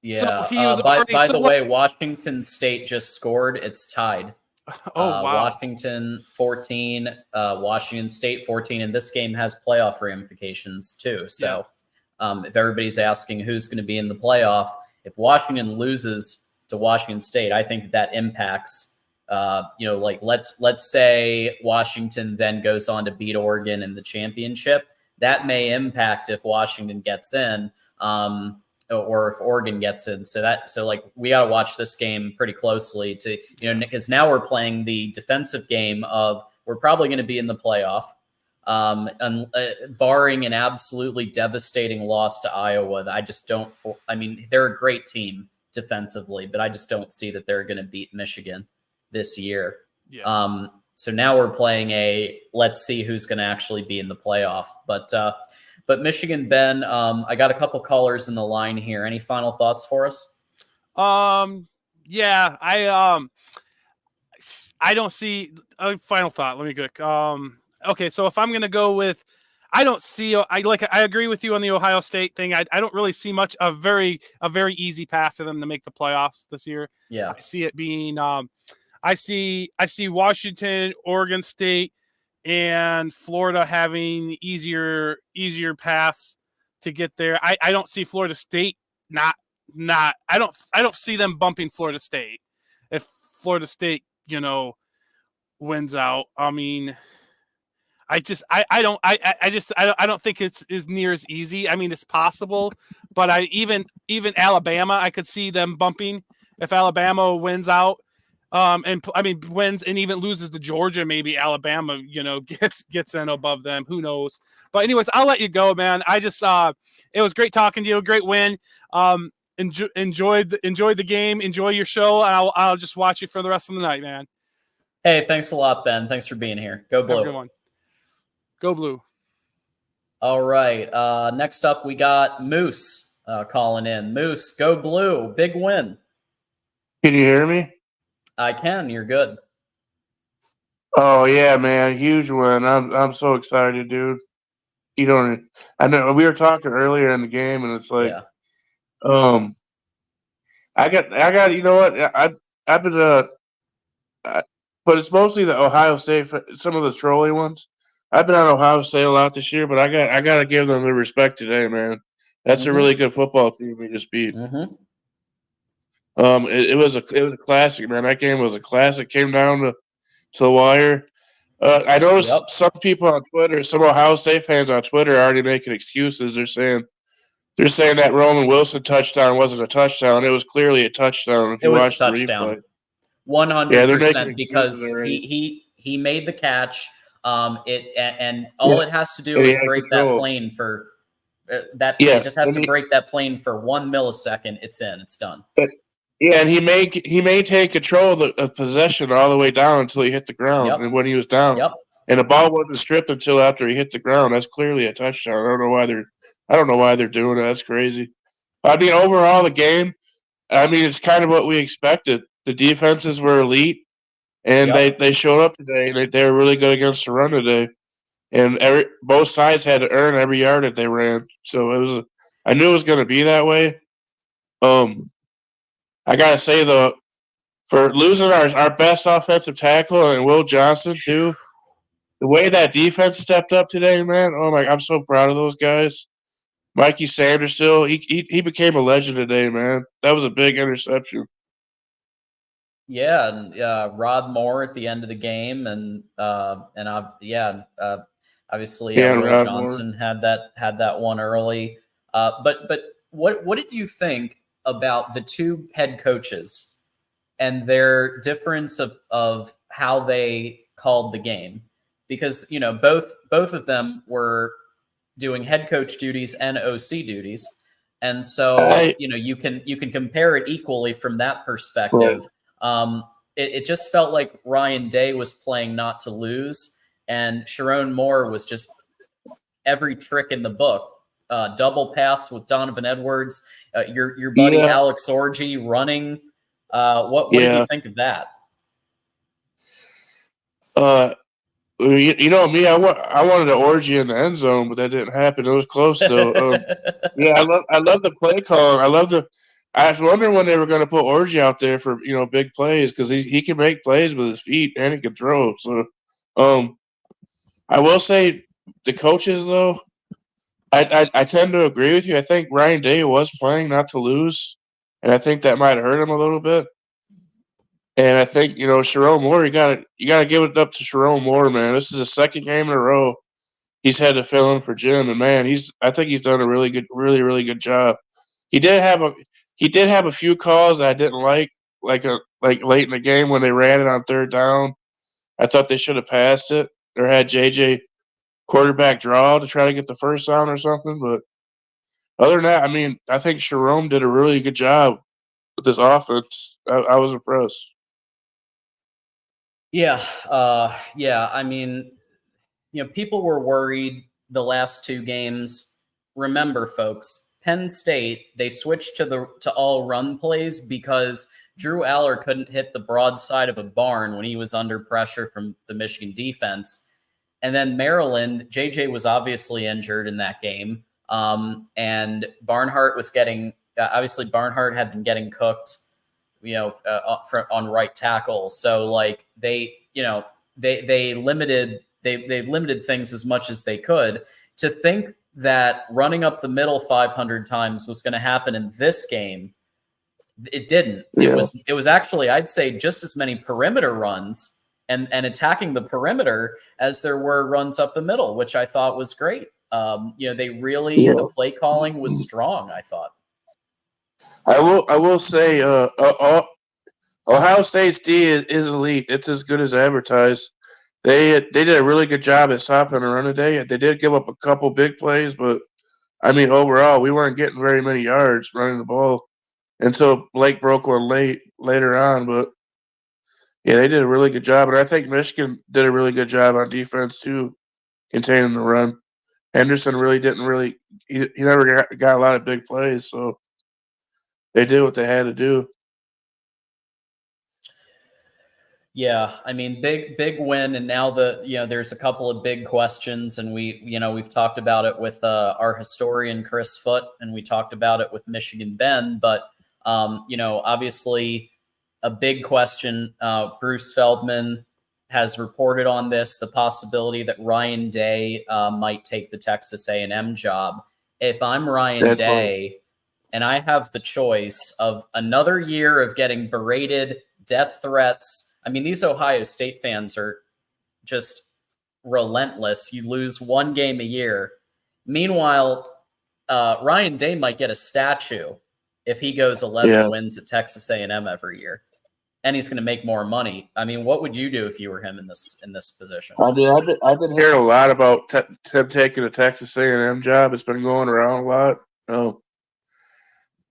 Yeah. So by the way, Washington State just scored. It's tied. Oh, wow. Washington 14, Washington State 14, and this game has playoff ramifications too. So if everybody's asking who's going to be in the playoff, if Washington loses to Washington State, I think that impacts, like let's say Washington then goes on to beat Oregon in the championship. That may impact if Washington gets in, or if Oregon gets in. So we got to watch this game pretty closely because now we're playing the defensive game of we're probably going to be in the playoff, barring an absolutely devastating loss to Iowa. I just don't. I mean, they're a great team defensively, but I just don't see that they're going to beat Michigan this year. Yeah. So now we're playing let's see who's going to actually be in the playoff. But Michigan, Ben, I got a couple callers in the line here. Any final thoughts for us? Yeah, I don't see a final thought. Let me go. Okay, so if I'm going to go with, I don't see. I agree with you on the Ohio State thing. I don't really see much a very easy path for them to make the playoffs this year. Yeah, I see it being. I see Washington, Oregon State, and Florida having easier paths to get there. I don't see Florida State not. I don't see them bumping Florida State if Florida State wins out. I mean, I don't think it's as near as easy. I mean, it's possible, but even Alabama, I could see them bumping if Alabama wins out. Wins and even loses to Georgia, maybe Alabama, gets in above them. Who knows? But anyways, I'll let you go, man. I just it was great talking to you. Great win. Enjoyed the game. Enjoy your show. I'll just watch you for the rest of the night, man. Hey, thanks a lot, Ben. Thanks for being here. Go Blue. Have a good one. Go Blue. All right. Next up, we got Moose calling in. Moose, go Blue. Big win. Can you hear me? I can. You're good. Oh yeah, man, huge one. I'm so excited, dude. I know we were talking earlier in the game, and it's like, I got. You know what? I've been but it's mostly the Ohio State. Some of the trolly ones. I've been on Ohio State a lot this year, but I got to give them the respect today, man. That's a really good football team we just beat. It was a classic, man. That game was a classic. Came down to the wire. I noticed some people on Twitter, some Ohio State fans on Twitter, are already making excuses. They're saying that Roman Wilson touchdown wasn't a touchdown. It was clearly a touchdown. If you watch the replay, 100%, because he made the catch. And all it has to do is break that plane for that. It just has to break that plane for 1 millisecond. It's in. It's done. Yeah, and he maintained control of possession all the way down until he hit the ground, and when he was down, and the ball wasn't stripped until after he hit the ground. That's clearly a touchdown. I don't know why they're doing it. That's crazy. I mean, overall, the game, I mean, it's kind of what we expected. The defenses were elite, and they showed up today. They were really good against the run today, and both sides had to earn every yard that they ran. So I knew it was going to be that way. I gotta say though, for losing our best offensive tackle and Will Johnson too, the way that defense stepped up today, man. Oh my, I'm so proud of those guys. Mikey Sanders he became a legend today, man. That was a big interception. Yeah, and Rod Moore at the end of the game, and obviously Will Johnson had that one early. But what did you think about the two head coaches and their difference of how they called the game? Because both of them were doing head coach duties and OC duties, and so you can compare it equally from that perspective. Right. It just felt like Ryan Day was playing not to lose, and Sharon Moore was just every trick in the book. Double pass with Donovan Edwards, your buddy Alex Orji running. What did you think of that? You know me, I wanted an Orji in the end zone, but that didn't happen. It was close. So I love the play call. I love I was wondering when they were going to put Orji out there for big plays because he can make plays with his feet and he can throw. So, I will say the coaches though, I tend to agree with you. I think Ryan Day was playing not to lose, and I think that might hurt him a little bit. And I think Sharon Moore, you gotta give it up to Sharon Moore, man. This is the second game in a row he's had to fill in for Jim, and man, I think he's done a really good job. He did have a few calls that I didn't like late in the game when they ran it on third down. I thought they should have passed it or had JJ quarterback draw to try to get the first down or something. But other than that, I mean, I think Sharon did a really good job with this offense. I was impressed. Yeah. Yeah. I mean, people were worried the last two games. Remember, folks, Penn State, they switched to all run plays because Drew Aller couldn't hit the broadside of a barn when he was under pressure from the Michigan defense. And then Maryland, JJ was obviously injured in that game. And Barnhart was obviously Barnhart had been getting cooked, on right tackle. So like they limited things as much as they could. To think that running up the middle 500 times was going to happen in this game, it didn't. Yeah. It was actually, I'd say, just as many perimeter runs and attacking the perimeter as there were runs up the middle, which I thought was great. The play calling was strong, I thought. I will say Ohio State's D is elite. It's as good as advertised. They did a really good job at stopping the run today. They did give up a couple big plays, but I mean overall we weren't getting very many yards running the ball until Blake broke one later on. But yeah, they did a really good job, and I think Michigan did a really good job on defense too, containing the run. Henderson really didn't he never got a lot of big plays, so they did what they had to do. Yeah, I mean, big win, and now there's a couple of big questions, and we've talked about it with our historian Chris Foote, and we talked about it with Michigan Ben, but obviously a big question. Bruce Feldman has reported on this, the possibility that Ryan Day might take the Texas A&M job. If I'm Ryan Day, and I have the choice of another year of getting berated, death threats. I mean, these Ohio State fans are just relentless. You lose one game a year. Meanwhile, Ryan Day might get a statue if he goes 11 wins at Texas A&M every year, and he's going to make more money. I mean, what would you do if you were him in this position? I mean, I've been hearing a lot about him taking a Texas A&M job. It's been going around a lot.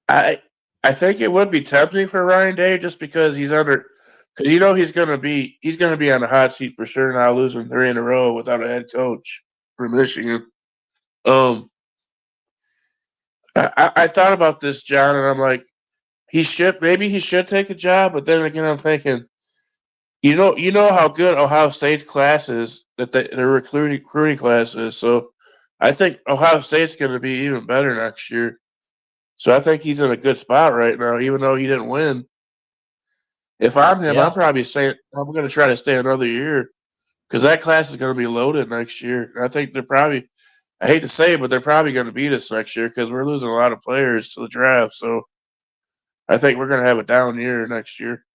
I think it would be tempting for Ryan Day just because he's under. Because he's going to be on the hot seat for sure now, losing 3 in a row without a head coach for Michigan. I thought about this, John, and I'm like, maybe he should take a job, but then again, I'm thinking, you know how good Ohio State's class is, that their recruiting class is. So I think Ohio State's going to be even better next year. So I think he's in a good spot right now, even though he didn't win. If I'm him, I'm probably staying. I'm going to try to stay another year because that class is going to be loaded next year. I think they're probably. I hate to say it, but they're probably going to beat us next year because we're losing a lot of players to the draft. So I think we're going to have a down year next year.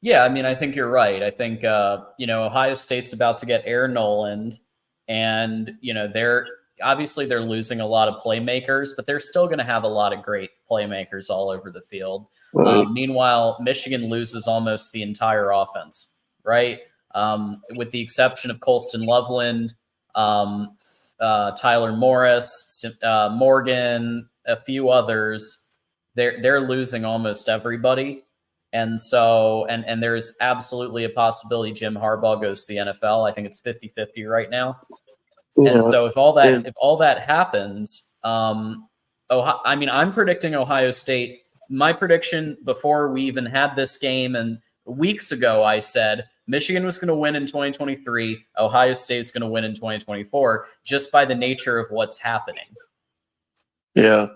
Yeah, I mean, I think you're right. I think Ohio State's about to get Air Noland, and they're losing a lot of playmakers, but they're still going to have a lot of great playmakers all over the field. Meanwhile, Michigan loses almost the entire offense, right? With the exception of Colston Loveland, Tyler Morris, Morgan, a few others. They're losing almost everybody. And so, and there's absolutely a possibility Jim Harbaugh goes to the NFL. I think it's 50-50 right now. Yeah. And so if all that happens, I'm predicting Ohio State. My prediction before we even had this game and weeks ago, I said Michigan was going to win in 2023. Ohio State's going to win in 2024, just by the nature of what's happening. Yeah.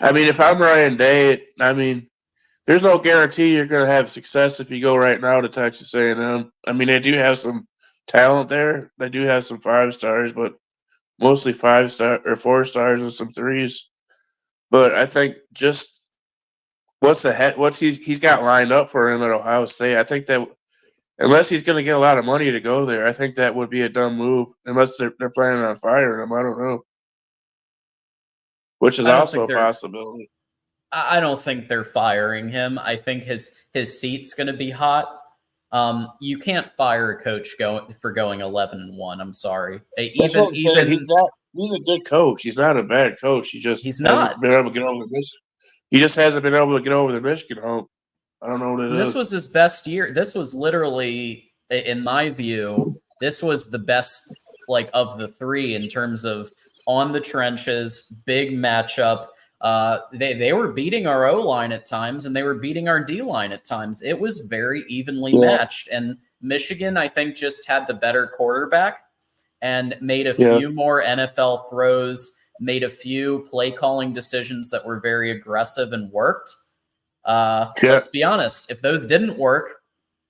I mean, if I'm Ryan Day, I mean, there's no guarantee you're going to have success if you go right now to Texas A&M. I mean, they do have some talent there. They do have some 5 stars, but mostly 5-star or 4 stars and some 3s. But I think just what's he's got lined up for him at Ohio State. I think that unless he's going to get a lot of money to go there, I think that would be a dumb move. Unless they're planning on firing him, I don't know. Which is also a possibility. I don't think they're firing him. I think his seat's going to be hot. You can't fire a coach for going 11-1. I'm sorry. He's a good coach. He's not a bad coach. He's not been able to get over the Michigan. He just hasn't been able to get over the Michigan hump. I don't know what it is. This was his best year. This was literally, in my view, this was the best of the 3 in terms of on the trenches, big matchup. They were beating our O-line at times, and they were beating our D-line at times. It was very evenly matched, and Michigan, I think, just had the better quarterback and made a few more NFL throws, made a few play-calling decisions that were very aggressive and worked. Let's be honest. If those didn't work,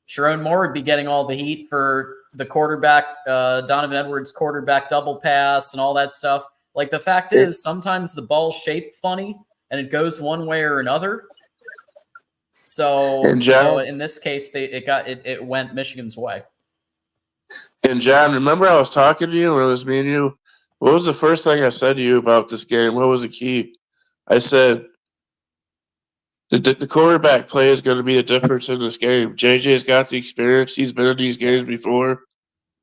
Sharon Moore would be getting all the heat for the quarterback, Donovan Edwards quarterback double pass and all that stuff. Like, the fact is, sometimes the ball's shaped funny and it goes one way or another. So in this case, it went Michigan's way. And John, remember I was talking to you when it was me and you? What was the first thing I said to you about this game? What was the key? I said the quarterback play is going to be the difference in this game. JJ's got the experience. He's been in these games before.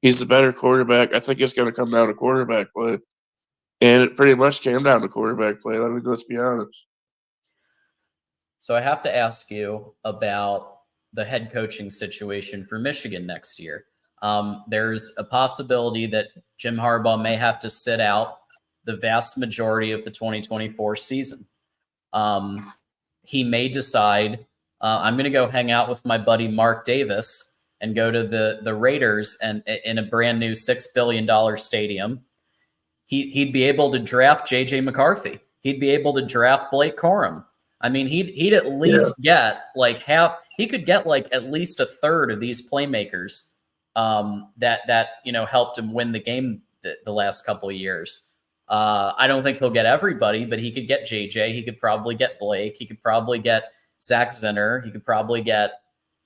He's the better quarterback. I think it's going to come down to quarterback play. And it pretty much came down to quarterback play. Let's be honest. So I have to ask you about the head coaching situation for Michigan next year. There's a possibility that Jim Harbaugh may have to sit out the vast majority of the 2024 season. He may decide, I'm going to go hang out with my buddy Mark Davis and go to the Raiders and in a brand new $6 billion stadium. He'd be able to draft J.J. McCarthy. He'd be able to draft Blake Corum. I mean, he'd at least get he could get at least a third of these playmakers that helped him win the game the last couple of years. I don't think he'll get everybody, but he could get JJ. He could probably get Blake. He could probably get Zach Zinner. He could probably get,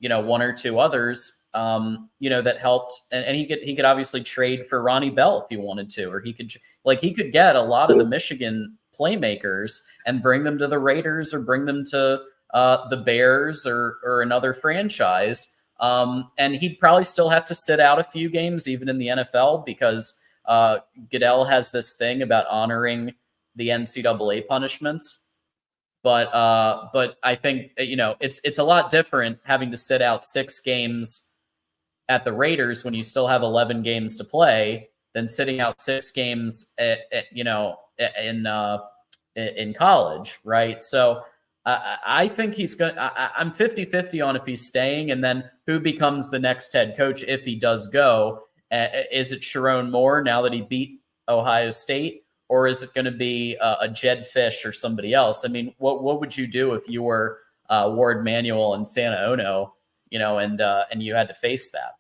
1 or 2 others, that helped. And he could obviously trade for Ronnie Bell if he wanted to, or he could get a lot of the Michigan playmakers and bring them to the Raiders or bring them to the Bears or another franchise. And he'd probably still have to sit out a few games, even in the NFL, because Goodell has this thing about honoring the NCAA punishments. But I think, it's a lot different having to sit out 6 games at the Raiders when you still have 11 games to play than sitting out 6 games in college, right? So I think he's going to, I'm 50-50 on if he's staying, and then who becomes the next head coach if he does go. Is it Sharon Moore now that he beat Ohio State, or is it going to be a Jed Fish or somebody else? I mean, what would you do if you were Ward Manuel and Santa Ono, and you had to face that?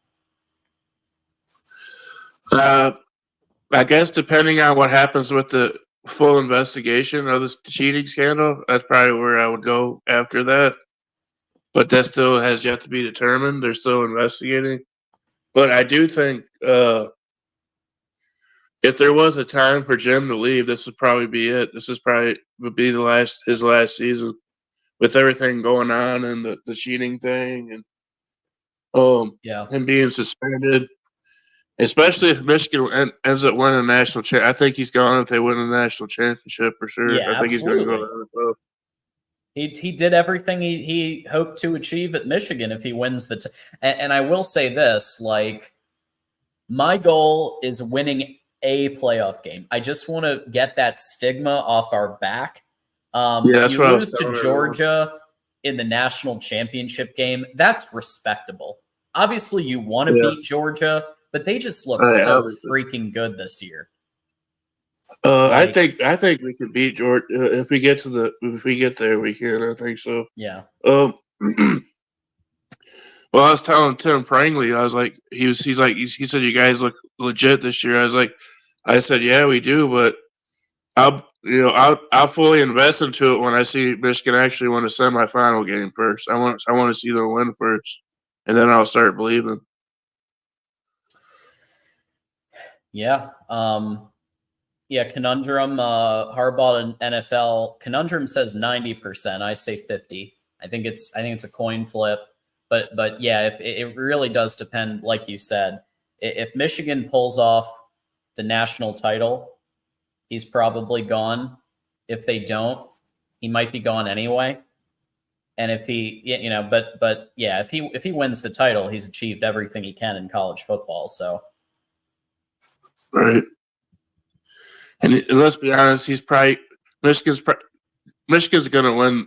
I guess depending on what happens with the full investigation of this cheating scandal, that's probably where I would go after that. But that still has yet to be determined. They're still investigating. But I do think if there was a time for Jim to leave, this would probably be it. This would be his last season with everything going on and the cheating thing and him being suspended. Especially if Michigan ends up winning a national championship. I think he's gone if they win a national championship for sure. Yeah, I think he's going to go to the NFL. He did everything he hoped to achieve at Michigan if he wins the and I will say this, my goal is winning a playoff game. I just want to get that stigma off our back. That's you what lose to Georgia in the national championship game. That's respectable. Obviously, you want to beat Georgia, but they just look so freaking good this year. I Like- think we can beat Georgia if we get there. We can. I think so. Yeah. Well, I was telling Tim Prangley, I was like, he said you guys look legit this year. I said, yeah, we do, but I'll fully invest into it when I see Michigan actually win a semifinal game first. I want to see them win first, and then I'll start believing. Yeah. Conundrum, Harbaugh and NFL. Conundrum says 90%. I say 50. I think it's a coin flip. But yeah, if it really does depend, like you said. If Michigan pulls off the national title, he's probably gone. If they don't, he might be gone anyway. And if he, but yeah, if he wins the title, he's achieved everything he can in college football. So, right. And let's be honest, Michigan's going to win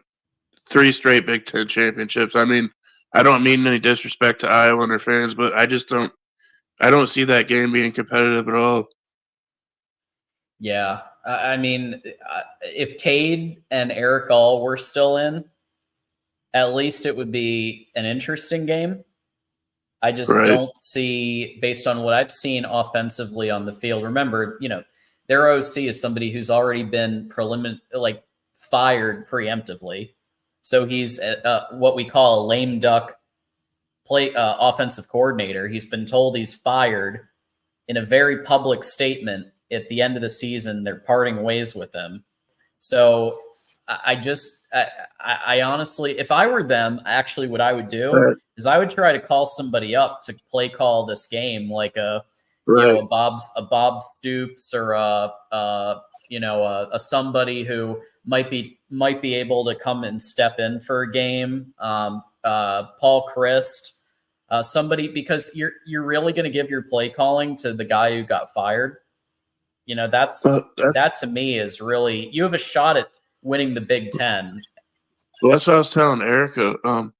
3 straight Big Ten championships. I mean, I don't mean any disrespect to Iowa and their fans, but I don't see that game being competitive at all. yeah. I mean, if Cade and Eric All were still in, at least it would be an interesting game. I just don't see, based on what I've seen offensively on the field. Remember, their OC is somebody who's already been fired preemptively. So he's what we call a lame duck offensive coordinator. He's been told he's fired in a very public statement. At the end of the season, they're parting ways with him. So I honestly, if I were them, actually what I would do is I would try to call somebody up to play call this game, like a Bob Stoops or a somebody who might be able to come and step in for a game. Paul Christ, somebody, because you're really going to give your play calling to the guy who got fired. That to me is really, you have a shot at winning the Big Ten. Well, that's what I was telling Erica.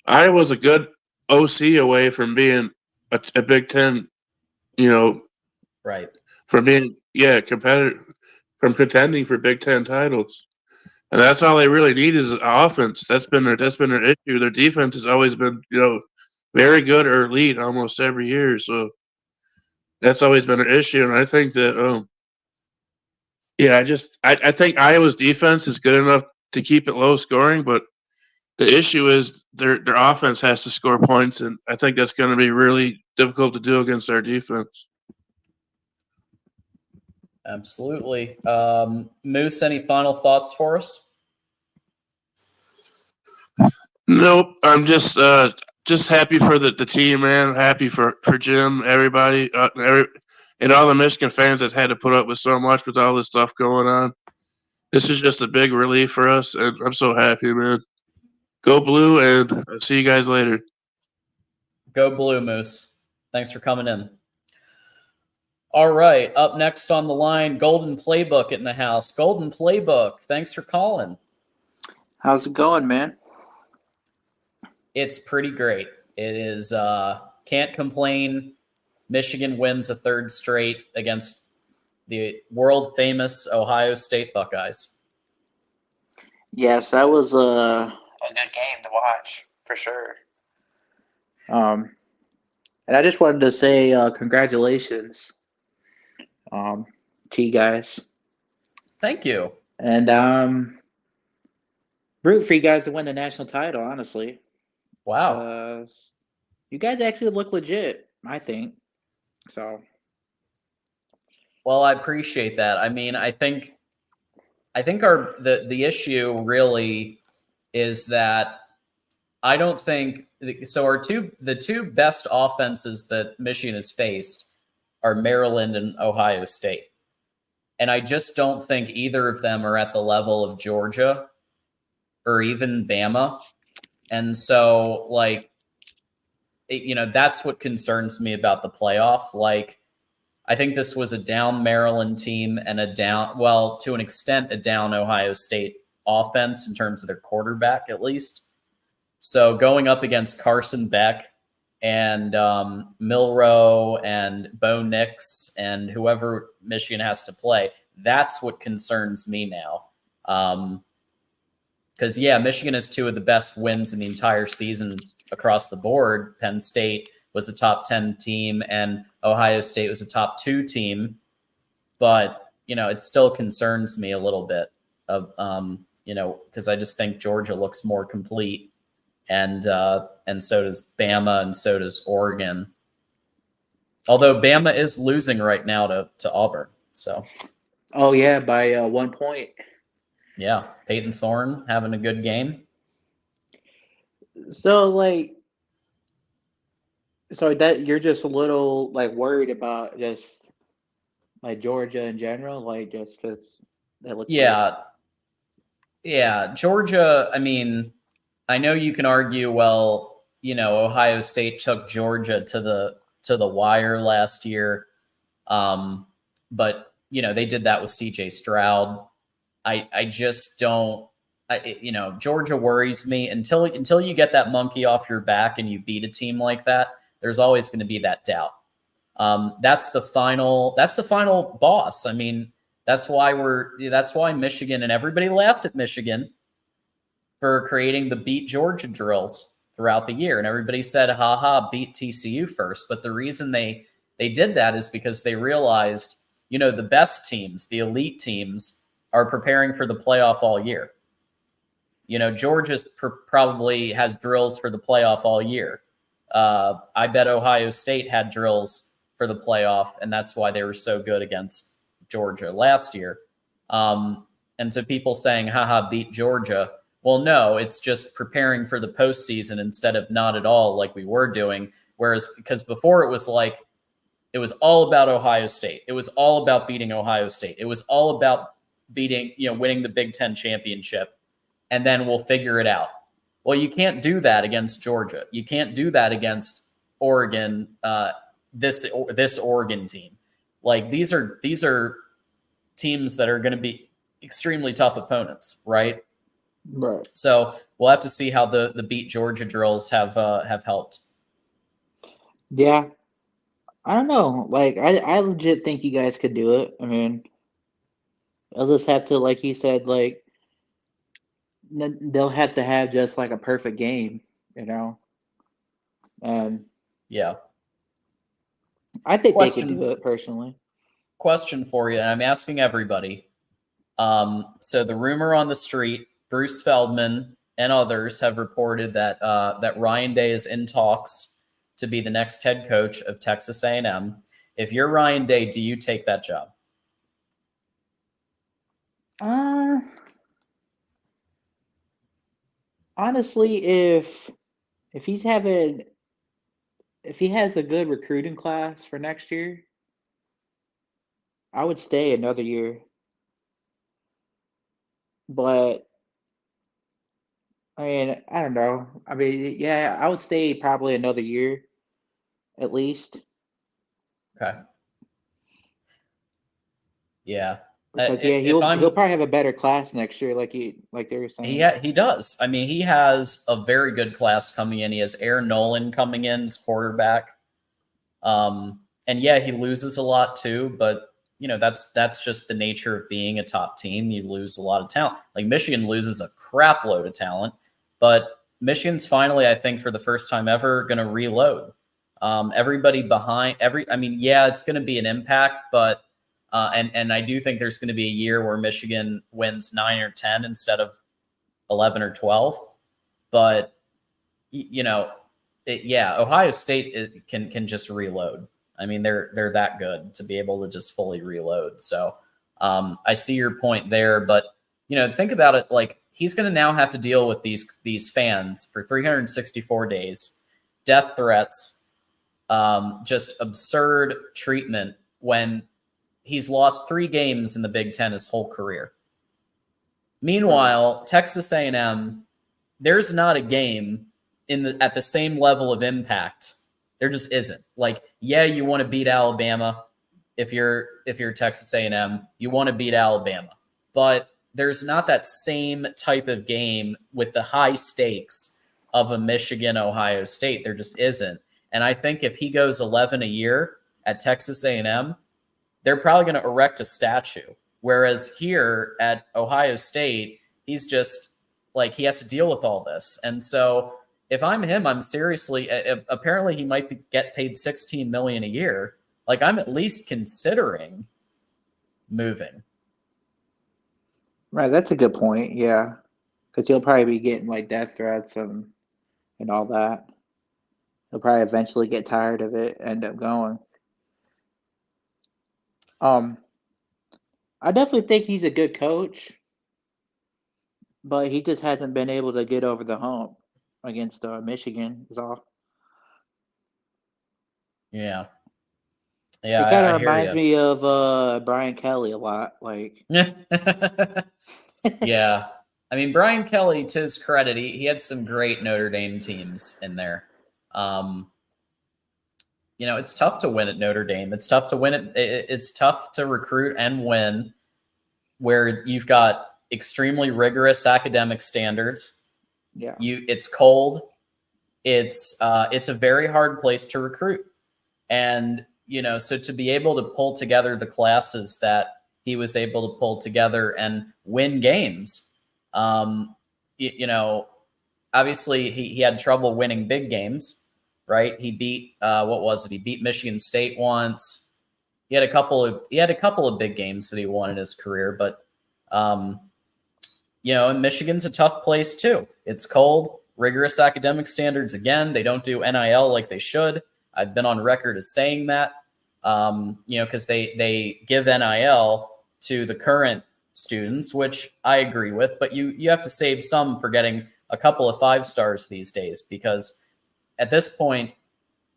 I was a good OC away from being a Big Ten, right? From being competitive, from contending for Big Ten titles, and that's all they really need is offense. That's been their issue. Their defense has always been very good or elite almost every year. So that's always been an issue, and I think that I think Iowa's defense is good enough to keep it low scoring, but the issue is their offense has to score points, and I think that's going to be really difficult to do against our defense. Absolutely. Moose, any final thoughts for us? Nope. I'm just happy for the team, man. Happy for Jim, everybody, and all the Michigan fans that's had to put up with so much with all this stuff going on. This is just a big relief for us, and I'm so happy, man. Go Blue, and I'll see you guys later. Go Blue, Moose. Thanks for coming in. All right, up next on the line, Golden Playbook in the house. Golden Playbook, thanks for calling. How's it going, man? It's pretty great. It is, can't complain. Michigan wins a 3rd straight against the world-famous Ohio State Buckeyes. Yes, that was a good game to watch, for sure. And I just wanted to say congratulations to you guys. Thank you. And root for you guys to win the national title, honestly. Wow. You guys actually look legit, I think. So. Well, I appreciate that. I mean, I think the issue really is that I don't think so. The two best offenses that Michigan has faced are Maryland and Ohio State, and I just don't think either of them are at the level of Georgia or even Bama, and so that's what concerns me about the playoff. I think this was a down Maryland team and to an extent, a down Ohio State offense in terms of their quarterback, at least. So going up against Carson Beck and Milroe and Bo Nix and whoever Michigan has to play, That's what concerns me now. Because, Michigan has 2 of the best wins in the entire season across the board. Penn State was a top 10 team, and Ohio State was a top 2 team. But, it still concerns me a little bit of, because I just think Georgia looks more complete, and so does Bama, and so does Oregon. Although Bama is losing right now to Auburn. So. Oh yeah, by 1 point. Yeah, Peyton Thorne having a good game. So that you're just a little worried about just Georgia in general, just because they look. Yeah, Georgia. I mean, I know you can argue, well, Ohio State took Georgia to the wire last year, but they did that with C.J. Stroud. I just don't. Georgia worries me until you get that monkey off your back and you beat a team like that. There's always going to be that doubt. That's the final boss. I mean, that's why Michigan, and everybody laughed at Michigan for creating the beat Georgia drills throughout the year, and everybody said, "Ha, beat TCU first." But the reason they did that is because they realized, the best teams, the elite teams, are preparing for the playoff all year. Georgia probably has drills for the playoff all year. I bet Ohio State had drills for the playoff, and that's why they were so good against Georgia last year. And so people saying, haha, beat Georgia. Well, no, it's just preparing for the postseason instead of not at all like we were doing. Whereas, because before it was all about Ohio State. It was all about beating Ohio State. It was all about winning the Big Ten championship, and then we'll figure it out. Well, you can't do that against Georgia. You can't do that against Oregon, this Oregon team. These are teams that are going to be extremely tough opponents, right? Right. So we'll have to see how the beat Georgia drills have helped. Yeah. I don't know. I legit think you guys could do it. I mean, I'll just have to, like you said, they'll have to have just a perfect game, Yeah. I think they could do it personally. Question for you, and I'm asking everybody. So the rumor on the street, Bruce Feldman and others have reported that Ryan Day is in talks to be the next head coach of Texas A&M. If you're Ryan Day, do you take that job? Honestly, if he has a good recruiting class for next year, I would stay another year. But I mean, I don't know. I mean, yeah, I would stay probably another year at least. Okay. Yeah. Because he'll probably have a better class next year, like they were saying. He does. I mean, he has a very good class coming in. He has Aaron Nolan coming in as quarterback. And he loses a lot too, but that's just the nature of being a top team. You lose a lot of talent. Michigan loses a crap load of talent, but Michigan's finally, I think, for the first time ever, going to reload. Everybody behind it's going to be an impact, but and I do think there's going to be a year where Michigan wins 9 or 10 instead of 11 or 12. But Ohio State can just reload. I mean, they're that good to be able to just fully reload. So I see your point there, but think about it. He's going to now have to deal with these fans for 364 days, death threats, just absurd treatment when he's lost 3 games in the Big Ten his whole career. Meanwhile, Texas A&M, there's not a game at the same level of impact. There just isn't. You want to beat Alabama if you're Texas A&M. You want to beat Alabama, but there's not that same type of game with the high stakes of a Michigan, Ohio State. There just isn't. And I think if he goes 11 a year at Texas A&M, they're probably going to erect a statue Whereas here at Ohio State, he's just like, he has to deal with all this. And so if I'm him, I'm seriously, apparently he might get paid $16 million a year. Like, I'm at least considering moving. Right, that's a good point. Yeah, because he'll probably be getting like death threats and all that. He'll probably eventually get tired of it, end up going. I definitely think he's a good coach, but he just hasn't been able to get over the hump against Michigan. Is all. Yeah. It Yeah, kind I of hear reminds you. me of Brian Kelly a lot. Like, Yeah. I mean, Brian Kelly, to his credit, he had some great Notre Dame teams in there. You know, it's tough to win at Notre Dame. It's tough to win it's tough to recruit and win where you've got extremely rigorous academic standards. yeah, It's cold. It's a very hard place to recruit. And, you know, so to be able to pull together the classes that he was able to pull together and win games, you know, obviously he had trouble winning big games, right? He beat what was it? He beat Michigan State once. He had a couple of big games that he won in his career, but you know, and Michigan's a tough place too. It's cold, rigorous academic standards. Again, they don't do NIL like they should. I've been on record as saying that, you know, because they give NIL to the current students, which I agree with, but you have to save some for getting a couple of 5-stars these days, because at this point,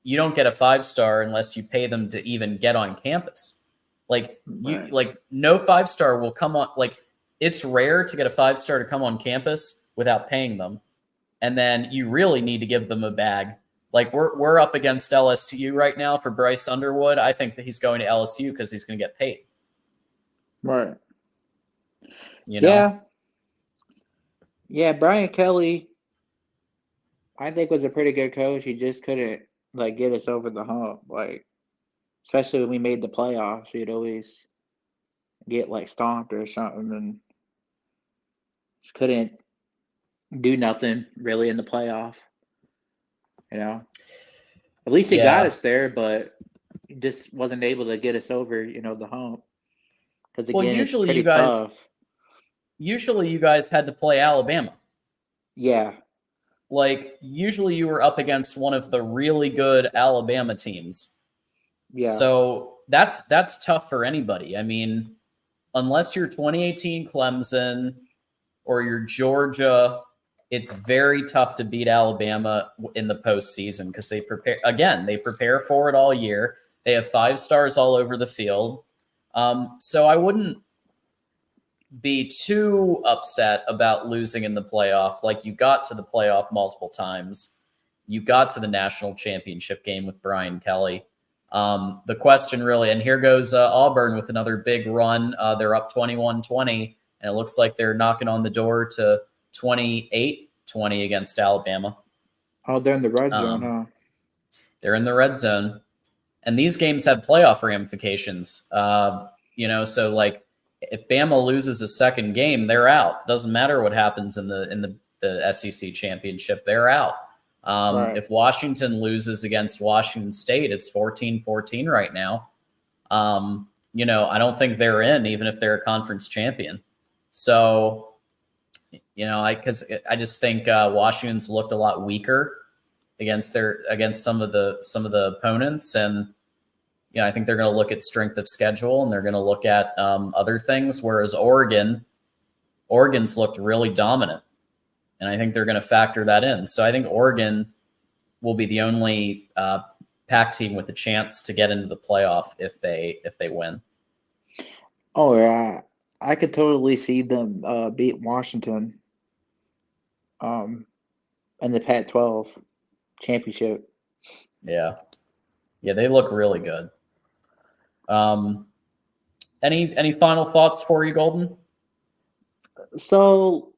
you don't get a 5-star unless you pay them to even get on campus. Like no 5-star will come on. Like, it's rare to get a 5-star to come on campus without paying them. And then you really need to give them a bag. Like, we're up against LSU right now for Bryce Underwood. I think that he's going to LSU because he's going to get paid. right. You know? Yeah, Brian Kelly, I think, was a pretty good coach. He just couldn't like get us over the hump. Like, especially when we made the playoffs, he'd always get like stomped or something, and just couldn't do nothing really in the playoff. You know, at least he got us there, but he just wasn't able to get us over, you know, the hump. Because again, it's pretty tough. Usually you guys had to play Alabama. Yeah. Like, usually you were up against one of the really good Alabama teams. Yeah. So that's tough for anybody. I mean, unless you're 2018 Clemson or you're Georgia, it's very tough to beat Alabama in the postseason because they prepare for it all year. They have 5-stars all over the field. So I wouldn't be too upset about losing in the playoff. Like, you got to the playoff multiple times. You got to the national championship game with Brian Kelly. The question really, and here goes Auburn with another big run. They're up 21-20, and it looks like they're knocking on the door to 28-20 against Alabama. Oh, they're in the red zone, huh? They're in the red zone. And these games have playoff ramifications. You know, so like, if Bama loses a second game, they're out. Doesn't matter what happens in the SEC championship, they're out. Right. If Washington loses against Washington State, it's 14-14 right now. You know, I don't think they're in, even if they're a conference champion. So, you know, I just think Washington's looked a lot weaker against some of the opponents, and you know, I think they're going to look at strength of schedule and they're going to look at other things. Whereas Oregon's looked really dominant, and I think they're going to factor that in. So I think Oregon will be the only Pac team with a chance to get into the playoff if they win. Oh yeah, I could totally see them beat Washington in the Pac-12 championship. Yeah, they look really good. Any final thoughts for you, Golden? So,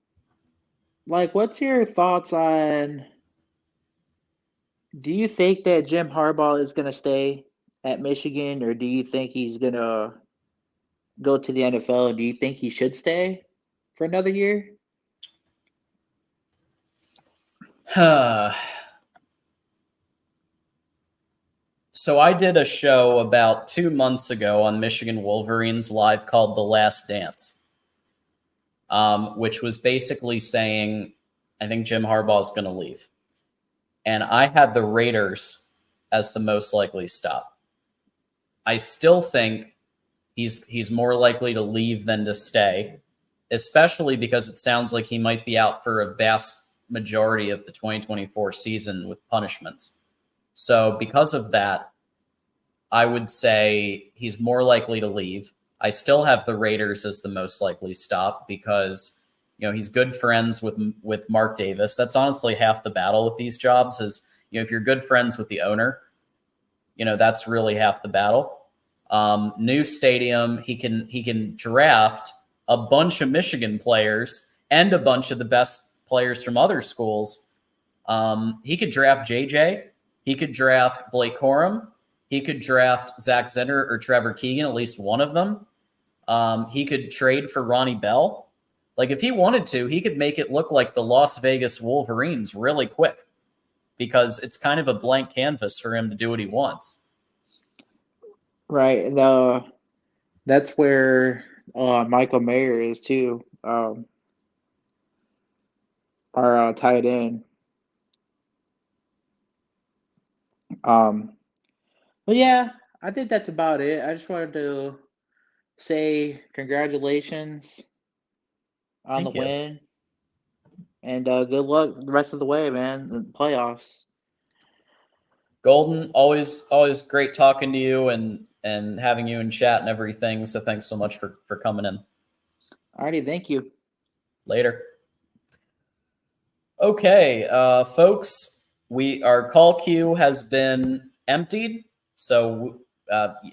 like, what's your thoughts on? Do you think that Jim Harbaugh is going to stay at Michigan, or do you think he's going to go to the NFL, do you think he should stay for another year? So I did a show about 2 months ago on Michigan Wolverines Live called The Last Dance, which was basically saying, I think Jim Harbaugh is going to leave. And I had the Raiders as the most likely stop. I still think he's more likely to leave than to stay, especially because it sounds like he might be out for a vast majority of the 2024 season with punishments. So because of that, I would say he's more likely to leave. I still have the Raiders as the most likely stop because, he's good friends with Mark Davis. That's honestly half the battle with these jobs is, if you're good friends with the owner, that's really half the battle. New stadium, he can draft a bunch of Michigan players and a bunch of the best players from other schools. He could draft JJ. He could draft Blake Corum. He could draft Zach Zinner or Trevor Keegan, at least one of them. He could trade for Ronnie Bell. Like, if he wanted to, he could make it look like the Las Vegas Wolverines really quick because it's kind of a blank canvas for him to do what he wants. Right. And that's where Michael Mayer is too. Our tight end. But yeah, I think that's about it. I just wanted to say congratulations on Thank the you. win. And good luck the rest of the way, man. The playoffs. Golden, always great talking to you and having you in chat and everything. So thanks so much for coming in. Alrighty, thank you. Later. Okay, folks, our call queue has been emptied. So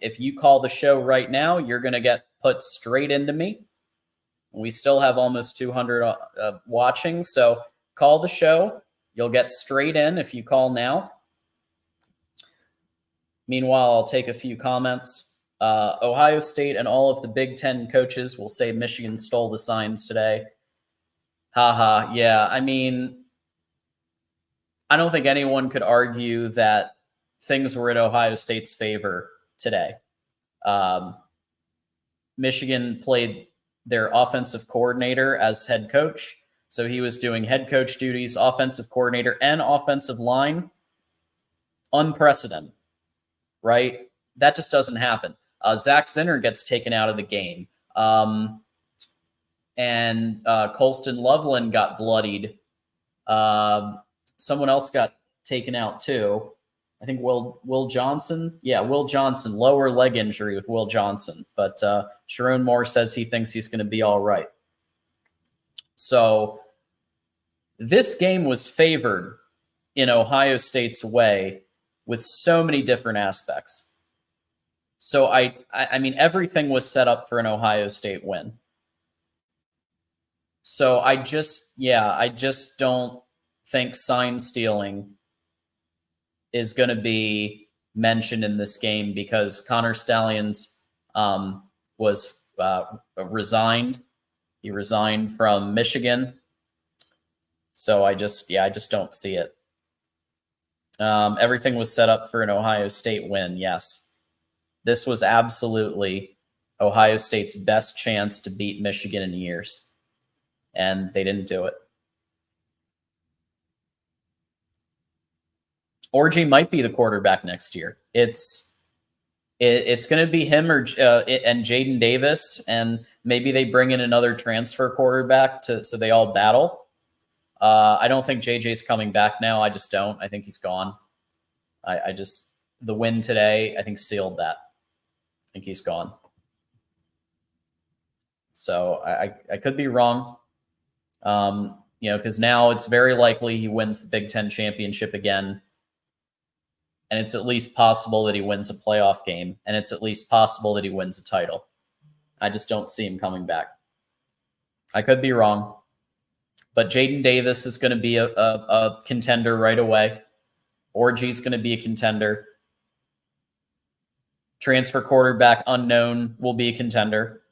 if you call the show right now, you're going to get put straight into me. We still have almost 200 watching. So call the show. You'll get straight in if you call now. Meanwhile, I'll take a few comments. Ohio State and all of the Big Ten coaches will say Michigan stole the signs today. Haha, yeah. I mean, I don't think anyone could argue that things were in Ohio State's favor today. Michigan played their offensive coordinator as head coach. So he was doing head coach duties, offensive coordinator, and offensive line. Unprecedented, right? That just doesn't happen. Zach Zinner gets taken out of the game. And Colston Loveland got bloodied. Someone else got taken out too. I think Will Johnson. Yeah, Will Johnson, lower leg injury with Will Johnson. But Sharon Moore says he thinks he's going to be all right. So this game was favored in Ohio State's way with so many different aspects. So I mean, everything was set up for an Ohio State win. So I just don't think sign stealing is going to be mentioned in this game because Connor Stallions was resigned. He resigned from Michigan. So I just don't see it. Everything was set up for an Ohio State win. Yes. This was absolutely Ohio State's best chance to beat Michigan in years. And they didn't do it. Orji might be the quarterback next year. It's going to be him and Jaden Davis, and maybe they bring in another transfer quarterback so they all battle. I don't think JJ's coming back now. I just don't. I think he's gone. The win today, I think, sealed that. I think he's gone. So I could be wrong. Because now it's very likely he wins the Big Ten championship again. And it's at least possible that he wins a playoff game. And it's at least possible that he wins a title. I just don't see him coming back. I could be wrong. But Jaden Davis is going to be a contender right away. Orji's going to be a contender. Transfer quarterback unknown will be a contender.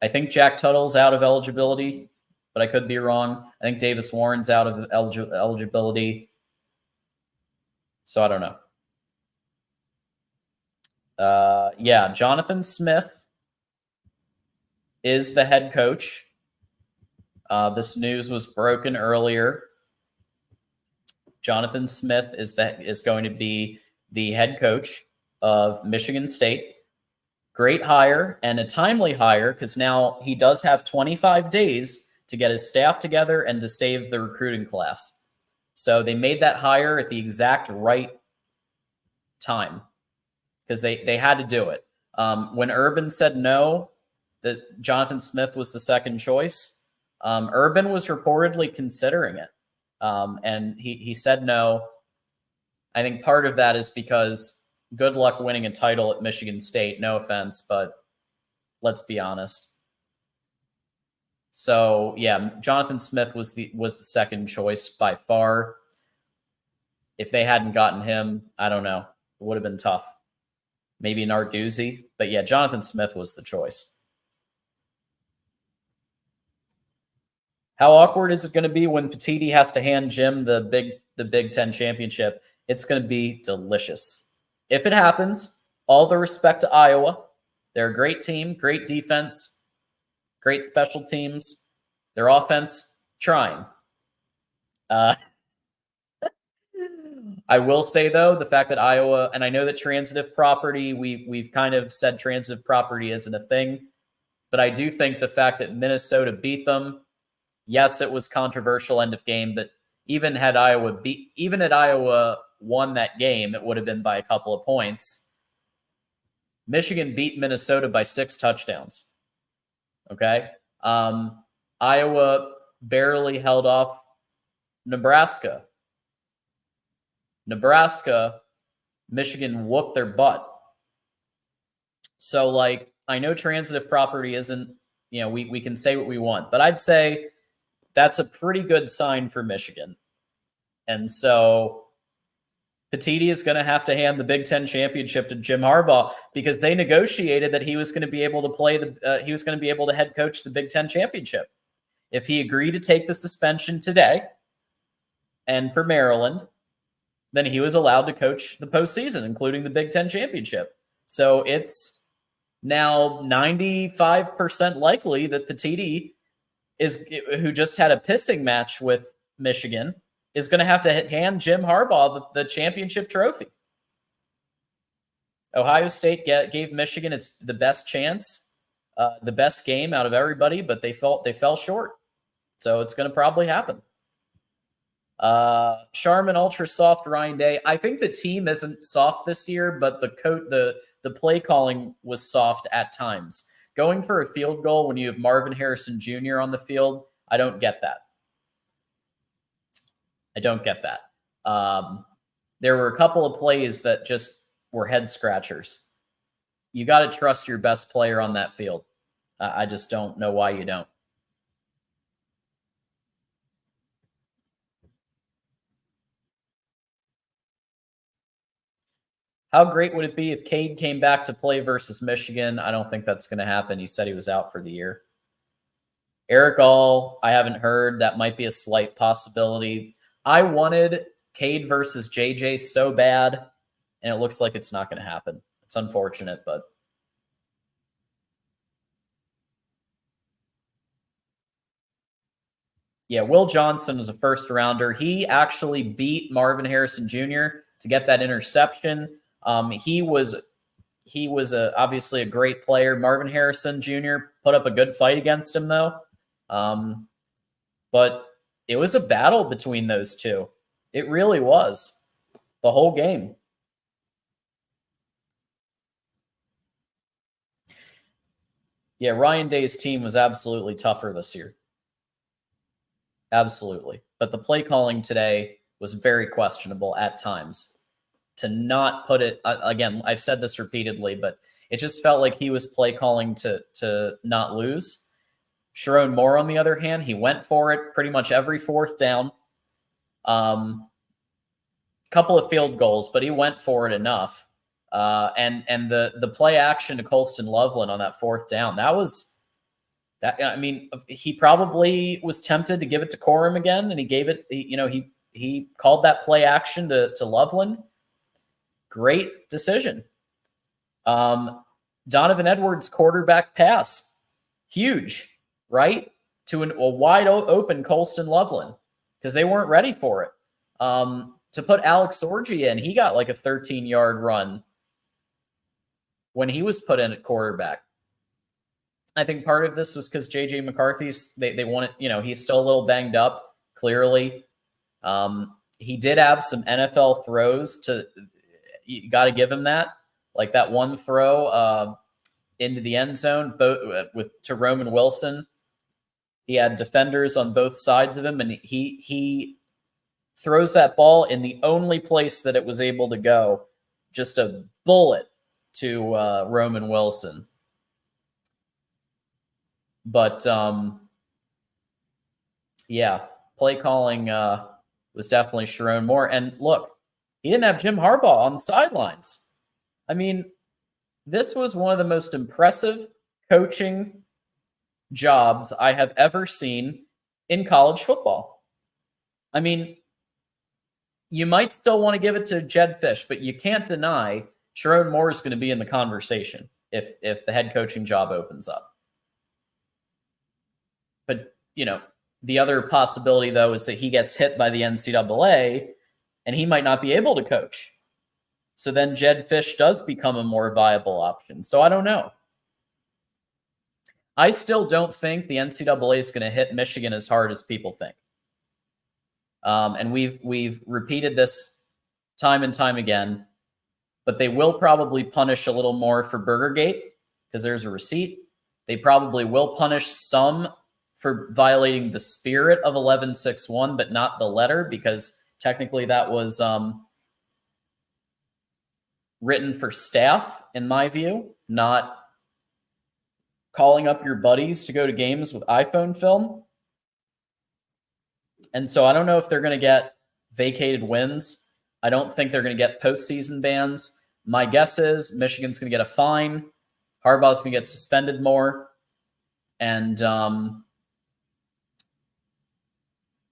I think Jack Tuttle's out of eligibility, but I could be wrong. I think Davis Warren's out of eligibility. So I don't know. Yeah, Jonathan Smith is the head coach. This news was broken earlier. Jonathan Smith is going to be the head coach of Michigan State. Great hire and a timely hire because now he does have 25 days to get his staff together and to save the recruiting class. So they made that hire at the exact right time because they had to do it. When Urban said no, that Jonathan Smith was the second choice, Urban was reportedly considering it. And he said no. I think part of that is because good luck winning a title at Michigan State. No offense, but let's be honest. So yeah, Jonathan Smith was the second choice by far. If they hadn't gotten him, I don't know. It would have been tough. Maybe Narduzzi, but yeah, Jonathan Smith was the choice. How awkward is it going to be when Petiti has to hand Jim the Big Ten championship? It's going to be delicious. If it happens, all the respect to Iowa. They're a great team, great defense, great special teams. Their offense, trying. I will say, though, the fact that Iowa, and I know that transitive property, we've kind of said transitive property isn't a thing, but I do think the fact that Minnesota beat them, yes, it was controversial end of game, but even had Iowa won that game, it would have been by a couple of points. Michigan beat Minnesota by 6 touchdowns. Okay? Iowa barely held off Nebraska. Michigan whooped their butt. So, like, I know transitive property isn't, we can say what we want, but I'd say that's a pretty good sign for Michigan. And so Petiti is going to have to hand the Big Ten championship to Jim Harbaugh because they negotiated that he was going to be able to play he was going to be able to head coach the Big Ten championship. If he agreed to take the suspension today and for Maryland, then he was allowed to coach the postseason, including the Big Ten championship. So it's now 95% likely that Petiti, who just had a pissing match with Michigan, is going to have to hand Jim Harbaugh the championship trophy. Ohio State gave Michigan the best chance, the best game out of everybody, but they fell short. So it's going to probably happen. Charmin Ultra Soft Ryan Day. I think the team isn't soft this year, but the play calling was soft at times. Going for a field goal when you have Marvin Harrison Jr. on the field, I don't get that. There were a couple of plays that just were head scratchers. You got to trust your best player on that field. I just don't know why you don't. How great would it be if Cade came back to play versus Michigan? I don't think that's going to happen. He said he was out for the year. Eric All, I haven't heard. That might be a slight possibility. I wanted Cade versus JJ so bad, and it looks like it's not going to happen. It's unfortunate, but yeah, Will Johnson was a first rounder. He actually beat Marvin Harrison Jr. to get that interception. He was obviously a great player. Marvin Harrison Jr. put up a good fight against him, though. But it was a battle between those two. It really was. The whole game. Yeah, Ryan Day's team was absolutely tougher this year. Absolutely. But the play calling today was very questionable at times. To not put it, again, I've said this repeatedly, but it just felt like he was play calling to not lose. Sharon Moore, on the other hand, he went for it pretty much every fourth down. Couple of field goals, but he went for it enough. And the play action to Colston Loveland on that fourth down, that was I mean, he probably was tempted to give it to Corum again, and he gave it. He called that play action to Loveland. Great decision. Donovan Edwards' quarterback pass, huge, right? To a wide open Colston Loveland, because they weren't ready for it. To put Alex Orji in, he got like a 13-yard run when he was put in at quarterback. I think part of this was because J.J. McCarthy's, they wanted, he's still a little banged up, clearly. He did have some NFL throws you got to give him that. Like that one throw into the end zone to Roman Wilson. He had defenders on both sides of him, and he throws that ball in the only place that it was able to go, just a bullet to Roman Wilson. But yeah, play calling was definitely Sharon Moore. And look, he didn't have Jim Harbaugh on the sidelines. I mean, this was one of the most impressive coaching jobs I have ever seen in college football. I mean, you might still want to give it to Jed Fish, but you can't deny Sharon Moore is going to be in the conversation if the head coaching job opens up. But, the other possibility, though, is that he gets hit by the NCAA and he might not be able to coach. So then Jed Fish does become a more viable option. So I don't know. I still don't think the NCAA is going to hit Michigan as hard as people think. And we've repeated this time and time again, but they will probably punish a little more for Burgergate because there's a receipt. They probably will punish some for violating the spirit of 1161, but not the letter, because technically that was written for staff, in my view, not calling up your buddies to go to games with iPhone film. And so I don't know if they're going to get vacated wins. I don't think they're going to get postseason bans. My guess is Michigan's going to get a fine. Harbaugh's going to get suspended more. And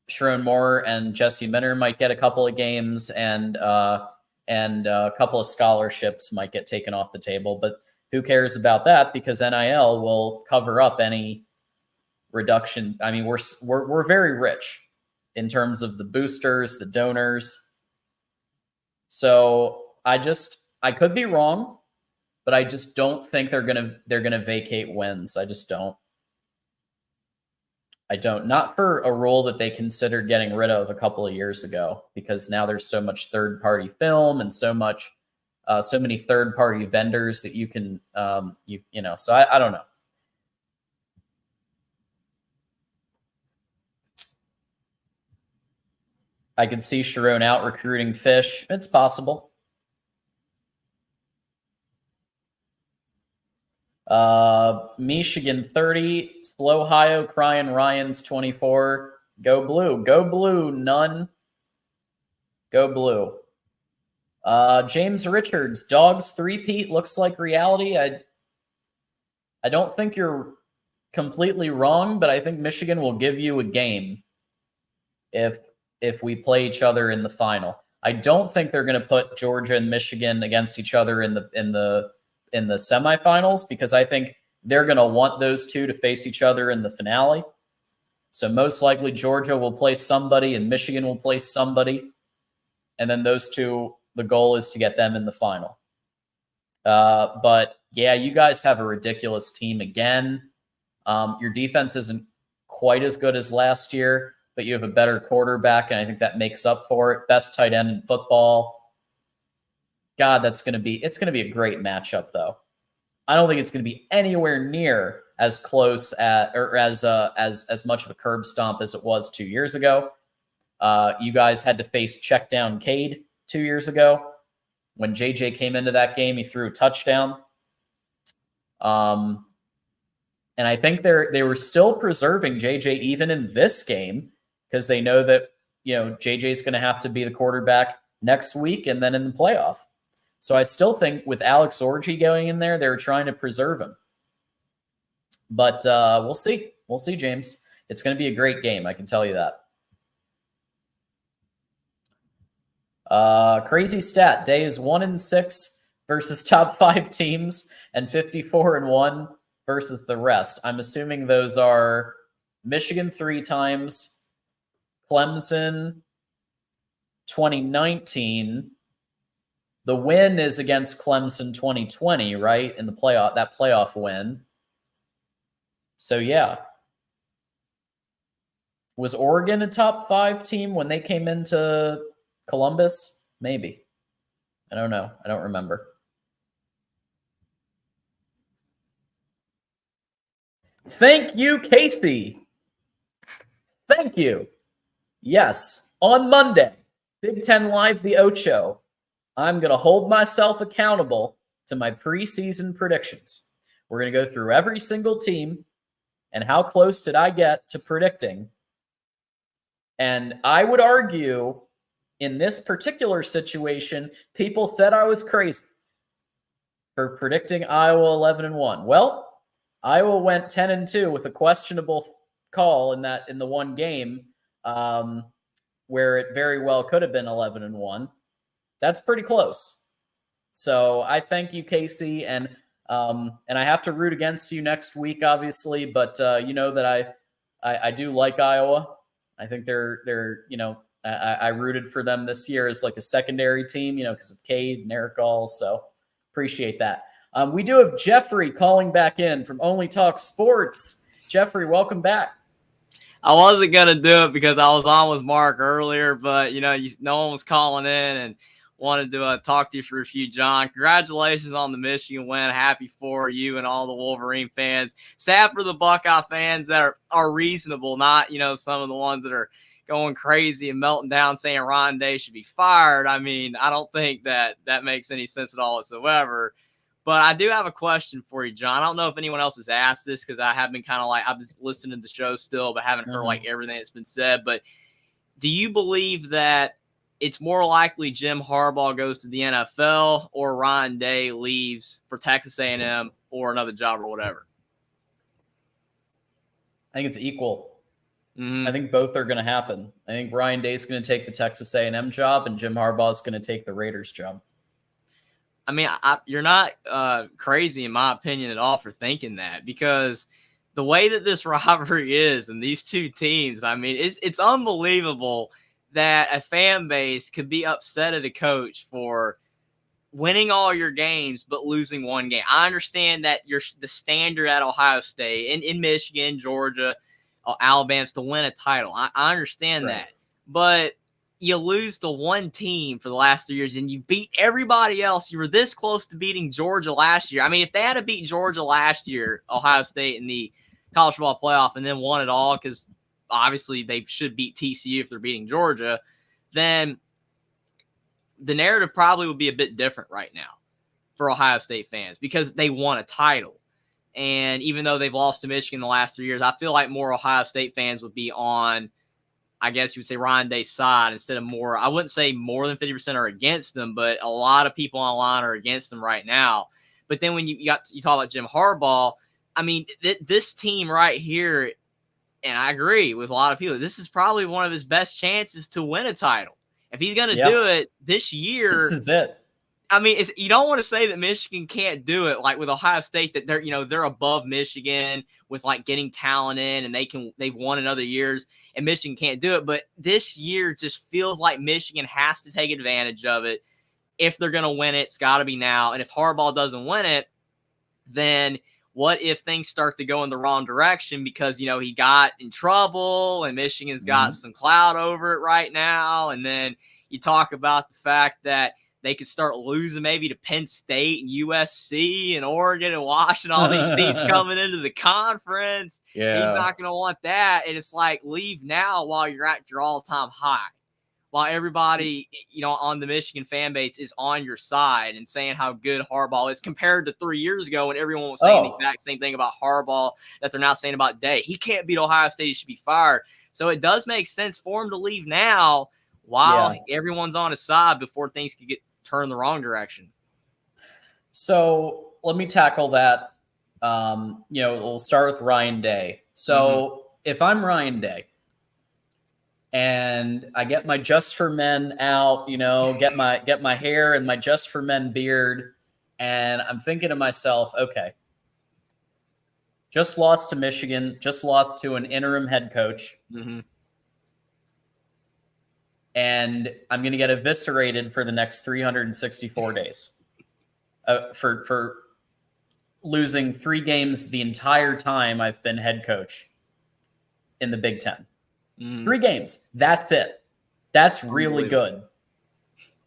Sharon Moore and Jesse Minner might get a couple of games, and a couple of scholarships might get taken off the table. But who cares about that? Because NIL will cover up any reduction. I mean, we're very rich in terms of the boosters, the donors. So I could be wrong, but I just don't think they're gonna vacate wins. I just don't. I don't. Not for a rule that they considered getting rid of a couple of years ago, because now there's so much third-party film and so many third-party vendors that you can, So I don't know. I could see Sharon out recruiting Fish. It's possible. Michigan 30, Slow Ohio, Crying Ryan's 24. Go blue. Go blue, none. Go blue. James Richards, Dogs 3-peat looks like reality. I don't think you're completely wrong, but I think Michigan will give you a game if we play each other in the final. I don't think they're going to put Georgia and Michigan against each other in the semifinals, because I think they're going to want those two to face each other in the finale. So most likely Georgia will play somebody and Michigan will play somebody. And then those two, the goal is to get them in the final. But yeah, you guys have a ridiculous team again. Your defense isn't quite as good as last year, but you have a better quarterback, and I think that makes up for it. Best tight end in football. God, it's going to be a great matchup, though. I don't think it's going to be anywhere near as close as much of a curb stomp as it was 2 years ago. You guys had to face check down Cade 2 years ago. When JJ came into that game, he threw a touchdown. And I think they were still preserving JJ even in this game, because they know that JJ is going to have to be the quarterback next week and then in the playoff. So I still think with Alex Orji going in there, they're trying to preserve him. But we'll see. We'll see, James. It's going to be a great game. I can tell you that. Crazy stat. Days 1-6 versus top 5 teams and 54-1 versus the rest. I'm assuming those are Michigan 3 times, Clemson 2019. The win is against Clemson 2020, right? In the playoff, that playoff win. So yeah. Was Oregon a top 5 team when they came into Columbus? Maybe. I don't know. I don't remember. Thank you, Casey. Thank you. Yes, on Monday, Big Ten Live the Ocho, I'm going to hold myself accountable to my preseason predictions. We're going to go through every single team and how close did I get to predicting. And I would argue in this particular situation, people said I was crazy for predicting Iowa 11-1. Well, Iowa went 10-2 with a questionable call in the one game where it very well could have been 11-1. That's pretty close. So I thank you, Casey, and I have to root against you next week, obviously, but you know that I do like Iowa. I think they're I rooted for them this year as like a secondary team, because of Cade and Eric Gall. So appreciate that. We do have Jeffrey calling back in from Only Talk Sports. Jeffrey, welcome back. I wasn't going to do it because I was on with Mark earlier, but, no one was calling in and wanted to talk to you for a few. John, congratulations on the Michigan win. Happy for you and all the Wolverine fans. Sad for the Buckeye fans that are reasonable, not, some of the ones that are going crazy and melting down saying Ron Day should be fired. I mean, I don't think that makes any sense at all whatsoever. But I do have a question for you, John. I don't know if anyone else has asked this because I have been kind of like, I've been listening to the show still, but haven't heard like everything that's been said. But do you believe that it's more likely Jim Harbaugh goes to the NFL or Ryan Day leaves for Texas A&M or another job or whatever? I think it's equal. I think both are going to happen. I think Ryan Day's going to take the Texas A&M job and Jim Harbaugh is going to take the Raiders job. I mean, you're not crazy, in my opinion, at all for thinking that, because the way that this rivalry is and these two teams, I mean, it's unbelievable that a fan base could be upset at a coach for winning all your games but losing one game. I understand that the standard at Ohio State, in Michigan, Georgia, Alabama's to win a title. I understand that. But you lose to one team for the last 3 years and you beat everybody else. You were this close to beating Georgia last year. I mean, if they had to beat Georgia last year, Ohio State in the college football playoff, and then won it all, because obviously they should beat TCU if they're beating Georgia, then the narrative probably would be a bit different right now for Ohio State fans because they won a title. And even though they've lost to Michigan the last 3 years, I feel like more Ohio State fans would be on, I guess you would say, Ryan Day's side instead of more. I wouldn't say more than 50% are against them, but a lot of people online are against them right now. But then when you talk about Jim Harbaugh, I mean, this team right here, and I agree with a lot of people, this is probably one of his best chances to win a title. If he's going to do it this year, this is it. I mean, you don't want to say that Michigan can't do it, like with Ohio State, that they're above Michigan with like getting talent in, and they've won in other years, and Michigan can't do it. But this year just feels like Michigan has to take advantage of it. If they're going to win it, it's got to be now. And if Harbaugh doesn't win it, then what if things start to go in the wrong direction because, he got in trouble and Michigan's got some cloud over it right now. And then you talk about the fact that they could start losing maybe to Penn State and USC and Oregon and Washington, all these teams coming into the conference. Yeah. He's not going to want that. And it's like, leave now while you're at your all-time high. While everybody, on the Michigan fan base is on your side and saying how good Harbaugh is compared to 3 years ago when everyone was saying the exact same thing about Harbaugh that they're now saying about Day. He can't beat Ohio State. He should be fired. So it does make sense for him to leave now while everyone's on his side before things could get turned the wrong direction. So let me tackle that We'll start with Ryan Day. So if I'm Ryan Day and I get my Just for Men out, get my hair and my Just for Men beard, and I'm thinking to myself, okay, just lost to Michigan, just lost to an interim head coach. And I'm going to get eviscerated for the next 364 days for losing 3 games the entire time I've been head coach in the Big Ten. 3 games. That's it. That's really good.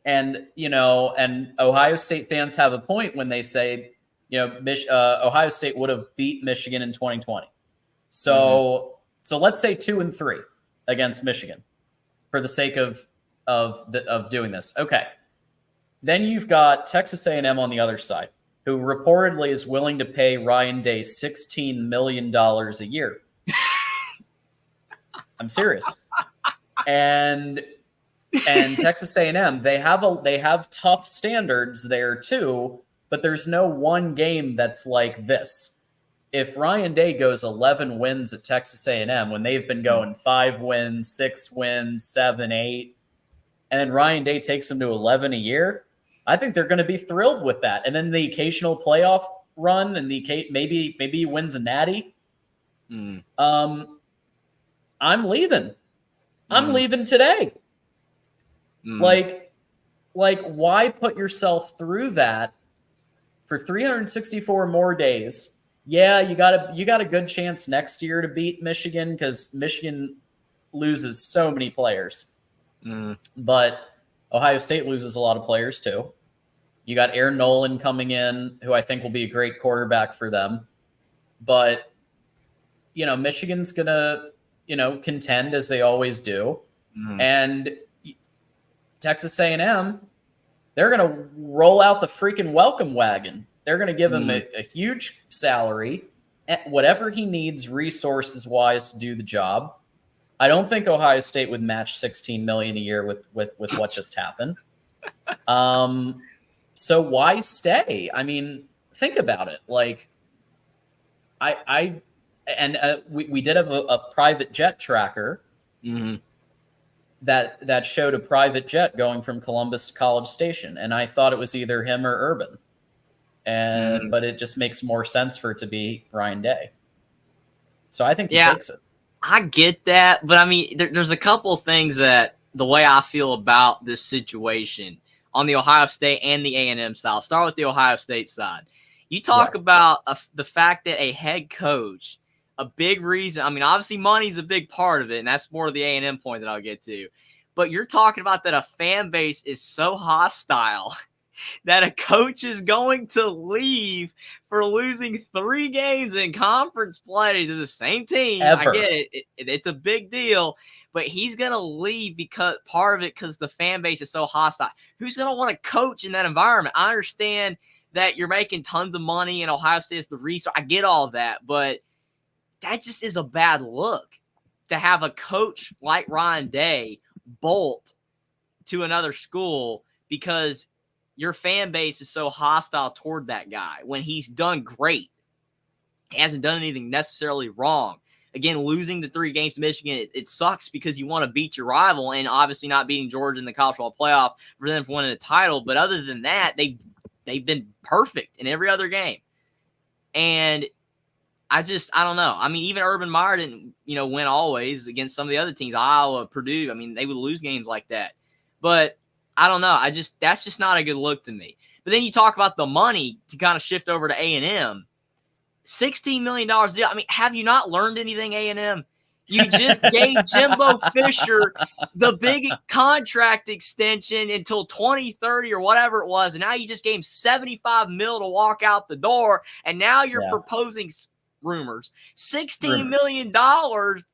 And, and Ohio State fans have a point when they say, Ohio State would have beat Michigan in 2020. So let's say 2-3 against Michigan for the sake of doing this. Okay. Then you've got Texas A&M on the other side, who reportedly is willing to pay Ryan Day $16 million a year. I'm serious. And Texas A&M, they have tough standards there too, but there's no one game that's like this. If Ryan Day goes 11 wins at Texas A&M when they've been going 5 wins, 6 wins, 7, 8, and then Ryan Day takes them to 11 a year, I think they're going to be thrilled with that. And then the occasional playoff run and maybe he wins a natty. I'm leaving. I'm leaving today. Like why put yourself through that for 364 more days? Yeah, you got a good chance next year to beat Michigan because Michigan loses so many players. But Ohio State loses a lot of players too. You got Aaron Nolan coming in, who I think will be a great quarterback for them. But, Michigan's going to, contend as they always do. And Texas A&M, they're going to roll out the freaking welcome wagon. They're going to give him a huge salary, whatever he needs resources-wise to do the job. I don't think Ohio State would match $16 million a year with what just happened. So why stay? I mean, think about it. Like, we did have a private jet tracker that showed a private jet going from Columbus to College Station, and I thought it was either him or Urban. But it just makes more sense for it to be Ryan Day. So I think he takes it. I get that, but I mean, there's a couple of things that the way I feel about this situation on the Ohio State and the A&M side. I'll start with the Ohio State side. You talk about the fact that a head coach, a big reason. I mean, obviously money's a big part of it, and that's more of the A&M point that I'll get to. But you're talking about that a fan base is so hostile that a coach is going to leave for losing 3 games in conference play to the same team. Ever. I get it. It's a big deal, but he's going to leave because the fan base is so hostile. Who's going to want to coach in that environment? I understand that you're making tons of money and Ohio State is the resource. I get all that, but that just is a bad look to have a coach like Ryan Day bolt to another school because your fan base is so hostile toward that guy when he's done great. He hasn't done anything necessarily wrong. Again, losing the 3 games to Michigan, it sucks because you want to beat your rival, and obviously not beating Georgia in the college football playoff for them for winning a title. But other than that, they've been perfect in every other game. And I don't know. I mean, even Urban Meyer didn't, win always against some of the other teams, Iowa, Purdue. I mean, they would lose games like that. But I don't know. That's just not a good look to me. But then you talk about the money to kind of shift over to A&M. $16 million deal. I mean, have you not learned anything, A&M? You just gave Jimbo Fisher the big contract extension until 2030 or whatever it was, and now you just gave him $75 million to walk out the door, and now you're proposing rumors $16 million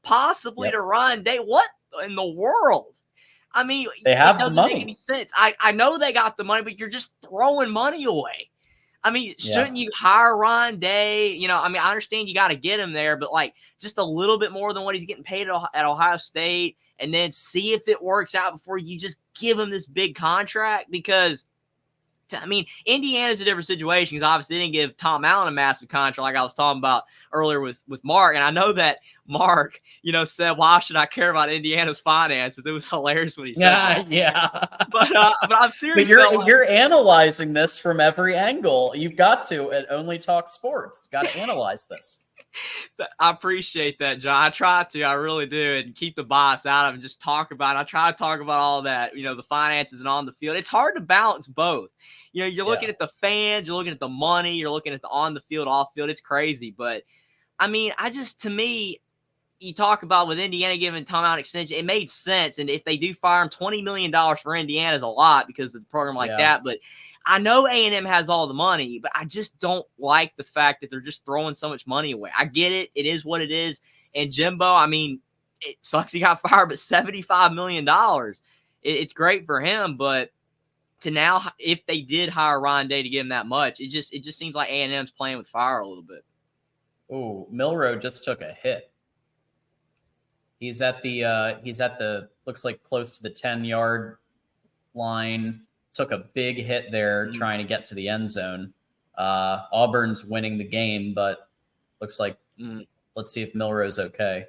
possibly to Ryan Day. What in the world? I mean, they have it doesn't the money. make any sense. I know they got the money, but you're just throwing money away. I mean, shouldn't you hire Ryan Day? I mean, I understand you got to get him there, but like just a little bit more than what he's getting paid at Ohio State, and then see if it works out before you just give him this big contract. Because I mean, Indiana's a different situation because obviously they didn't give Tom Allen a massive contract like I was talking about earlier with Mark. And I know that Mark, said, why should I care about Indiana's finances? It was hilarious when he said that. Yeah. But I'm serious. But you're analyzing this from every angle. You've got to at Only Talk Sports. Got to analyze this. I appreciate that, John. I try to. I really do. And keep the bias out of it and just talk about it. I try to talk about all that, the finances and on the field. It's hard to balance both. You're looking at the fans, you're looking at the money, you're looking at the on the field, off field. It's crazy. But, I mean, to me, you talk about with Indiana giving Tom Allen extension, it made sense. And if they do fire him, $20 million for Indiana is a lot because of the program like that. But I know A&M has all the money, but I just don't like the fact that they're just throwing so much money away. I get it. It is what it is. And Jimbo, I mean, it sucks he got fired, but $75 million. It's great for him. But to now, if they did hire Ryan Day to give him that much, it just seems like A&M's playing with fire a little bit. Oh, Milroe just took a hit. He's at the looks like close to the 10-yard line. Took a big hit there trying to get to the end zone. Auburn's winning the game, but looks like let's see if Milroe's okay.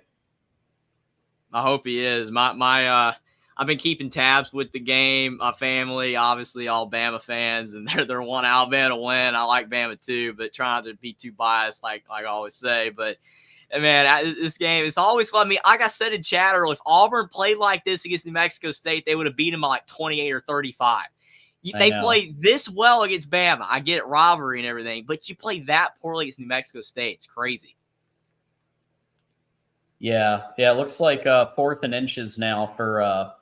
I hope he is. I've been keeping tabs with the game. My family, obviously, all Bama fans, and they're one Alabama to win. I like Bama too, but trying to be too biased, like I always say. But man, this game, it's always like me. Like I said in chat earlier, if Auburn played like this against New Mexico State, they would have beat them by like 28 or 35. They played this well against Bama. I get it, rivalry and everything, but you play that poorly against New Mexico State. It's crazy. Yeah. It looks like 4th and inches now for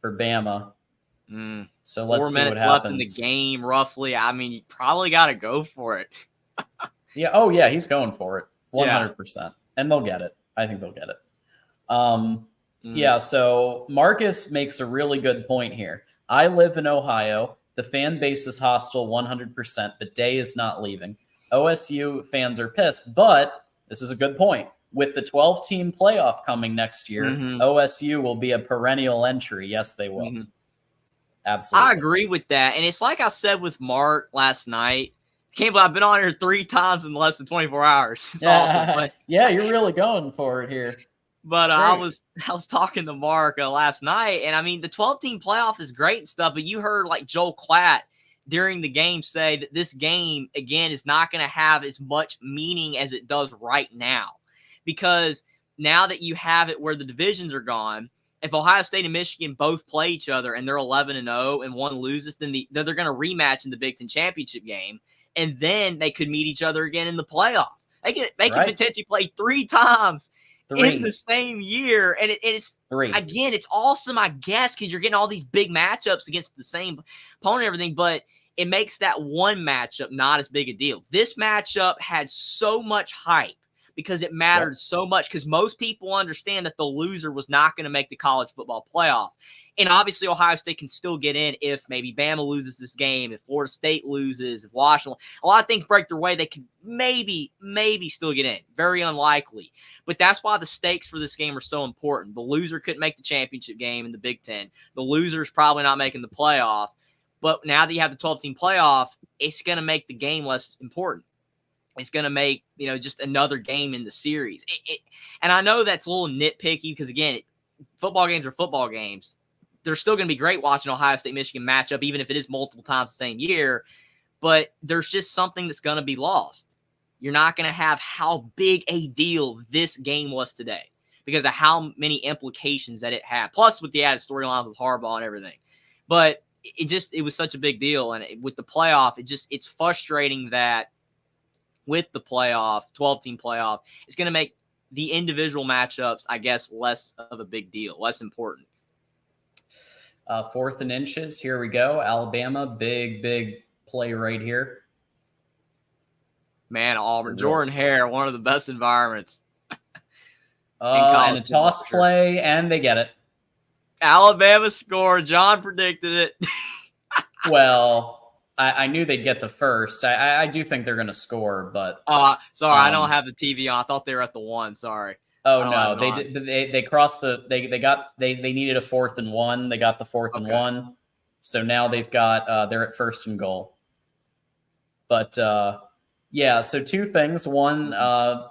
Bama. So let's 4 see minutes what left in happens. the game, roughly. I mean, you probably got to go for it. Yeah. Oh, yeah. He's going for it. 100%. And they'll get it. I think they'll get it. Yeah. So Marcus makes a really good point here. I live in Ohio. The fan base is hostile 100%, but Day is not leaving. OSU fans are pissed, but this is a good point. With the 12-team playoff coming next year, OSU will be a perennial entry. Yes, they will. Absolutely. I agree with that. And it's like I said with Mark last night. Can't believe I've been on here 3 times in less than 24 hours. It's awesome. But, yeah, you're really going for it here. But I was talking to Mark last night, and I mean, the 12-team playoff is great and stuff, but you heard like Joel Klatt during the game say that this game, again, is not going to have as much meaning as it does right now. Because now that you have it where the divisions are gone, if Ohio State and Michigan both play each other and they're 11-0 and one loses, then they're going to rematch in the Big Ten championship game, and then they could meet each other again in the playoff. They could potentially play 3 times in the same year, and it's 3. Again, it's awesome, I guess, because you're getting all these big matchups against the same opponent and everything, but it makes that one matchup not as big a deal. This matchup had so much hype because it mattered so much, because most people understand that the loser was not going to make the college football playoff. And obviously, Ohio State can still get in if maybe Bama loses this game, if Florida State loses, if Washington, a lot of things break their way, they could maybe still get in. Very unlikely. But that's why the stakes for this game are so important. The loser couldn't make the championship game in the Big Ten. The loser's probably not making the playoff. But now that you have the 12-team playoff, it's going to make the game less important. It's going to make, just another game in the series. And I know that's a little nitpicky because, again, football games are football games. They're still going to be great watching Ohio State-Michigan matchup, even if it is multiple times the same year. But there's just something that's going to be lost. You're not going to have how big a deal this game was today because of how many implications that it had. Plus, with the added storyline with Harbaugh and everything. But it was such a big deal. And with the playoff, it's frustrating that with the playoff, 12-team playoff, it's going to make the individual matchups, I guess, less of a big deal, less important. 4th and inches. Here we go. Alabama, big play right here. Man, Auburn. Jordan Hare, one of the best environments. And a toss play, and they get it. Alabama scored. John predicted it. Well, I knew they'd get the first. I do think they're going to score, but sorry, I don't have the TV on. I thought they were at the 1. Sorry. Oh no, they crossed the they needed a 4th and 1. They got the 4th and 1. So now they've got they're at 1st and goal. But yeah, so 2 things. One,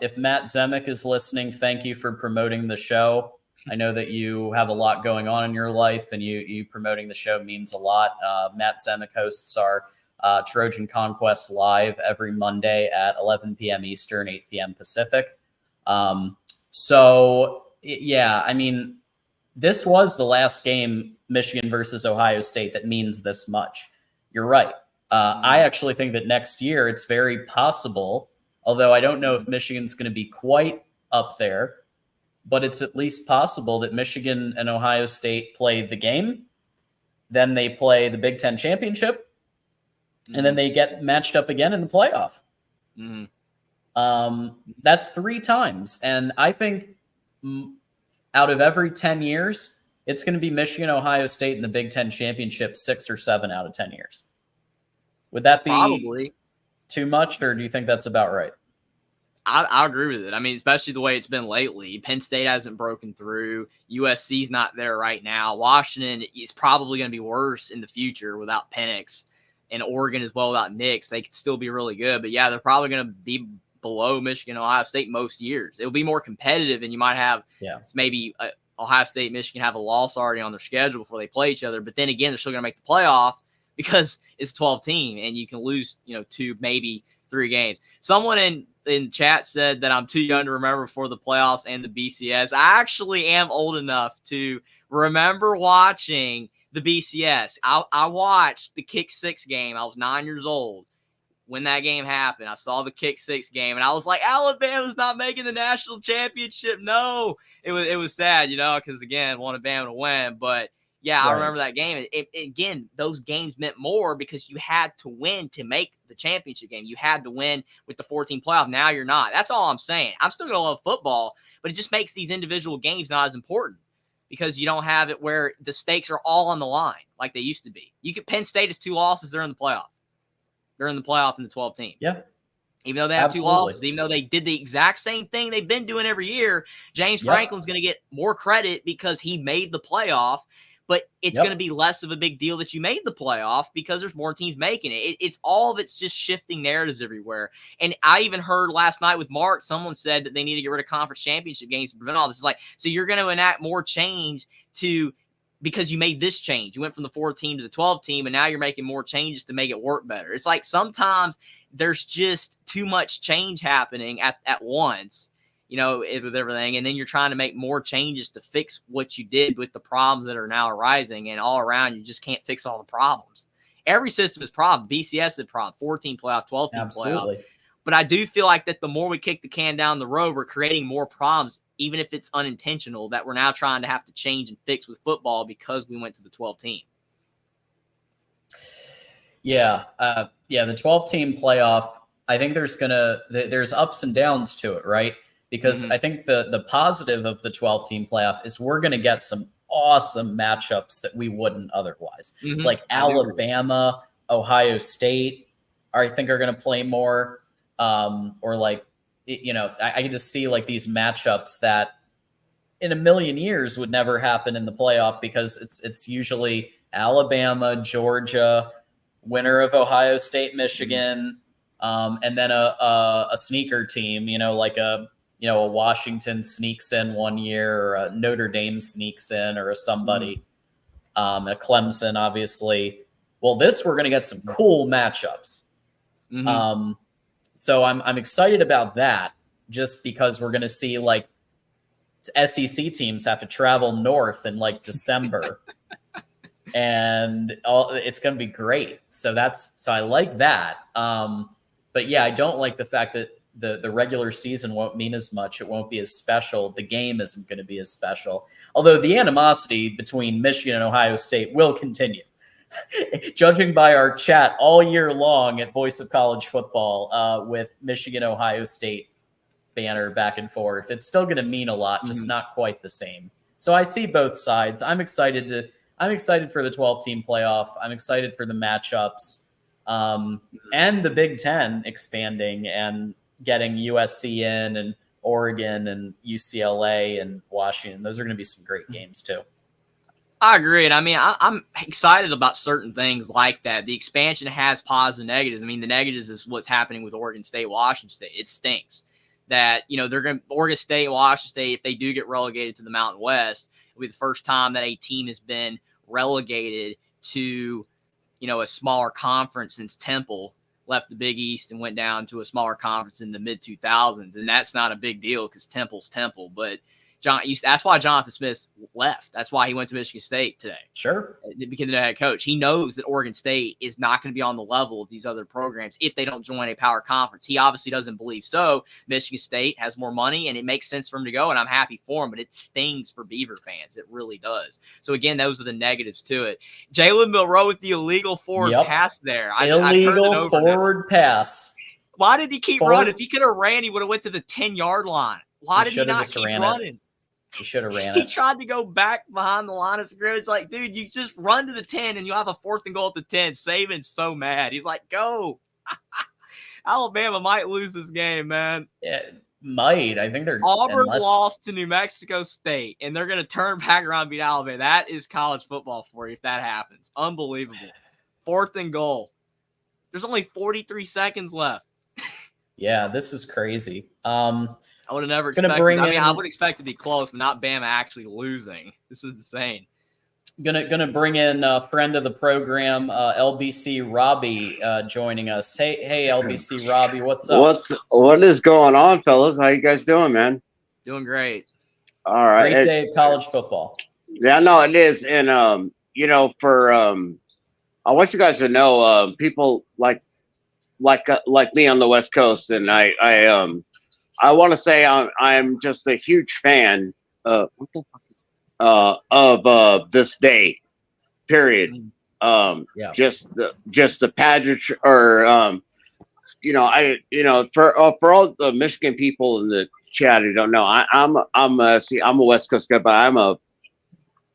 if Matt Zemek is listening, thank you for promoting the show. I know that you have a lot going on in your life, and you promoting the show means a lot. Matt Zemek hosts our Trojan Conquest Live every Monday at 11 p.m. Eastern, 8 p.m. Pacific. So, yeah, I mean, this was the last game, Michigan versus Ohio State, that means this much. You're right. I actually think that next year it's very possible, although I don't know if Michigan's going to be quite up there, but it's at least possible that Michigan and Ohio State play the game, then they play the Big Ten championship, and then they get matched up again in the playoff. That's 3 times. And I think out of every 10 years, it's going to be Michigan, Ohio State in the Big Ten championship 6 or 7 out of 10 years. Would that be Probably too much, or do you think that's about right? I agree with it. I mean, especially the way it's been lately. Penn State hasn't broken through. USC's not there right now. Washington is probably going to be worse in the future without Penix, and Oregon as well without Nix. They could still be really good, but yeah, they're probably going to be below Michigan, Ohio State most years. It'll be more competitive, and you might have maybe Ohio State, Michigan have a loss already on their schedule before they play each other. But then again, they're still going to make the playoff because it's 12 team, and you can lose 2, maybe 3 games. Someone in chat said that I'm too young to remember before the playoffs and the BCS. I actually am old enough to remember watching the BCS. I watched the Kick 6 game. I was 9 years old when that game happened. I saw the Kick 6 game, and I was like, Alabama's not making the national championship. No, it was sad, because again, wanted Bama to win, but yeah, I remember that game. Again, those games meant more because you had to win to make the championship game. You had to win with the 14 playoff. Now you're not. That's all I'm saying. I'm still going to love football, but it just makes these individual games not as important because you don't have it where the stakes are all on the line like they used to be. Penn State is 2 losses. They're in the playoff. They're in the playoff in the 12 team. Yeah. Even though they have 2 losses, even though they did the exact same thing they've been doing every year, James Franklin's going to get more credit because he made the playoff. But it's going to be less of a big deal that you made the playoff because there's more teams making it. It's all of it's just shifting narratives everywhere. And I even heard last night with Mark, someone said that they need to get rid of conference championship games to prevent all this. It's like, so you're going to enact more change because you made this change. You went from the 4 team to the 12 team, and now you're making more changes to make it work better. It's like sometimes there's just too much change happening at once. With everything, and then you're trying to make more changes to fix what you did with the problems that are now arising, and all around you just can't fix all the problems. Every system is a problem. BCS is a problem. 14 playoff, 12 team playoff. But I do feel like that the more we kick the can down the road, we're creating more problems, even if it's unintentional, that we're now trying to have to change and fix with football because we went to the 12 team. Yeah, the 12 team playoff. I think there's ups and downs to it, right? Because I think the positive of the 12-team playoff is we're going to get some awesome matchups that we wouldn't otherwise. Like Alabama, Ohio State, I think are going to play more. Or like, I can just see like these matchups that in a million years would never happen in the playoff because it's usually Alabama, Georgia, winner of Ohio State, Michigan, and then a sneaker team, like a Washington sneaks in one year, or a Notre Dame sneaks in, or somebody, a Clemson, obviously. Well, we're going to get some cool matchups. So I'm excited about that just because we're going to see like SEC teams have to travel north in like December and it's going to be great. So I like that. But yeah, I don't like the fact that the regular season won't mean as much. It won't be as special. The game isn't going to be as special. Although the animosity between Michigan and Ohio State will continue. Judging by our chat all year long at Voice of College Football with Michigan, Ohio State banner back and forth, it's still going to mean a lot, just not quite the same. So I see both sides. I'm excited for the 12-team playoff. I'm excited for the matchups and the Big Ten expanding and getting USC in and Oregon and UCLA and Washington. Those are going to be some great games too. I agree. And I mean, I'm excited about certain things like that. The expansion has positives and negatives. I mean, the negatives is what's happening with Oregon State, Washington State. It stinks that, they're going to, Oregon State, Washington State, if they do get relegated to the Mountain West, it'll be the first time that a team has been relegated to, a smaller conference since Temple left the Big East and went down to a smaller conference in the mid 2000s. And that's not a big deal because Temple's Temple, but that's why Jonathan Smith left. That's why he went to Michigan State today. Sure. Became the head coach. He knows that Oregon State is not going to be on the level of these other programs if they don't join a power conference. He obviously doesn't believe so. Michigan State has more money, and it makes sense for him to go, and I'm happy for him, but it stings for Beaver fans. It really does. So, again, those are the negatives to it. Jalen Milroe with the illegal forward pass there. Illegal forward pass. Why did he keep running? If he could have ran, he would have went to the 10-yard line. Why did he not keep running? He should have ran it. He tried to go back behind the line of scrimmage. It's like, dude, you just run to the 10 and you have a 4th and goal at the 10. Saban's so mad. He's like, go. Alabama might lose this game, man. It might. I think they're Auburn lost to New Mexico State, and they're going to turn back around and beat Alabama. That is college football for you if that happens. Unbelievable. 4th and goal. There's only 43 seconds left. Yeah, this is crazy. I would have never expected. I would expect to be close, not Bama actually losing. This is insane. Gonna bring in a friend of the program, LBC Robbie, joining us. Hey, LBC Robbie, what's up? What is going on, fellas? How you guys doing, man? Doing great. All right. Great day of college football. Yeah, no, it is, and I want you guys to know, people like me on the West Coast, and I want to say I'm just a huge fan of this day, period. Just the pageantry, or for all the Michigan people in the chat who don't know, I'm a West Coast guy, but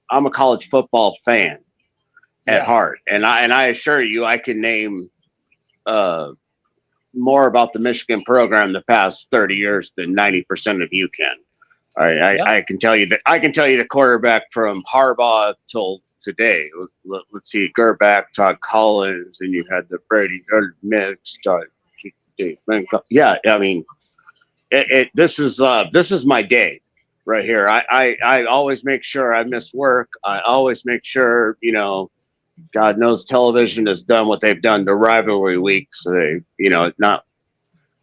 I'm a college football fan at heart, and I assure you, I can name more about the Michigan program the past 30 years than 90% of you can. I can tell you that the quarterback from Harbaugh till today. Let's see, Gerback, Todd Collins, and you had the Brady mix. Yeah, I mean, this is my day right here. I always make sure I miss work. I always make sure, God knows television has done what they've done to rivalry weeks. So not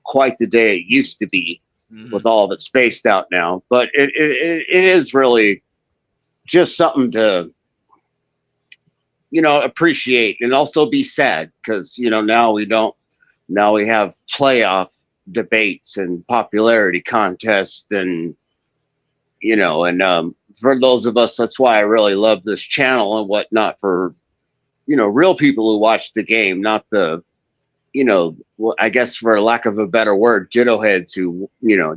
quite the day it used to be with all of it spaced out now. But it is really just something to, appreciate and also be sad because, now we have playoff debates and popularity contests and, for those of us, that's why I really love this channel and whatnot for, real people who watch the game, not the, I guess for lack of a better word, jitto heads who,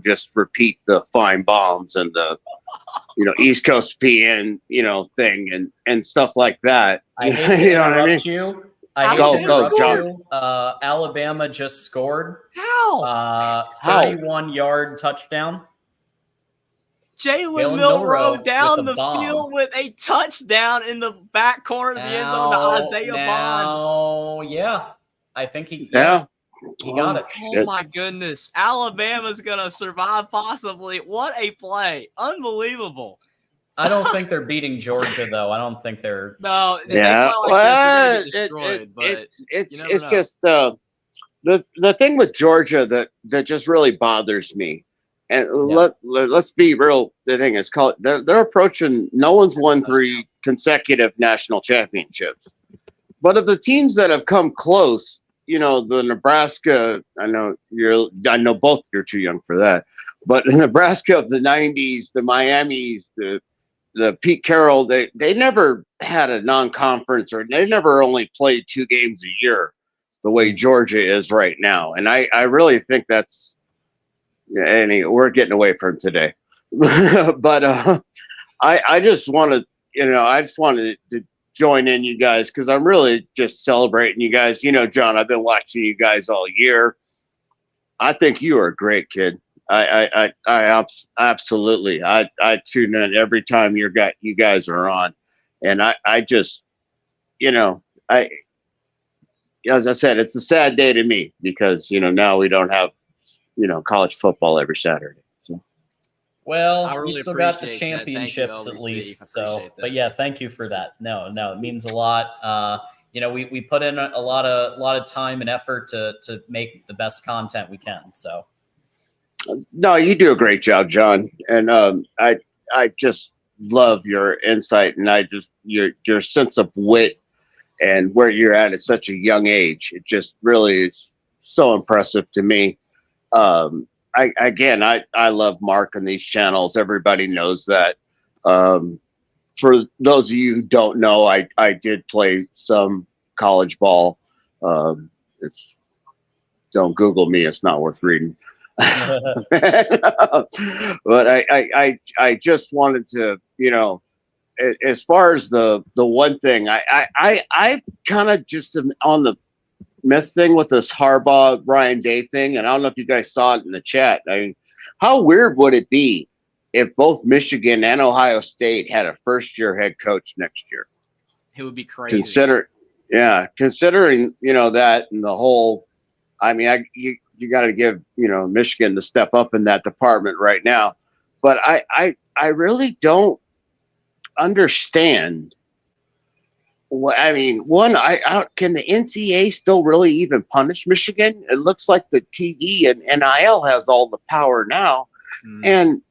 just repeat the fine bombs and the, East Coast PN, thing and stuff like that. I hate to interrupt you. Alabama just scored. How? 31-yard touchdown. Jalen Milroe down the field with a touchdown in the back corner of the end zone to Isaiah Bond. Oh, yeah. I think he got it. Oh, my goodness. Alabama's going to survive possibly. What a play. Unbelievable. I don't think they're beating Georgia, though. I don't think they're. No. Yeah. It's just the thing with Georgia that just really bothers me. And let's be real. The thing is, they're approaching. No one's won 3 consecutive national championships, but of the teams that have come close, the Nebraska. I know both you're too young for that, but the Nebraska of the '90s, the Miamis, the Pete Carroll, they never had a non-conference, or they never only played 2 games a year, the way Georgia is right now, and I really think that's. Anyway, we're getting away from today, but I just wanted to join in you guys because I'm really just celebrating you guys. John, I've been watching you guys all year. I think you are a great kid. I absolutely. I tune in every time you guys are on, And I just, as I said, it's a sad day to me because, now we don't have, college football every Saturday. So. Well, really we still got the appreciate that. Thank you, championships at LBC. least. I So, appreciate but that. yeah, thank you for that. No, it means a lot. We put in a lot of time and effort to make the best content we can. So. No, you do a great job, John. And I just love your insight and your sense of wit and where you're at such a young age. It just really is so impressive to me. I love Mark on these channels. Everybody knows that. For those of you who don't know, I did play some college ball. Don't Google me. It's not worth reading. But I just wanted to, as far as the one thing, I kind of just am on the mess thing with this Harbaugh Ryan Day thing, and I don't know if you guys saw it in the chat. I mean, how weird would it be if both Michigan and Ohio State had a first-year head coach next year? It would be crazy. Considering that and the whole. I mean, you got to give Michigan the step up in that department right now, but I really don't understand. I mean, can the NCAA still really even punish Michigan? It looks like the TV and NIL has all the power now, and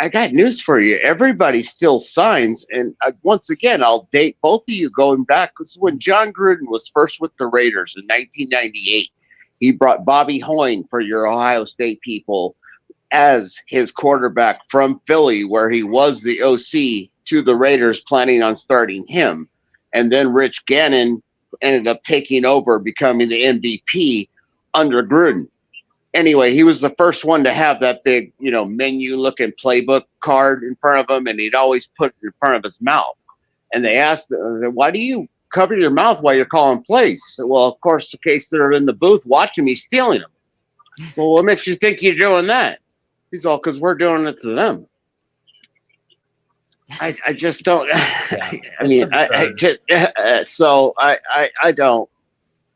I got news for you. Everybody still signs, and once again, I'll date both of you going back because when John Gruden was first with the Raiders in 1998, he brought Bobby Hoyne, for your Ohio State people, as his quarterback from Philly, where he was the OC, to the Raiders, planning on starting him. And then Rich Gannon ended up taking over, becoming the MVP under Gruden. Anyway, he was the first one to have that big, menu-looking playbook card in front of him, and he'd always put it in front of his mouth. And they asked, why do you cover your mouth while you're calling plays? Well, of course, in case they're in the booth watching me stealing them. So what makes you think you're doing that? He's all, because we're doing it to them. I just don't. Yeah, I mean, I don't.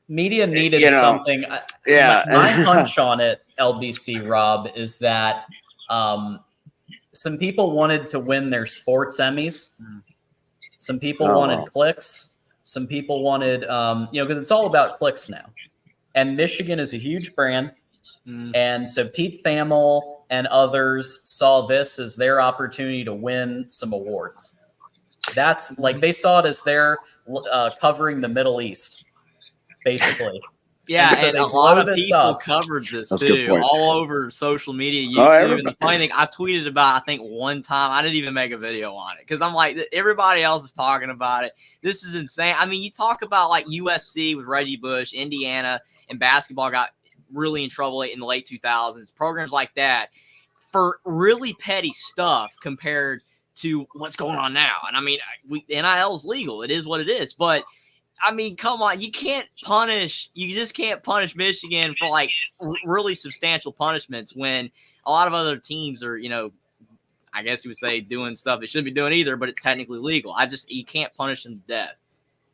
Media needed something. Yeah. My hunch on it, LBC Rob, is that some people wanted to win their sports Emmys. Some people wanted clicks. Some people wanted, because it's all about clicks now. And Michigan is a huge brand. And so Pete Thamel and others saw this as their opportunity to win some awards. That's like they saw it as their covering the Middle East, basically. Yeah, so and they a lot blow of this people up. covered this That's a good too, point. all over social media, Oh, YouTube. And everybody. the funny thing, I tweeted about, I think one time, I didn't even make a video on it because I'm like, everybody else is talking about it. This is insane. I mean, you talk about like USC with Reggie Bush, Indiana, and basketball got really in trouble in the late 2000s. Programs like that for really petty stuff compared to what's going on now. And I mean, NIL is legal. It is what it is. But I mean, come on, you just can't punish Michigan for like really substantial punishments when a lot of other teams are, I guess you would say doing stuff they shouldn't be doing either, but it's technically legal. You can't punish them to death.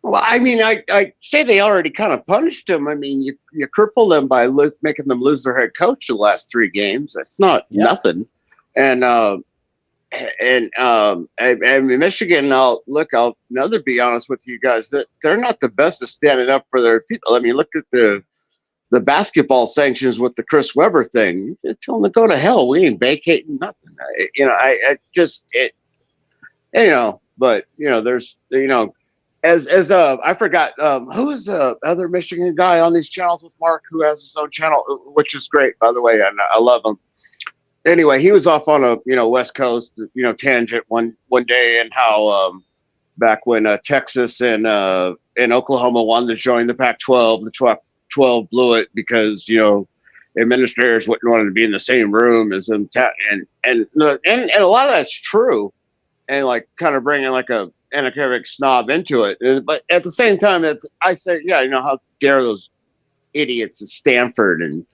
Well, I mean, I say they already kind of punished them. I mean, you cripple them by making them lose their head coach the last 3 games. That's not nothing. And Michigan, I'll another be honest with you guys, that they're not the best at standing up for their people. I mean, look at the basketball sanctions with the Chris Webber thing. Tell them to go to hell. We ain't vacating nothing. But there's as I forgot who is the other Michigan guy on these channels with Mark who has his own channel, which is great, by the way, and I love him. Anyway, he was off on a West Coast tangent one day, and how back when Texas and Oklahoma wanted to join the Pac-12, the 12 blew it because administrators wouldn't want to be in the same room as them, and a lot of that's true, and like kind of bringing like a anarchic snob into it. But at the same time, I say, how dare those idiots at Stanford and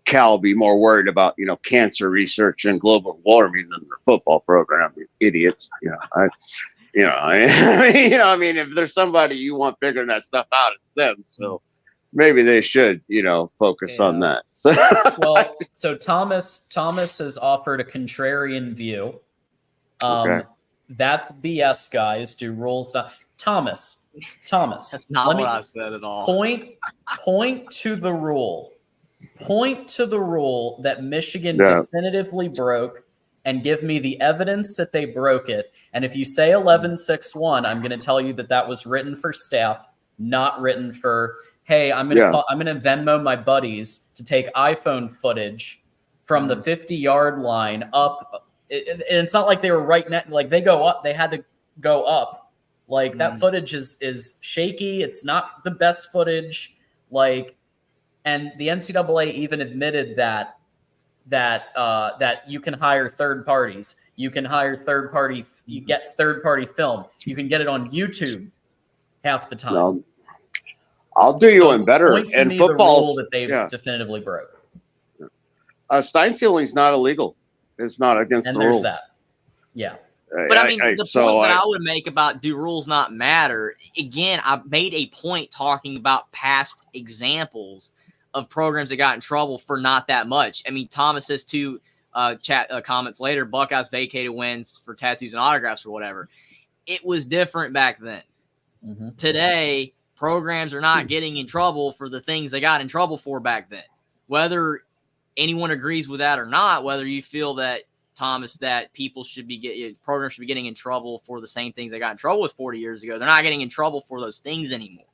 Cal be more worried about cancer research and global warming than their football program? Idiots. I mean, if there's somebody you want figuring that stuff out, it's them. So maybe they should, focus on that. So, Well, so Thomas has offered a contrarian view. Okay. That's BS, guys. Do rules not? Thomas. That's not what I said at all. Point to the rule. Point to the rule that Michigan Yeah. definitively broke, and give me the evidence that they broke it. And if you say 11.6.1, I'm going to tell you that was written for staff, not written for, hey, I'm going to Venmo my buddies to take iPhone footage from the 50-yard line up. And it's not like they were right now. Like, they go up. They had to go up. Like, that footage is shaky. It's not the best footage. Like, and the NCAA even admitted that you can hire third parties. You can hire third party. You get third party film. You can get it on YouTube half the time. No, I'll do you one better. Point to And me the football rule that they definitively broke. Stein sealing is not illegal. It's not against And the there's rules. that. Yeah. But I mean, the point that I would make about do rules not matter, again, I made a point talking about past examples of programs that got in trouble for not that much. I mean, Thomas says two comments later, Buckeyes vacated wins for tattoos and autographs or whatever. It was different back then. Today, programs are not getting in trouble for the things they got in trouble for back then. Whether anyone agrees with that or not, whether you feel that, Thomas, that programs should be getting in trouble for the same things they got in trouble with 40 years ago. They're not getting in trouble for those things anymore.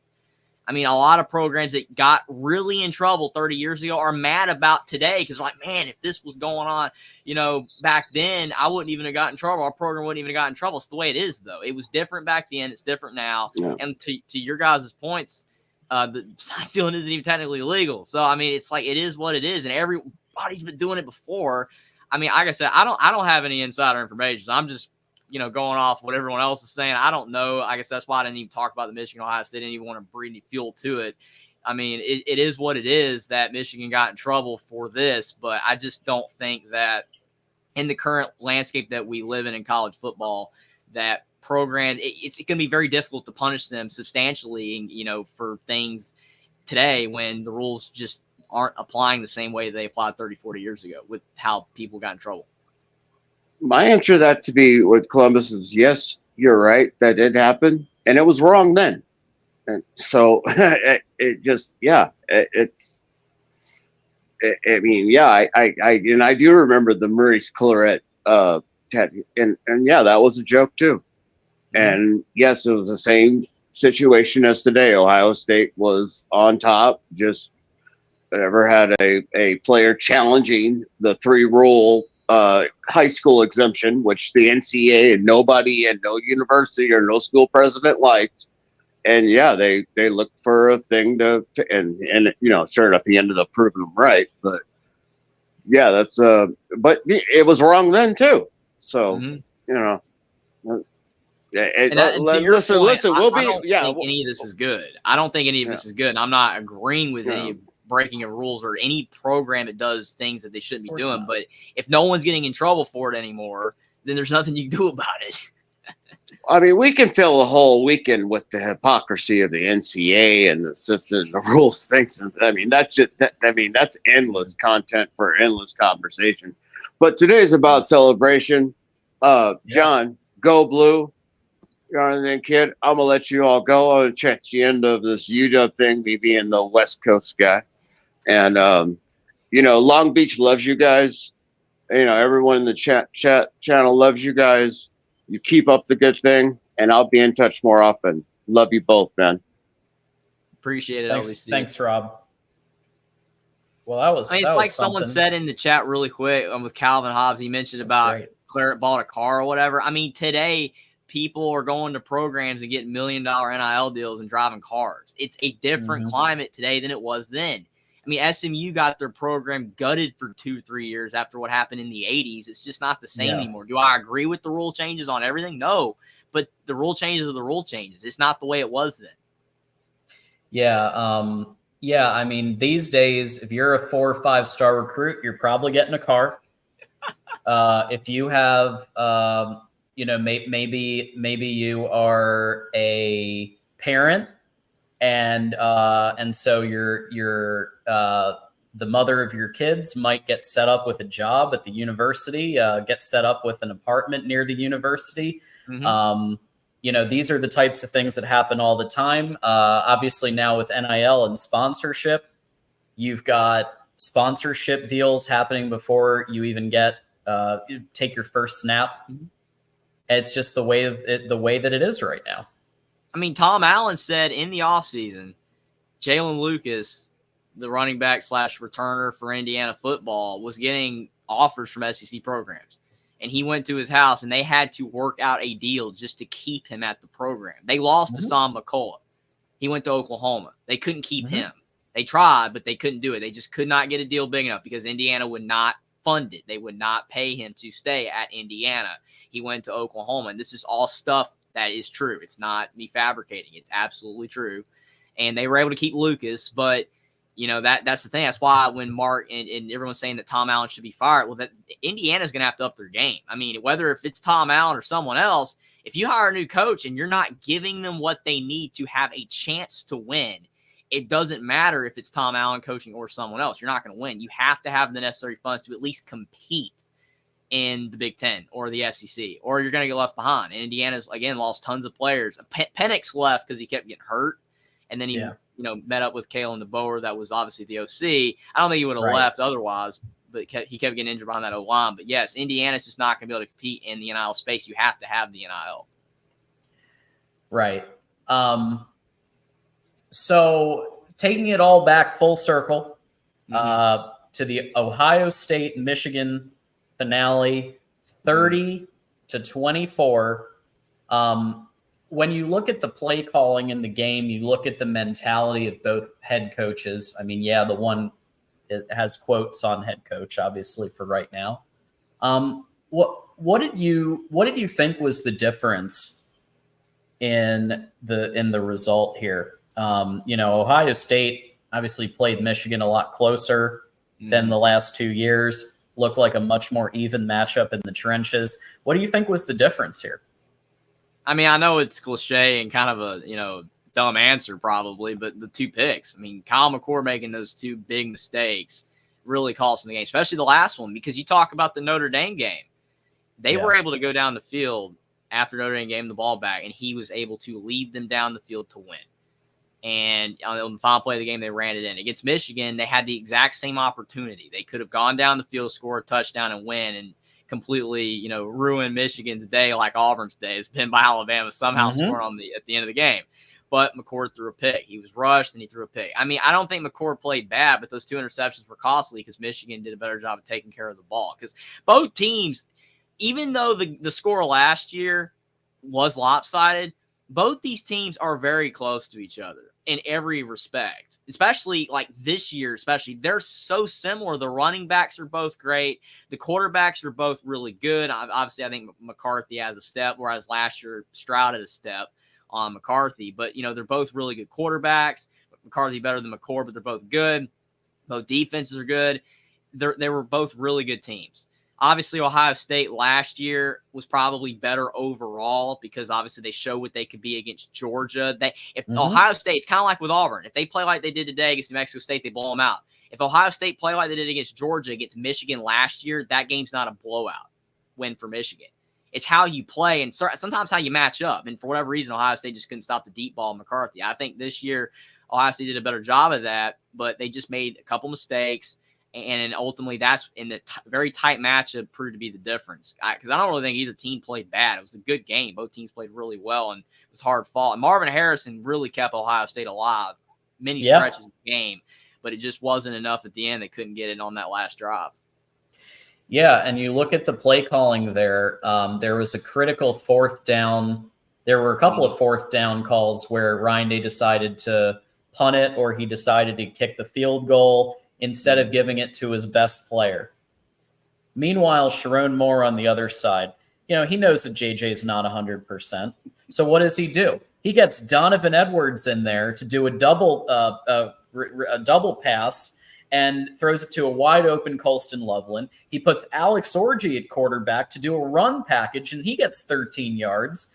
I mean, a lot of programs that got really in trouble 30 years ago are mad about today because, like, man, if this was going on, back then, I wouldn't even have gotten in trouble. Our program wouldn't even have gotten in trouble. It's the way it is, though. It was different back then. It's different now. Yeah. And to your guys' points, the sign stealing isn't even technically illegal. So, I mean, it's like it is what it is, and everybody's been doing it before. I mean, like I said, I don't have any insider information. So I'm just, going off what everyone else is saying. I don't know. I guess that's why I didn't even talk about the Michigan-Ohio State. I didn't even want to breathe any fuel to it. I mean, it is what it is that Michigan got in trouble for this, but I just don't think that in the current landscape that we live in college football, that program, it's going to be very difficult to punish them substantially, for things today when the rules just aren't applying the same way they applied 30, 40 years ago with how people got in trouble. My answer to that to be with Columbus is yes, you're right. That did happen. And it was wrong then. And so I do remember the Maurice Claret tattoo. And yeah, that was a joke too. And yes, it was the same situation as today. Ohio State was on top, just never had a player challenging the 3-rule high school exemption, which the NCAA and nobody and no university or no school president liked. And yeah, they looked for a thing to and sure enough, he ended up proving them right. But yeah, that's but it was wrong then too. So listen, we'll be. I don't think any of this is good. I don't think any of this is good. And I'm not agreeing with any breaking of rules or any program that does things that they shouldn't be doing. But if no one's getting in trouble for it anymore, then there's nothing you can do about it. I mean, we can fill a whole weekend with the hypocrisy of the NCAA and the system, the rules things. I mean, that's endless content for endless conversation. But today's about celebration. John, go blue. And then, kid, I'm gonna let you all go. I'm gonna check the end of this UW thing, me being the West Coast guy. And Long Beach loves you guys. Everyone in the chat channel loves you guys. You keep up the good thing, and I'll be in touch more often. Love you both, man. Appreciate it. Thanks, Rob. Well, that was. It's like someone said in the chat really quick with Calvin Hobbs. He mentioned about Claret bought a car or whatever. I mean, today people are going to programs and getting $1 million NIL deals and driving cars. It's a different climate today than it was then. I mean, SMU got their program gutted for 2-3 years after what happened in the 80s. It's just not the same anymore. Do I agree with the rule changes on everything? No, but the rule changes are the rule changes. It's not the way it was then. Yeah. Yeah. I mean, these days, if you're a 4 or 5-star recruit, you're probably getting a car. If you have maybe you are a parent, and so you're the mother of your kids might get set up with a job at the university, get set up with an apartment near the university. Mhm. These are the types of things that happen all the time. Obviously, now with NIL and sponsorship, you've got sponsorship deals happening before you even take your first snap. It's just the way that it is right now. I mean, Tom Allen said in the offseason, Jalen Lucas, the running back / returner for Indiana football, was getting offers from SEC programs. And he went to his house, and they had to work out a deal just to keep him at the program. They lost to Sam McCullough. He went to Oklahoma. They couldn't keep him. They tried, but they couldn't do it. They just could not get a deal big enough because Indiana would not fund it. They would not pay him to stay at Indiana. He went to Oklahoma, and this is all stuff that is true. It's not me fabricating. It's absolutely true. And they were able to keep Lucas, but that's the thing. That's why when Mark and everyone's saying that Tom Allen should be fired, well, that Indiana's going to have to up their game. I mean, whether if it's Tom Allen or someone else, if you hire a new coach and you're not giving them what they need to have a chance to win, it doesn't matter if it's Tom Allen coaching or someone else. You're not going to win. You have to have the necessary funds to at least compete in the Big Ten or the SEC, or you're going to get left behind. And Indiana's, again, lost tons of players. Penix left because he kept getting hurt. And then he, met up with Kalen DeBoer. That was obviously the OC. I don't think he would have left otherwise, but he kept getting injured behind that O-line. But yes, Indiana's just not going to be able to compete in the NIL space. You have to have the NIL. Right. So taking it all back full circle to the Ohio State Michigan finale, 30-24. When you look at the play calling in the game, you look at the mentality of both head coaches. I mean, the one it has quotes on head coach, obviously, for right now. What did you think was the difference in the result here? Ohio State obviously played Michigan a lot closer than the last 2 years. Looked like a much more even matchup in the trenches. What do you think was the difference here? I mean, I know it's cliche and kind of a, dumb answer probably, but the two picks. I mean, Kyle McCord making those two big mistakes really cost them the game, especially the last one, because you talk about the Notre Dame game. They were able to go down the field after Notre Dame gave him the ball back, and he was able to lead them down the field to win. And on the final play of the game, they ran it in. Against Michigan, they had the exact same opportunity. They could have gone down the field, scored a touchdown, and win, and completely, ruin Michigan's day like Auburn's day. It's been by Alabama somehow scoring at the end of the game. But McCord threw a pick. He was rushed, and he threw a pick. I mean, I don't think McCord played bad, but those two interceptions were costly because Michigan did a better job of taking care of the ball. Because both teams, even though the score last year was lopsided, both these teams are very close to each other in every respect, especially like this year, they're so similar. The running backs are both great. The quarterbacks are both really good. Obviously, I think McCarthy has a step, whereas last year Stroud had a step on McCarthy. But, they're both really good quarterbacks. McCarthy better than McCord, but they're both good. Both defenses are good. They were both really good teams. Obviously, Ohio State last year was probably better overall because obviously they showed what they could be against Georgia. Ohio State, it's kind of like with Auburn. If they play like they did today against New Mexico State, they blow them out. If Ohio State play like they did against Georgia, against Michigan last year, that game's not a blowout win for Michigan. It's how you play and sometimes how you match up. And for whatever reason, Ohio State just couldn't stop the deep ball of McCarthy. I think this year Ohio State did a better job of that, but they just made a couple mistakes. And ultimately, that's in the very tight matchup proved to be the difference. Because I don't really think either team played bad. It was a good game. Both teams played really well, and it was hard fought. And Marvin Harrison really kept Ohio State alive many stretches of the game, but it just wasn't enough at the end. They couldn't get it on that last drive. Yeah, and you look at the play calling there. There was a critical fourth down. There were a couple of fourth down calls where Ryan Day decided to punt it, or he decided to kick the field goal instead of giving it to his best player. Meanwhile, Sharon Moore on the other side, he knows that JJ's not 100%. So what does he do? He gets Donovan Edwards in there to do a double pass, and throws it to a wide open Colston Loveland. He puts Alex Orji at quarterback to do a run package, and he gets 13 yards.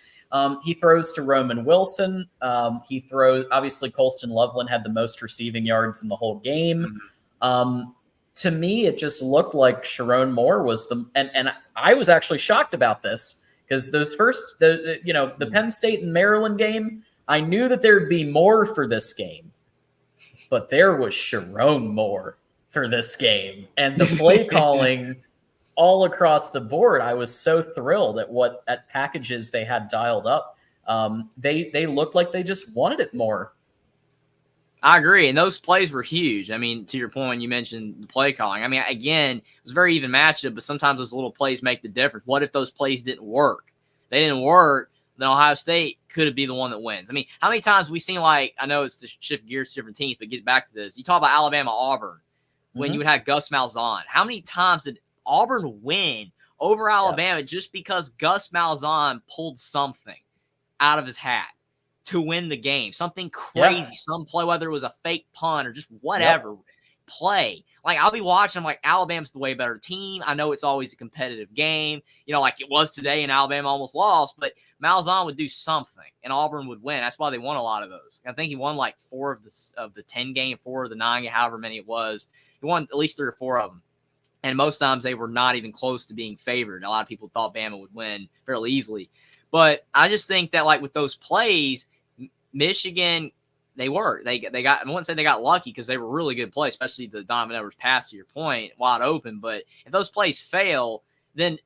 He throws to Roman Wilson. Obviously, Colston Loveland had the most receiving yards in the whole game. To me, it just looked like Sharon Moore was and I was actually shocked about this because the Penn State and Maryland game, I knew that there'd be more for this game, but there was Sharon Moore for this game, and the play calling all across the board. I was so thrilled at packages they had dialed up. They looked like they just wanted it more. I agree. And those plays were huge. I mean, to your point, you mentioned the play calling. I mean, again, it was a very even matchup, but sometimes those little plays make the difference. What if those plays didn't work? They didn't work, then Ohio State could be the one that wins. I mean, how many times have we seen, like, I know it's to shift gears to different teams, but get back to this. You talk about Alabama-Auburn when you would have Gus Malzahn. How many times did Auburn win over Alabama just because Gus Malzahn pulled something out of his hat to win the game? Something crazy, some play, whether it was a fake punt or just whatever play. Like, I'll be watching, I'm like, Alabama's the way better team. I know it's always a competitive game, like it was today, and Alabama almost lost, but Malzahn would do something and Auburn would win. That's why they won a lot of those. I think he won like 4 of the 10 game, 4 of the 9 game, however many it was. He won at least 3 or 4 of them. And most times they were not even close to being favored. A lot of people thought Bama would win fairly easily. But I just think that, like, with those plays, Michigan, they got, I wouldn't say they got lucky because they were really good plays, especially the Donovan Edwards pass, to your point, wide open. But if those plays fail, then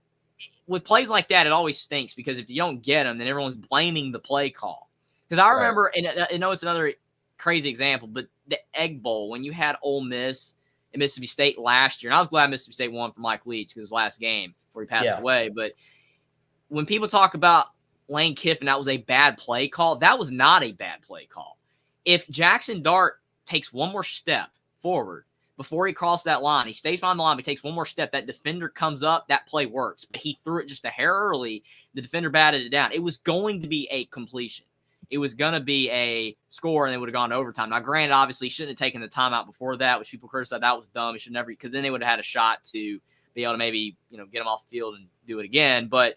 with plays like that, it always stinks because if you don't get them, then everyone's blaming the play call. Because I remember, and I know it's another crazy example, but the Egg Bowl, when you had Ole Miss and Mississippi State last year, and I was glad Mississippi State won for Mike Leach because it was his last game before he passed away. But when people talk about Lane Kiffin, that was a bad play call, that was not a bad play call. If Jackson Dart takes one more step forward before he crosses that line, he stays behind the line, but he takes one more step, that defender comes up, that play works. But he threw it just a hair early. The defender batted it down. It was going to be a completion. It was going to be a score, and they would have gone to overtime. Now, granted, obviously, he shouldn't have taken the timeout before that, which people criticized. That was dumb. He should never, because then they would have had a shot to be able to maybe, get him off the field and do it again. But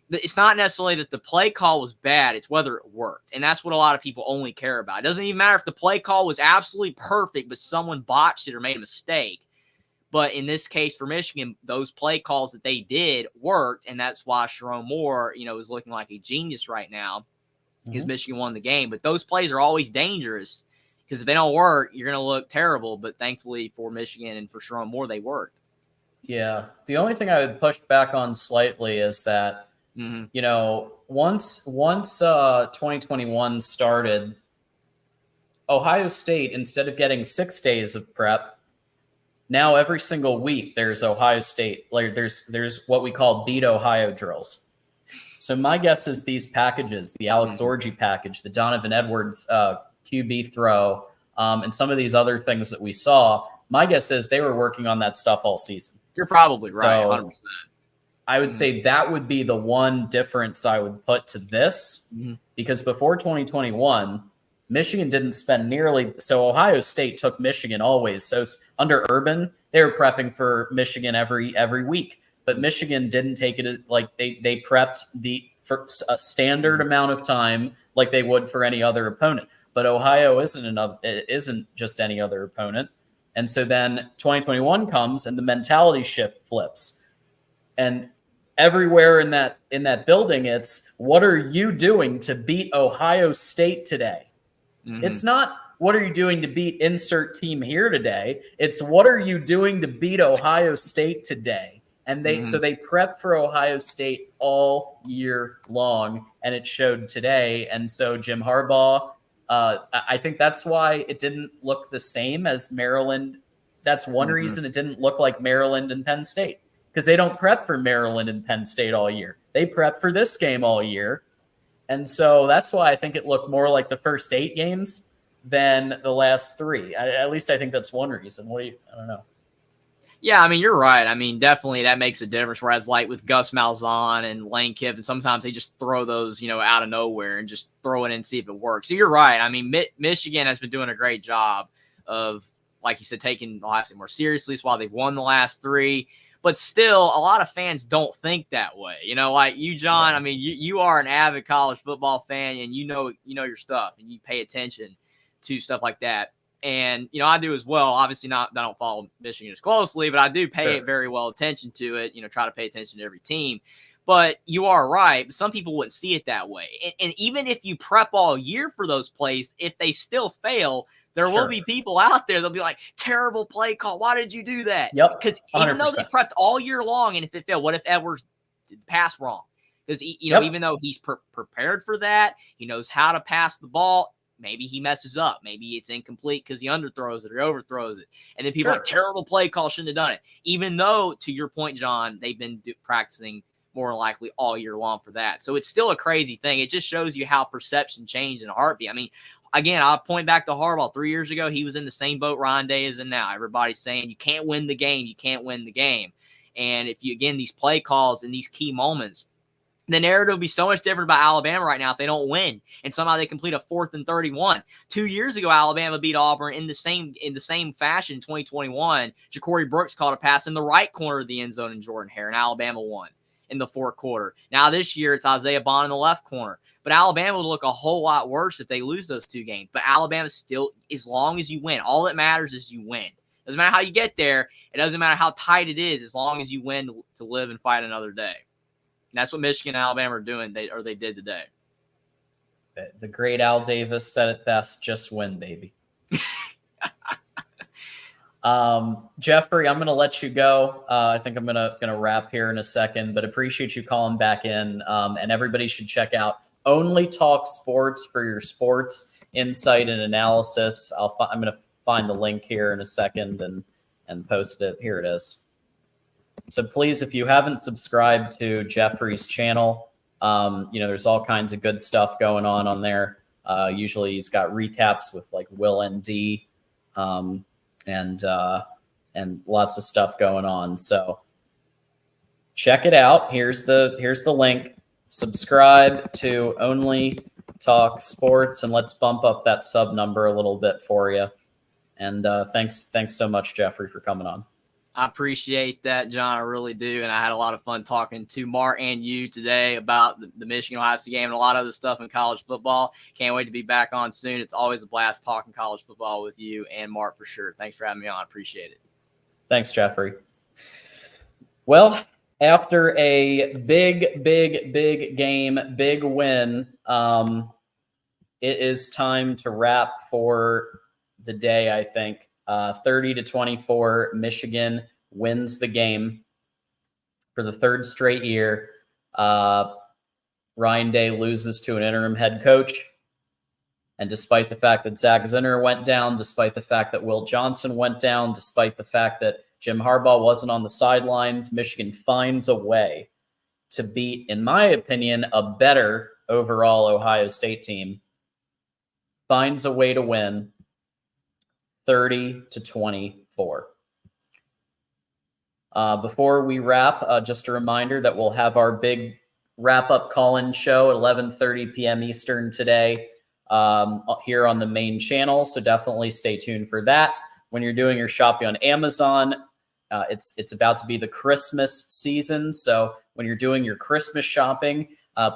it's not necessarily that the play call was bad. It's whether it worked. And that's what a lot of people only care about. It doesn't even matter if the play call was absolutely perfect, but someone botched it or made a mistake. But in this case for Michigan, those play calls that they did worked. And that's why Sharon Moore, is looking like a genius right now because Michigan won the game. But those plays are always dangerous because if they don't work, you're going to look terrible. But thankfully for Michigan and for Sharon Moore, they worked. Yeah. The only thing I would push back on slightly is that, once 2021 started, Ohio State, instead of getting 6 days of prep, now every single week there's Ohio State, like there's what we call beat Ohio drills. So my guess is these packages, the Alex Orji package, the Donovan Edwards QB throw, and some of these other things that we saw, my guess is they were working on that stuff all season. You're probably right, 100%. I would say that would be the one difference I would put to this, because before 2021, Michigan didn't spend nearly – so Ohio State took Michigan always. So under Urban, they were prepping for Michigan every week. But Michigan didn't take it like they prepped for a standard amount of time like they would for any other opponent. But Ohio isn't just any other opponent. And so then 2021 comes and the mentality shift flips. And everywhere in that building, it's what are you doing to beat Ohio State today? It's not what are you doing to beat insert team here today. It's what are you doing to beat Ohio State today? And so they prep for Ohio State all year long, and it showed today. And so Jim Harbaugh, I think that's why it didn't look the same as Maryland. That's one reason it didn't look like Maryland and Penn State, because they don't prep for Maryland and Penn State all year. They prep for this game all year. And so that's why I think it looked more like the first 8 games than the last 3. At least I think that's one reason. I don't know. Yeah, I mean, you're right. I mean, definitely that makes a difference. Whereas, like with Gus Malzahn and Lane Kiffin, sometimes they just throw those, out of nowhere and just throw it in and see if it works. So you're right. I mean, Michigan has been doing a great job of like you said, taking Ohio State more seriously. It's why they've won the last 3. But still, a lot of fans don't think that way. You know, like you, John, I mean, you are an avid college football fan, and you know your stuff, and you pay attention to stuff like that. And, you know, I do as well. Obviously I don't follow Michigan as closely, but I do pay very well attention to it, you know, try to pay attention to every team. But you are right. Some people wouldn't see it that way. And even if you prep all year for those plays, if they still fail, there will be people out there. They'll be like, terrible play call. Why did you do that? Yep. Because even though they prepped all year long, and if it failed, what if Edwards passed wrong? Because, you know, even though he's prepared for that, he knows how to pass the ball. Maybe he messes up. Maybe it's incomplete because he underthrows it or overthrows it. And then people are like, terrible play call, shouldn't have done it. Even though, to your point, John, they've been practicing more than likely all year long for that. So it's still a crazy thing. It just shows you how perception changed in a heartbeat. I mean, again, I'll point back to Harbaugh. 3 years ago, he was in the same boat Ryan Day is in now. Everybody's saying you can't win the game. You can't win the game. And if you, again, these play calls and these key moments, the narrative will be so much different about Alabama right now if they don't win and somehow they complete a 4th and 31. 2 years ago, Alabama beat Auburn in the same fashion in 2021. Ja'Cory Brooks caught a pass in the right corner of the end zone in Jordan Hare, and Alabama won in the 4th quarter. Now this year, it's Isaiah Bond in the left corner. But Alabama will look a whole lot worse if they lose those 2 games. But Alabama still, as long as you win, all that matters is you win. Doesn't matter how you get there. It doesn't matter how tight it is, as long as you win to live and fight another day. And that's what Michigan and Alabama are doing, they did today. The great Al Davis said it best, just win, baby. Jeffrey, I'm going to let you go. I think I'm going to wrap here in a second, but appreciate you calling back in. And everybody should check out Only Talk Sports for your sports insight and analysis. I'm going to find the link here in a second and post it. Here it is. So please, if you haven't subscribed to Jeffrey's channel, there's all kinds of good stuff going on there. Usually he's got recaps with like Will ND, and lots of stuff going on. So check it out. Here's the link. Subscribe to Only Talk Sports, and let's bump up that sub number a little bit for you. And thanks so much, Jeffrey, for coming on. I appreciate that, John. I really do. And I had a lot of fun talking to Mark and you today about the Michigan-Ohio State game and a lot of other stuff in college football. Can't wait to be back on soon. It's always a blast talking college football with you and Mark for sure. Thanks for having me on. I appreciate it. Thanks, Jeffrey. Well, after a big game, big win, it is time to wrap for the day, I think. 30-24, Michigan wins the game for the 3rd straight year. Ryan Day loses to an interim head coach. And despite the fact that Zach Zinner went down, despite the fact that Will Johnson went down, despite the fact that Jim Harbaugh wasn't on the sidelines, Michigan finds a way to beat, in my opinion, a better overall Ohio State team. Finds a way to win 30-24. Before we wrap, just a reminder that we'll have our big wrap-up call-in show at 11:30 p.m. Eastern today here on the main channel, so definitely stay tuned for that. When you're doing your shopping on Amazon, it's about to be the Christmas season, so when you're doing your Christmas shopping,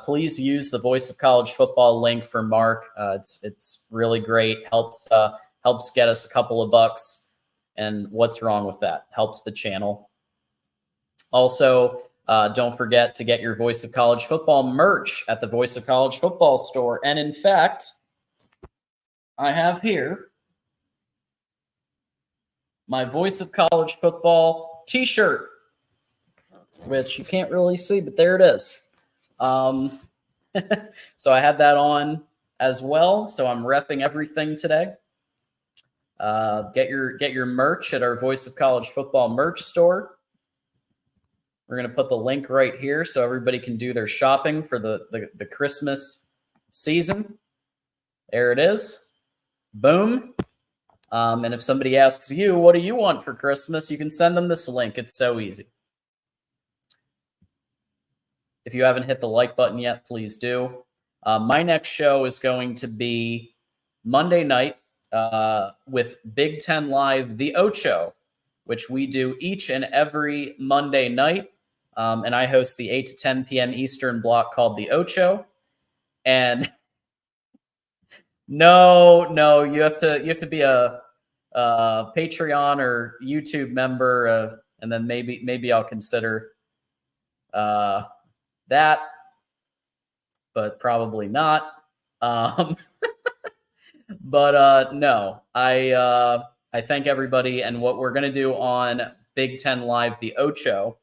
please use the Voice of College Football link for Mark. It's really great. Helps get us a couple of bucks. And what's wrong with that? Helps the channel. Also, don't forget to get your Voice of College Football merch at the Voice of College Football store. And in fact, I have here my Voice of College Football t-shirt, which you can't really see, but there it is. So I had that on as well. So I'm repping everything today. Get your merch at our Voice of College Football merch store. We're going to put the link right here so everybody can do their shopping for the Christmas season. There it is. Boom. And if somebody asks you, what do you want for Christmas? You can send them this link. It's so easy. If you haven't hit the like button yet, please do. My next show is going to be Monday night, with Big Ten Live, the Ocho, which we do each and every Monday night. And I host the 8 to 10 p.m. Eastern block called the Ocho. And no, you have to be a Patreon or YouTube member, and then maybe I'll consider that, but probably not. But no, I thank everybody. And what we're going to do on Big Ten Live, the Ocho,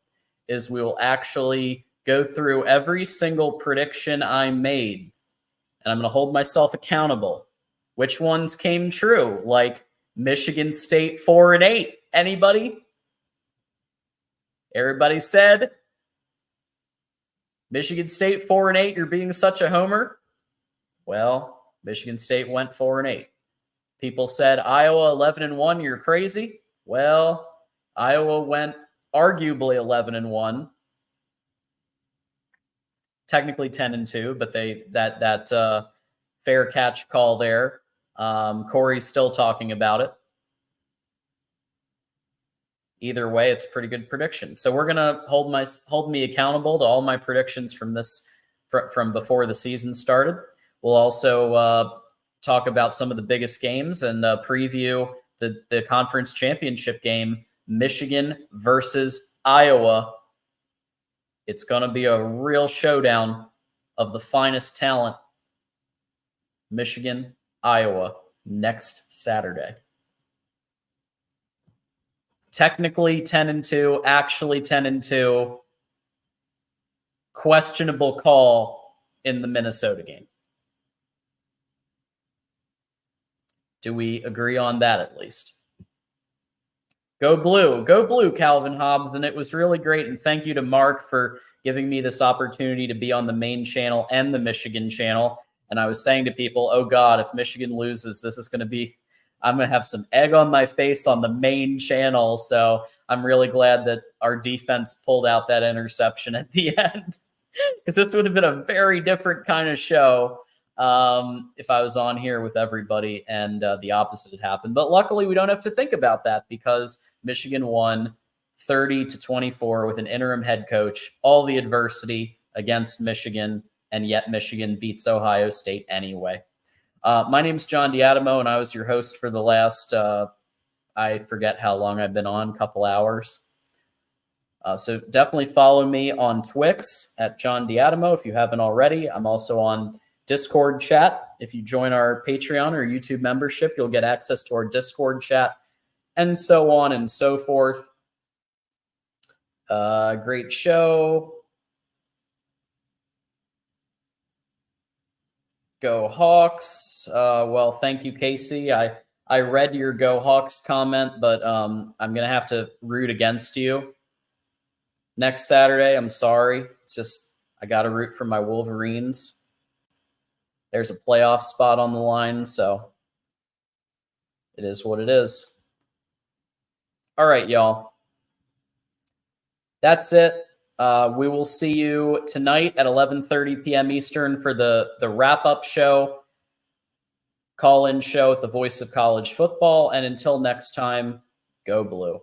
is we will actually go through every single prediction I made, and I'm going to hold myself accountable. Which ones came true? Like Michigan State 4-8. Anybody? Everybody said Michigan State 4-8. You're being such a homer. Well, Michigan State went 4-8. People said Iowa 11-1. You're crazy. Well, Iowa went arguably 11-1. Technically 10-2, but that fair catch call there. Corey's still talking about it. Either way, it's a pretty good prediction. So we're gonna hold me accountable to all my predictions from before the season started. We'll also talk about some of the biggest games and preview the conference championship game, Michigan versus Iowa. It's going to be a real showdown of the finest talent. Michigan, Iowa, next Saturday. Technically 10-2, actually 10-2. Questionable call in the Minnesota game. Do we agree on that at least? Go blue, Calvin Hobbs. And it was really great. And thank you to Mark for giving me this opportunity to be on the main channel and the Michigan channel. And I was saying to people, oh God, if Michigan loses, this is going to be, I'm going to have some egg on my face on the main channel. So I'm really glad that our defense pulled out that interception at the end, because this would have been a very different kind of show if I was on here with everybody and the opposite had happened. But luckily, we don't have to think about that because Michigan won 30-24 with an interim head coach, all the adversity against Michigan, and yet Michigan beats Ohio State anyway. My name's John Diadamo, and I was your host for the last, I forget how long I've been on, couple hours. So definitely follow me on Twix at John Diadamo if you haven't already. I'm also on Discord chat. If you join our Patreon or YouTube membership, you'll get access to our Discord chat and so on and so forth. Great show. Go Hawks. Well, thank you, Casey. I read your Go Hawks comment, but I'm going to have to root against you next Saturday. I'm sorry. It's just I got to root for my Wolverines. There's a playoff spot on the line, so it is what it is. All right, y'all. That's it. We will see you tonight at 11:30 p.m. Eastern for the wrap-up show, call-in show at the Voice of College Football. And until next time, go Blue.